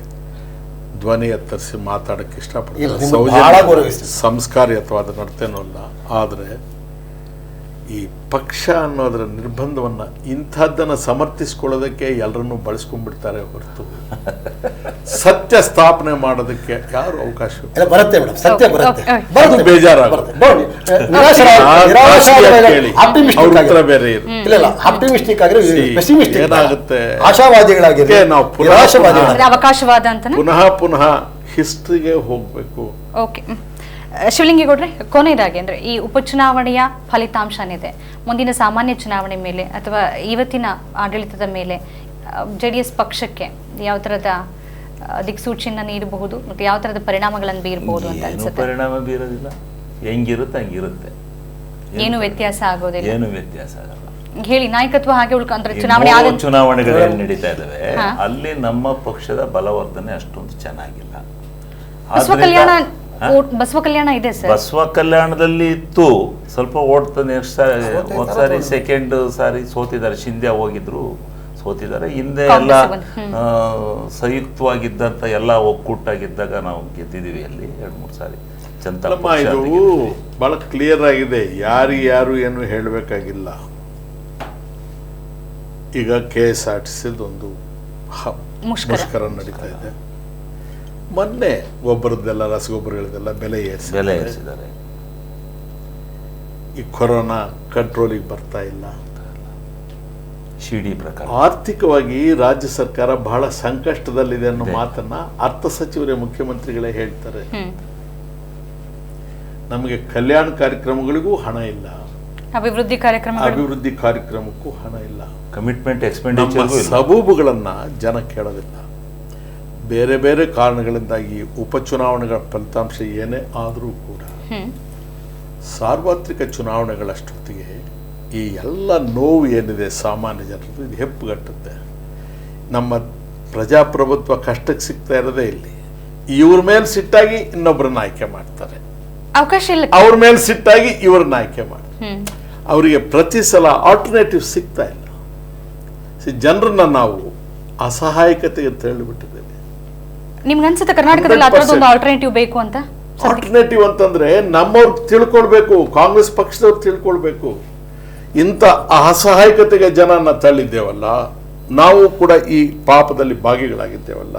ಧ್ವನಿ ಎತ್ತರಿಸಿ ಮಾತಾಡಕ್ಕೆ ಇಷ್ಟಪಡ್ತೀನಿ. ಸಂಸ್ಕಾರಯುತವಾದ ನಡತೆನೂ ಅಲ್ಲ. ಆದರೆ ಈ ಪಕ್ಷ ಅನ್ನೋದರ ನಿರ್ಬಂಧವನ್ನ ಇಂಥದ್ದನ್ನು ಸಮರ್ಥಿಸಿಕೊಳ್ಳೋದಕ್ಕೆ ಎಲ್ಲರನ್ನೂ ಬಳಸ್ಕೊಂಡ್ಬಿಡ್ತಾರೆ ಹೊರತು ಸತ್ಯ ಸ್ಥಾಪನೆ ಮಾಡೋದಕ್ಕೆ ಯಾರು ಅವಕಾಶ ಬರುತ್ತೆ ಮೇಡಮ್. ಸತ್ಯ ಬರುತ್ತೆ, ಬೇಜಾರಾಗುತ್ತೆ. ಬೇರೆ ಆಪ್ಟಿಮಿಸ್ಟಿಕ್ ಆಗಿರೋ ಏನಾಗುತ್ತೆ, ಆಶಾವಾದಿಗಳಾಗಿರೋ ನಾವು ಅವಕಾಶವಾದ ಅಂತ ಪುನಃ ಹಿಸ್ಟ್ರಿಗೆ ಹೋಗ್ಬೇಕು. ಓಕೆ ಶಿವಲಿಂಗೇಗೌಡ್ರೆ, ಕೊನೆಯದಾಗಿ ಅಂದರೆ ಈ ಉಪಚುನಾವಣೆಯ ಫಲಿತಾಂಶ ಏನಿದೆ, ಮುಂದಿನ ಸಾಮಾನ್ಯ ಚುನಾವಣೆ ಮೇಲೆ ಅಥವಾ ಇವತ್ತಿನ ಆಡಳಿತದ ಮೇಲೆ JDS ಪಕ್ಷಕ್ಕೆ ಯಾವ ಥರದ ದಿಕ್ಸೂಚಿಯನ್ನು ನೀಡಬಹುದು ಮತ್ತು ಯಾವ ಥರದ ಪರಿಣಾಮಗಳನ್ನು ಬೀರಬಹುದು ಅಂತ ಅನ್ಸುತ್ತೆ? ಪರಿಣಾಮ ಬೀರೋದಿಲ್ಲ, ಹೆಂಗಿರುತ್ತೆ ಹಂಗಿರುತ್ತೆ, ಏನು ವ್ಯತ್ಯಾಸ ಆಗೋದಿಲ್ಲ. ಏನು ವ್ಯತ್ಯಾಸ ಆಗಲ್ಲ. ಹೇಳಿ, ನಾಯಕತ್ವ ಹಾಗೆ ಉಳ್ಕೊಂಡ್ರೆ ಚುನಾವಣೆಗಳು ನಡೀತಾ ಇದಾವೆ, ಅಲ್ಲಿ ನಮ್ಮ ಪಕ್ಷದ ಬಲವರ್ಧನೆ ಅಷ್ಟೊಂದು ಚೆನ್ನಾಗಿಲ್ಲ. ಬಸವ ಕಲ್ಯಾಣ ಇದೆ ಸರ್. ಬಸವ ಕಲ್ಯಾಣದಲ್ಲಿ ಇತ್ತು, ಸ್ವಲ್ಪ ಓಡ್ತಾನೆ. ಒಂದ್ ಸಾರಿ ಸೆಕೆಂಡ್ ಸಾರಿ ಸೋತಿದ್ದಾರೆ, ಶಿಂದೆ ಹೋಗಿದ್ರು ಸೋತಿದ್ದಾರೆ. ಹಿಂದೆ ಎಲ್ಲ ಸಂಯುಕ್ತವಾಗಿದ್ದಂತ ಎಲ್ಲ ಒಕ್ಕೂಟಾಗಿದ್ದಾಗ ನಾವು ಗೆದ್ದಿದೀವಿ ಅಲ್ಲಿ 2-3 ಸಾರಿ. ಜನತಾ ಇದು ಬಹಳ ಕ್ಲಿಯರ್ ಆಗಿದೆ, ಯಾರು ಏನು ಹೇಳಬೇಕಾಗಿಲ್ಲ. ಈಗ KSRTC ಒಂದು ಮುಷ್ಕರ ನಡೀತಾ ಇದೆ. ಮೊನ್ನೆ ಒಬ್ಬರದ್ದೆಲ್ಲ ರಸಗೊಬ್ಬರಗಳದೆಲ್ಲ ಬೆಲೆ ಏರಿಸಿದ್ದಾರೆ. ಈ ಕೊರೋನಾ ಕಂಟ್ರೋಲಿಗೆ ಬರ್ತಾ ಇಲ್ಲ. ಶಿಡಿ ಪ್ರಕಾರ ಆರ್ಥಿಕವಾಗಿ ರಾಜ್ಯ ಸರ್ಕಾರ ಬಹಳ ಸಂಕಷ್ಟದಲ್ಲಿದೆ ಅನ್ನೋ ಮಾತನ್ನ ಅರ್ಥ ಸಚಿವರೇ, ಮುಖ್ಯಮಂತ್ರಿಗಳೇ ಹೇಳ್ತಾರೆ. ನಮಗೆ ಕಲ್ಯಾಣ ಕಾರ್ಯಕ್ರಮಗಳಿಗೂ ಹಣ ಇಲ್ಲ, ಅಭಿವೃದ್ಧಿ ಕಾರ್ಯಕ್ರಮಕ್ಕೂ ಹಣ ಇಲ್ಲ. ಕಮಿಟ್ಮೆಂಟ್ ಎಕ್ಸ್ಪೆಂಡಿಚರ್ ಸಬೂಬುಗಳನ್ನ ಜನ ಕೇಳೋದಿಲ್ಲ. ಬೇರೆ ಬೇರೆ ಕಾರಣಗಳಿಂದಾಗಿ ಉಪಚುನಾವಣೆಗಳ ಫಲಿತಾಂಶ ಏನೇ ಆದರೂ ಕೂಡ ಸಾರ್ವತ್ರಿಕ ಚುನಾವಣೆಗಳಷ್ಟೊತ್ತಿಗೆ ಈ ಎಲ್ಲ ನೋವು ಏನಿದೆ ಸಾಮಾನ್ಯ ಜನರದ್ದು ಇದು ಹೆಪ್ಪುಗಟ್ಟುತ್ತೆ. ನಮ್ಮ ಪ್ರಜಾಪ್ರಭುತ್ವ ಕಷ್ಟಕ್ಕೆ ಸಿಗ್ತಾ ಇರೋದೇ ಇಲ್ಲಿ. ಇವ್ರ ಮೇಲೆ ಸಿಟ್ಟಾಗಿ ಇನ್ನೊಬ್ಬರನ್ನ ಆಯ್ಕೆ ಮಾಡ್ತಾರೆ, ಅವಕಾಶ ಇಲ್ಲ. ಅವ್ರ ಮೇಲೆ ಸಿಟ್ಟಾಗಿ ಇವ್ರನ್ನ ಆಯ್ಕೆ ಮಾಡ್ತಾರೆ. ಅವರಿಗೆ ಪ್ರತಿ ಸಲ ಆಲ್ಟರ್ನೇಟಿವ್ ಸಿಗ್ತಾ ಇಲ್ಲ. ಜನರನ್ನ ನಾವು ಅಸಹಾಯಕತೆಗೆ ತಳ್ಳಿಬಿಟ್ಟಿದ್ದೇವೆ. ನಿಮ್ಗೆ ಅನ್ಸುತ್ತೆ ಕರ್ನಾಟಕದಲ್ಲಿ ಆ ಥರದ್ದು ಒಂದು ಆಲ್ಟರ್ನೇಟಿವ್ ಬೇಕು ಅಂತ? ಆಲ್ಟರ್ನೇಟಿವ್ ಅಂತಂದ್ರೆ ನಮ್ಮವ್ರು ತಿಳ್ಕೊಳ್ಬೇಕು, ಕಾಂಗ್ರೆಸ್ ಪಕ್ಷದವ್ರು ತಿಳ್ಕೊಳ್ಬೇಕು. ಇಂಥ ಅಸಹಾಯಕತೆಗೆ ಜನನ ತಳ್ಳಿದ್ದೇವಲ್ಲ, ನಾವು ಕೂಡ ಈ ಪಾಪದಲ್ಲಿ ಭಾಗಿಗಳಾಗಿದ್ದೇವಲ್ಲ.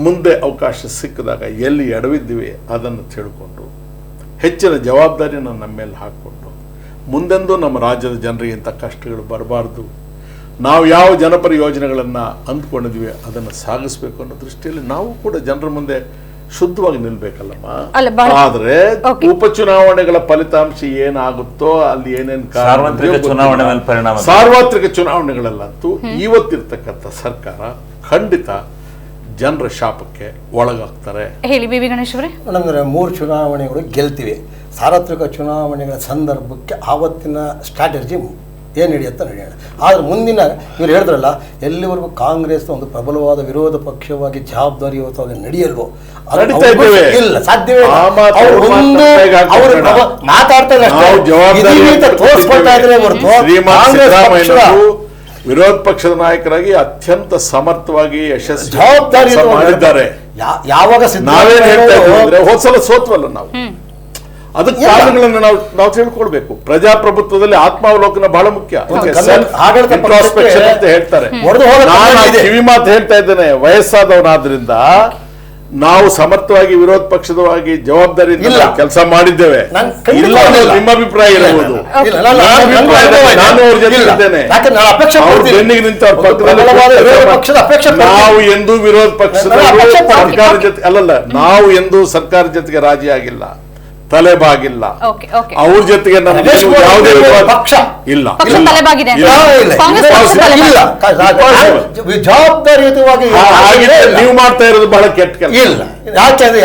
ಮುಂದೆ ಅವಕಾಶ ಸಿಕ್ಕಿದಾಗ ಎಲ್ಲಿ ಎಡವಿದ್ದೀವಿ ಅದನ್ನು ತಿಳ್ಕೊಂಡು ಹೆಚ್ಚಿನ ಜವಾಬ್ದಾರಿಯನ್ನು ನಮ್ಮ ಮೇಲೆ ಹಾಕ್ಕೊಂಡು ಮುಂದೆಂದೂ ನಮ್ಮ ರಾಜ್ಯದ ಜನರಿಗೆ ಇಂಥ ಕಷ್ಟಗಳು ಬರಬಾರ್ದು, ನಾವು ಯಾವ ಜನಪರ ಯೋಜನೆಗಳನ್ನು ಅಂದ್ಕೊಂಡಿದ್ವಿ ಅದನ್ನು ಸಾಗಿಸ್ಬೇಕು ಅನ್ನೋ ದೃಷ್ಟಿಯಲ್ಲಿ ನಾವು ಕೂಡ ಜನರ ಮುಂದೆ ಶುದ್ಧವಾಗಿ ನಿಲ್ಬೇಕಲ್ಲಮ್ಮ. ಆದ್ರೆ ಉಪಚುನಾವಣೆಗಳ ಫಲಿತಾಂಶ ಏನಾಗುತ್ತೋ ಅಲ್ಲಿ ಏನೇನು ಸಾರ್ವತ್ರಿಕ ಚುನಾವಣೆಗಳಲ್ಲಂತೂ ಇವತ್ತಿರ್ತಕ್ಕಂಥ ಸರ್ಕಾರ ಖಂಡಿತ ಜನರ ಶಾಪಕ್ಕೆ ಒಳಗಾಗ್ತಾರೆ. ಹೇಳಿ ಬಿ ವಿ ಗಣೇಶ್ ಅವರೇ. ಅಂದರೆ 3 ಚುನಾವಣೆಗಳು ಗೆಲ್ತಿವೆ. ಸಾರ್ವತ್ರಿಕ ಚುನಾವಣೆಗಳ ಸಂದರ್ಭಕ್ಕೆ ಆವತ್ತಿನ ಸ್ಟ್ರಾಟಜಿ ಏನು ನಡೆಯುತ್ತೆ ನಡೆಯೋಣ. ಆದರೆ ಮುಂದಿನ ಇವ್ರು ಹೇಳಿದ್ರಲ್ಲ, ಎಲ್ಲಿವರೆಗೂ ಕಾಂಗ್ರೆಸ್ ಒಂದು ಪ್ರಬಲವಾದ ವಿರೋಧ ಪಕ್ಷವಾಗಿ ಜವಾಬ್ದಾರಿಯುತವಾಗಿ ನಡೆಯಲ್ವೋ ಇಲ್ಲ, ಸಾಧ್ಯವೇ ಮಾತಾಡ್ತಾರೆ ತೋರಿಸ್ಕೊಳ್ತಾ ಇದ್ರೆ ವಿರೋಧ ಪಕ್ಷದ ನಾಯಕರಾಗಿ ಅತ್ಯಂತ ಸಮರ್ಥವಾಗಿ ಯಶಸ್ವಿ ಜವಾಬ್ದಾರಿ ಮಾಡಿದ್ದಾರೆ. ಯಾವಾಗ ನಾವೇನ್ ಹೇಳ್ತಾ ಇದ್ದೀವಿ, ಹೋದ್ಸಲ ಸೋತ್ವಲ್ಲ ನಾವು, ಅದಕ್ಕೆ ಕಾರಣಗಳನ್ನು ನಾವು ತಿಳ್ಕೊಳ್ಬೇಕು. ಪ್ರಜಾಪ್ರಭುತ್ವದಲ್ಲಿ ಆತ್ಮಾವಲೋಕನ ಬಹಳ ಮುಖ್ಯ. ಇಂಟ್ರಾಸ್ಪೆಕ್ಷನ್ ಅಂತ ಹೇಳ್ತಾರೆ. ನಾನು ಕಿವಿ ಮಾತು ಹೇಳ್ತಾ ಇದ್ದೇನೆ, ವಯಸ್ಸಾದವನಾದ್ರಿಂದ ನಾವು ಸಮರ್ಥವಾಗಿ ವಿರೋಧ ಪಕ್ಷದವಾಗಿ ಜವಾಬ್ದಾರಿ ಕೆಲಸ ಮಾಡಿದ್ದೇವೆ. ನಿಮ್ಮ ಅಭಿಪ್ರಾಯ ಇರಬಹುದು, ನಾನು ಅವ್ರ ಜೊತೆ ಇದ್ದೇನೆ. ಬೆನ್ನಿಗೆ ನಿಂತವ್ರ ಪಕ್ಕದಲ್ಲಿ ನಾವು ಎಂದೂ ವಿರೋಧ ಪಕ್ಷದ ಸರ್ಕಾರದ ಜೊತೆ ಅಲ್ಲಲ್ಲ, ನಾವು ಎಂದೂ ಸರ್ಕಾರದ ಜೊತೆಗೆ ರಾಜಿ ಆಗಿಲ್ಲ, ತಲೆಬಾಗಿಲ್ಲ. ಅವ್ರ ಜೊತೆಗೆ ಯಾವುದೇ ಪಕ್ಷ ಇಲ್ಲ, ಜವಾಬ್ದಾರಿಯುತವಾಗಿ ನೀವು ಮಾಡ್ತಾ ಇರೋದು ಬಹಳ ಕೆಟ್ಟ ಕೆಲಸ. ಇಲ್ಲ, ಯಾಕಂದ್ರೆ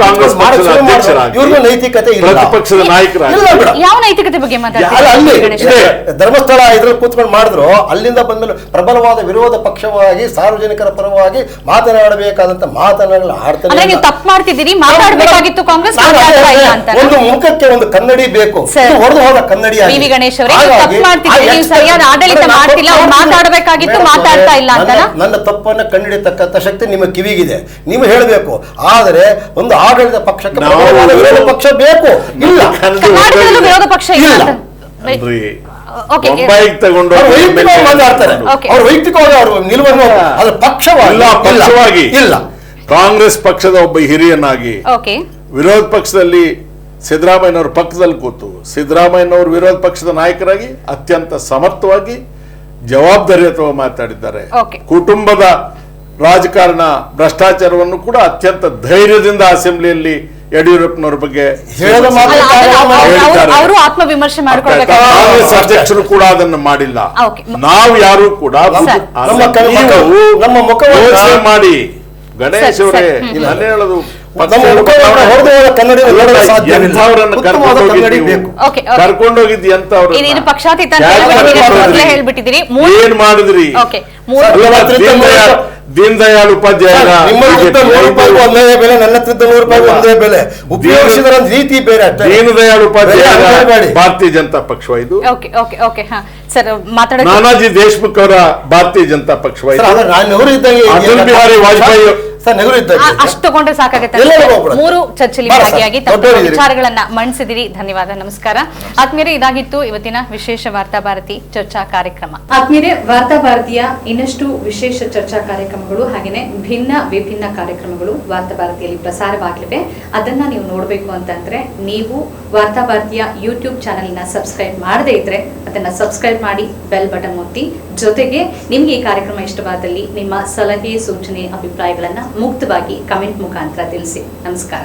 ಕಾಂಗ್ರೆಸ್ ಇವ್ರಿಗೂ ನೈತಿಕತೆ ಇಲ್ಲ, ಪ್ರತಿಪಕ್ಷದ ನಾಯಕರಾಗಿ ಯಾವ ನೈತಿಕತೆ ಬಗ್ಗೆ ಧರ್ಮಸ್ಥಳ ಇದ್ರಲ್ಲಿ ಕೂತ್ಕೊಂಡು ಮಾಡಿದ್ರು. ಅಲ್ಲಿಂದ ಬಂದ ಪ್ರಬಲವಾದ ವಿರೋಧ ಪಕ್ಷವಾಗಿ ಸಾರ್ವಜನಿಕರ ಪರವಾಗಿ ಮಾತನಾಡಬೇಕಾದಂತ ಮಾತನಾಡಲು ಆಡ್ತಾರೆ. ತಪ್ಪು ಮಾಡ್ತಿದ್ದೀರಿ, ಮಾತಾಡಬೇಕಾಗಿತ್ತು ಕಾಂಗ್ರೆಸ್. ಒಂದು ಮುಖಕ್ಕೆ ಒಂದು ಕನ್ನಡಿ ಬೇಕು, ಹೊಡೆದು ಹೋದ ಕನ್ನಡಿ. ವಿ ವಿ ಗಣೇಶ್ ಅವರೇ, ತಪ್ಪು ಮಾಡ್ತಿದ್ದೀರಿ, ನೀವು ಸರಿಯಾದ ಆಡಳಿತ ಮಾಡ್ತಿಲ್ಲ, ಅವ್ರು ಮಾತಾಡಬೇಕಾಗಿತ್ತು, ಮಾತಾಡ್ತಾ ಇಲ್ಲ ಅಂತ. ನನ್ನ ತಪ್ಪನ್ನ ಕಂಡಿಡಿತಕ್ಕಂಥ ಶಕ್ತಿ ನಿಮ್ಮ ಕಿವಿಗಿದೆ, ನೀವು ಹೇಳಬೇಕು. ಆದರೆ ಒಂದು ಆಡಳಿತ ಪಕ್ಷಕ್ಕೆ ವಿರೋಧ ಪಕ್ಷ ಬೇಕು. ಇಲ್ಲ, ಕರ್ನಾಟಕದಲ್ಲೂ ವಿರೋಧ ಪಕ್ಷ ಇಲ್ಲ. ಮಾತಾಡ್ತಾರೆ, ಅವ್ರು ವೈಯಕ್ತಿಕವಾಗಿ ಅವರು ನಿಲುವನ್ನು ಅದ್ರ ಪಕ್ಷವಾಗಿ ಇಲ್ಲ. ಕಾಂಗ್ರೆಸ್ ಪಕ್ಷದ ಒಬ್ಬ ಹಿರಿಯನಾಗಿ ವಿರೋಧ ಪಕ್ಷದಲ್ಲಿ ಸಿದ್ದರಾಮಯ್ಯನವ್ರ ಪಕ್ಕದಲ್ಲಿ ಕೂತು ಸಿದ್ದರಾಮಯ್ಯನವರು ವಿರೋಧ ಪಕ್ಷದ ನಾಯಕರಾಗಿ ಅತ್ಯಂತ ಸಮರ್ಥವಾಗಿ ಜವಾಬ್ದಾರಿಯುತವಾಗಿ ಮಾತಾಡಿದ್ದಾರೆ. ಕುಟುಂಬದ ರಾಜಕಾರಣ ಭ್ರಷ್ಟಾಚಾರವನ್ನು ಕೂಡ ಅತ್ಯಂತ ಧೈರ್ಯದಿಂದ ಅಸೆಂಬ್ಲಿಯಲ್ಲಿ ಯಡಿಯೂರಪ್ಪನವ್ರ ಬಗ್ಗೆ ಆತ್ಮವಿಮರ್ಶೆ ಕಾಂಗ್ರೆಸ್ ಅಧ್ಯಕ್ಷರು ಕೂಡ ಅದನ್ನು ಮಾಡಿಲ್ಲ. ನಾವು ಯಾರು ಕೂಡ ನಮ್ಮ ಮುಖ ಮಾಡಿ ಗಣೇಶ್ ಅವರೇ ನಾನು ಹೇಳೋದು ಕರ್ಕೊಂಡೋಗಿದ್ದಿ ಅಂತ ಹೇಳ್ಬಿಟ್ಟಿದ್ದೀರಿ. ಏನ್ ಮಾಡಿದ್ರಿ? ದೀನ್ ದಯಾಳ್ ಉಪಾಧ್ಯಾಯ ಬೆಲೆ, ನನ್ನ ₹100 ಒಂದೇ ಬೆಲೆ ಉಪಯೋಗಿಸಿದ ರೀತಿ ಬೇರೆ. ದೀನ್ ದಯಾಳ್ ಉಪಾಧ್ಯಾಯ ಭಾರತೀಯ ಜನತಾ ಪಕ್ಷ ಇದು. ನಾನಾಜಿ ದೇಶ್ಮುಖ್ ಅವರ ಭಾರತೀಯ ಜನತಾ ಪಕ್ಷ ಅಟಲ್ ಬಿಹಾರಿ ವಾಜಪೇಯಿ ಅಷ್ಟು ತಗೊಂಡ್ರೆ ಸಾಕಾಗುತ್ತೆ. 3 ಚರ್ಚೆಯಲ್ಲಿ ಭಾಗಿಯಾಗಿ ತಮ್ಮ ವಿಚಾರಗಳನ್ನ ಮಂಡಿಸಿದಿರಿ. ಧನ್ಯವಾದ, ನಮಸ್ಕಾರ. ಆತ್ಮೀಯರೇ, ಇದಾಗಿತ್ತು ಇವತ್ತಿನ ವಿಶೇಷ ವಾರ್ತಾ ಭಾರತಿ ಚರ್ಚಾ ಕಾರ್ಯಕ್ರಮ. ಆತ್ಮೀಯರೇ, ವಾರ್ತಾ ಭಾರತೀಯ ಇನ್ನಷ್ಟು ವಿಶೇಷ ಚರ್ಚಾ ಕಾರ್ಯಕ್ರಮಗಳು ಹಾಗೇನೆ ಭಿನ್ನ ವಿಭಿನ್ನ ಕಾರ್ಯಕ್ರಮಗಳು ವಾರ್ತಾ ಭಾರತಿಯಲ್ಲಿ ಪ್ರಸಾರವಾಗಲಿವೆ. ಅದನ್ನ ನೀವು ನೋಡಬೇಕು ಅಂತಂದ್ರೆ ನೀವು ವಾರ್ತಾ ಭಾರತೀಯ ಯೂಟ್ಯೂಬ್ ಚಾನೆಲ್ ನ ಸಬ್ಸ್ಕ್ರೈಬ್ ಮಾಡದೇ ಇದ್ರೆ ಅದನ್ನ ಸಬ್ಸ್ಕ್ರೈಬ್ ಮಾಡಿ, ಬೆಲ್ ಬಟನ್ ಒತ್ತಿ. ಜೊತೆಗೆ ನಿಮ್ಗೆ ಈ ಕಾರ್ಯಕ್ರಮ ಇಷ್ಟವಾದಲ್ಲಿ ನಿಮ್ಮ ಸಲಹೆ, ಸೂಚನೆ, ಅಭಿಪ್ರಾಯಗಳನ್ನ ಮುಕ್ತವಾಗಿ ಕಮೆಂಟ್ ಮುಖಾಂತರ ತಿಳಿಸಿ. ನಮಸ್ಕಾರ.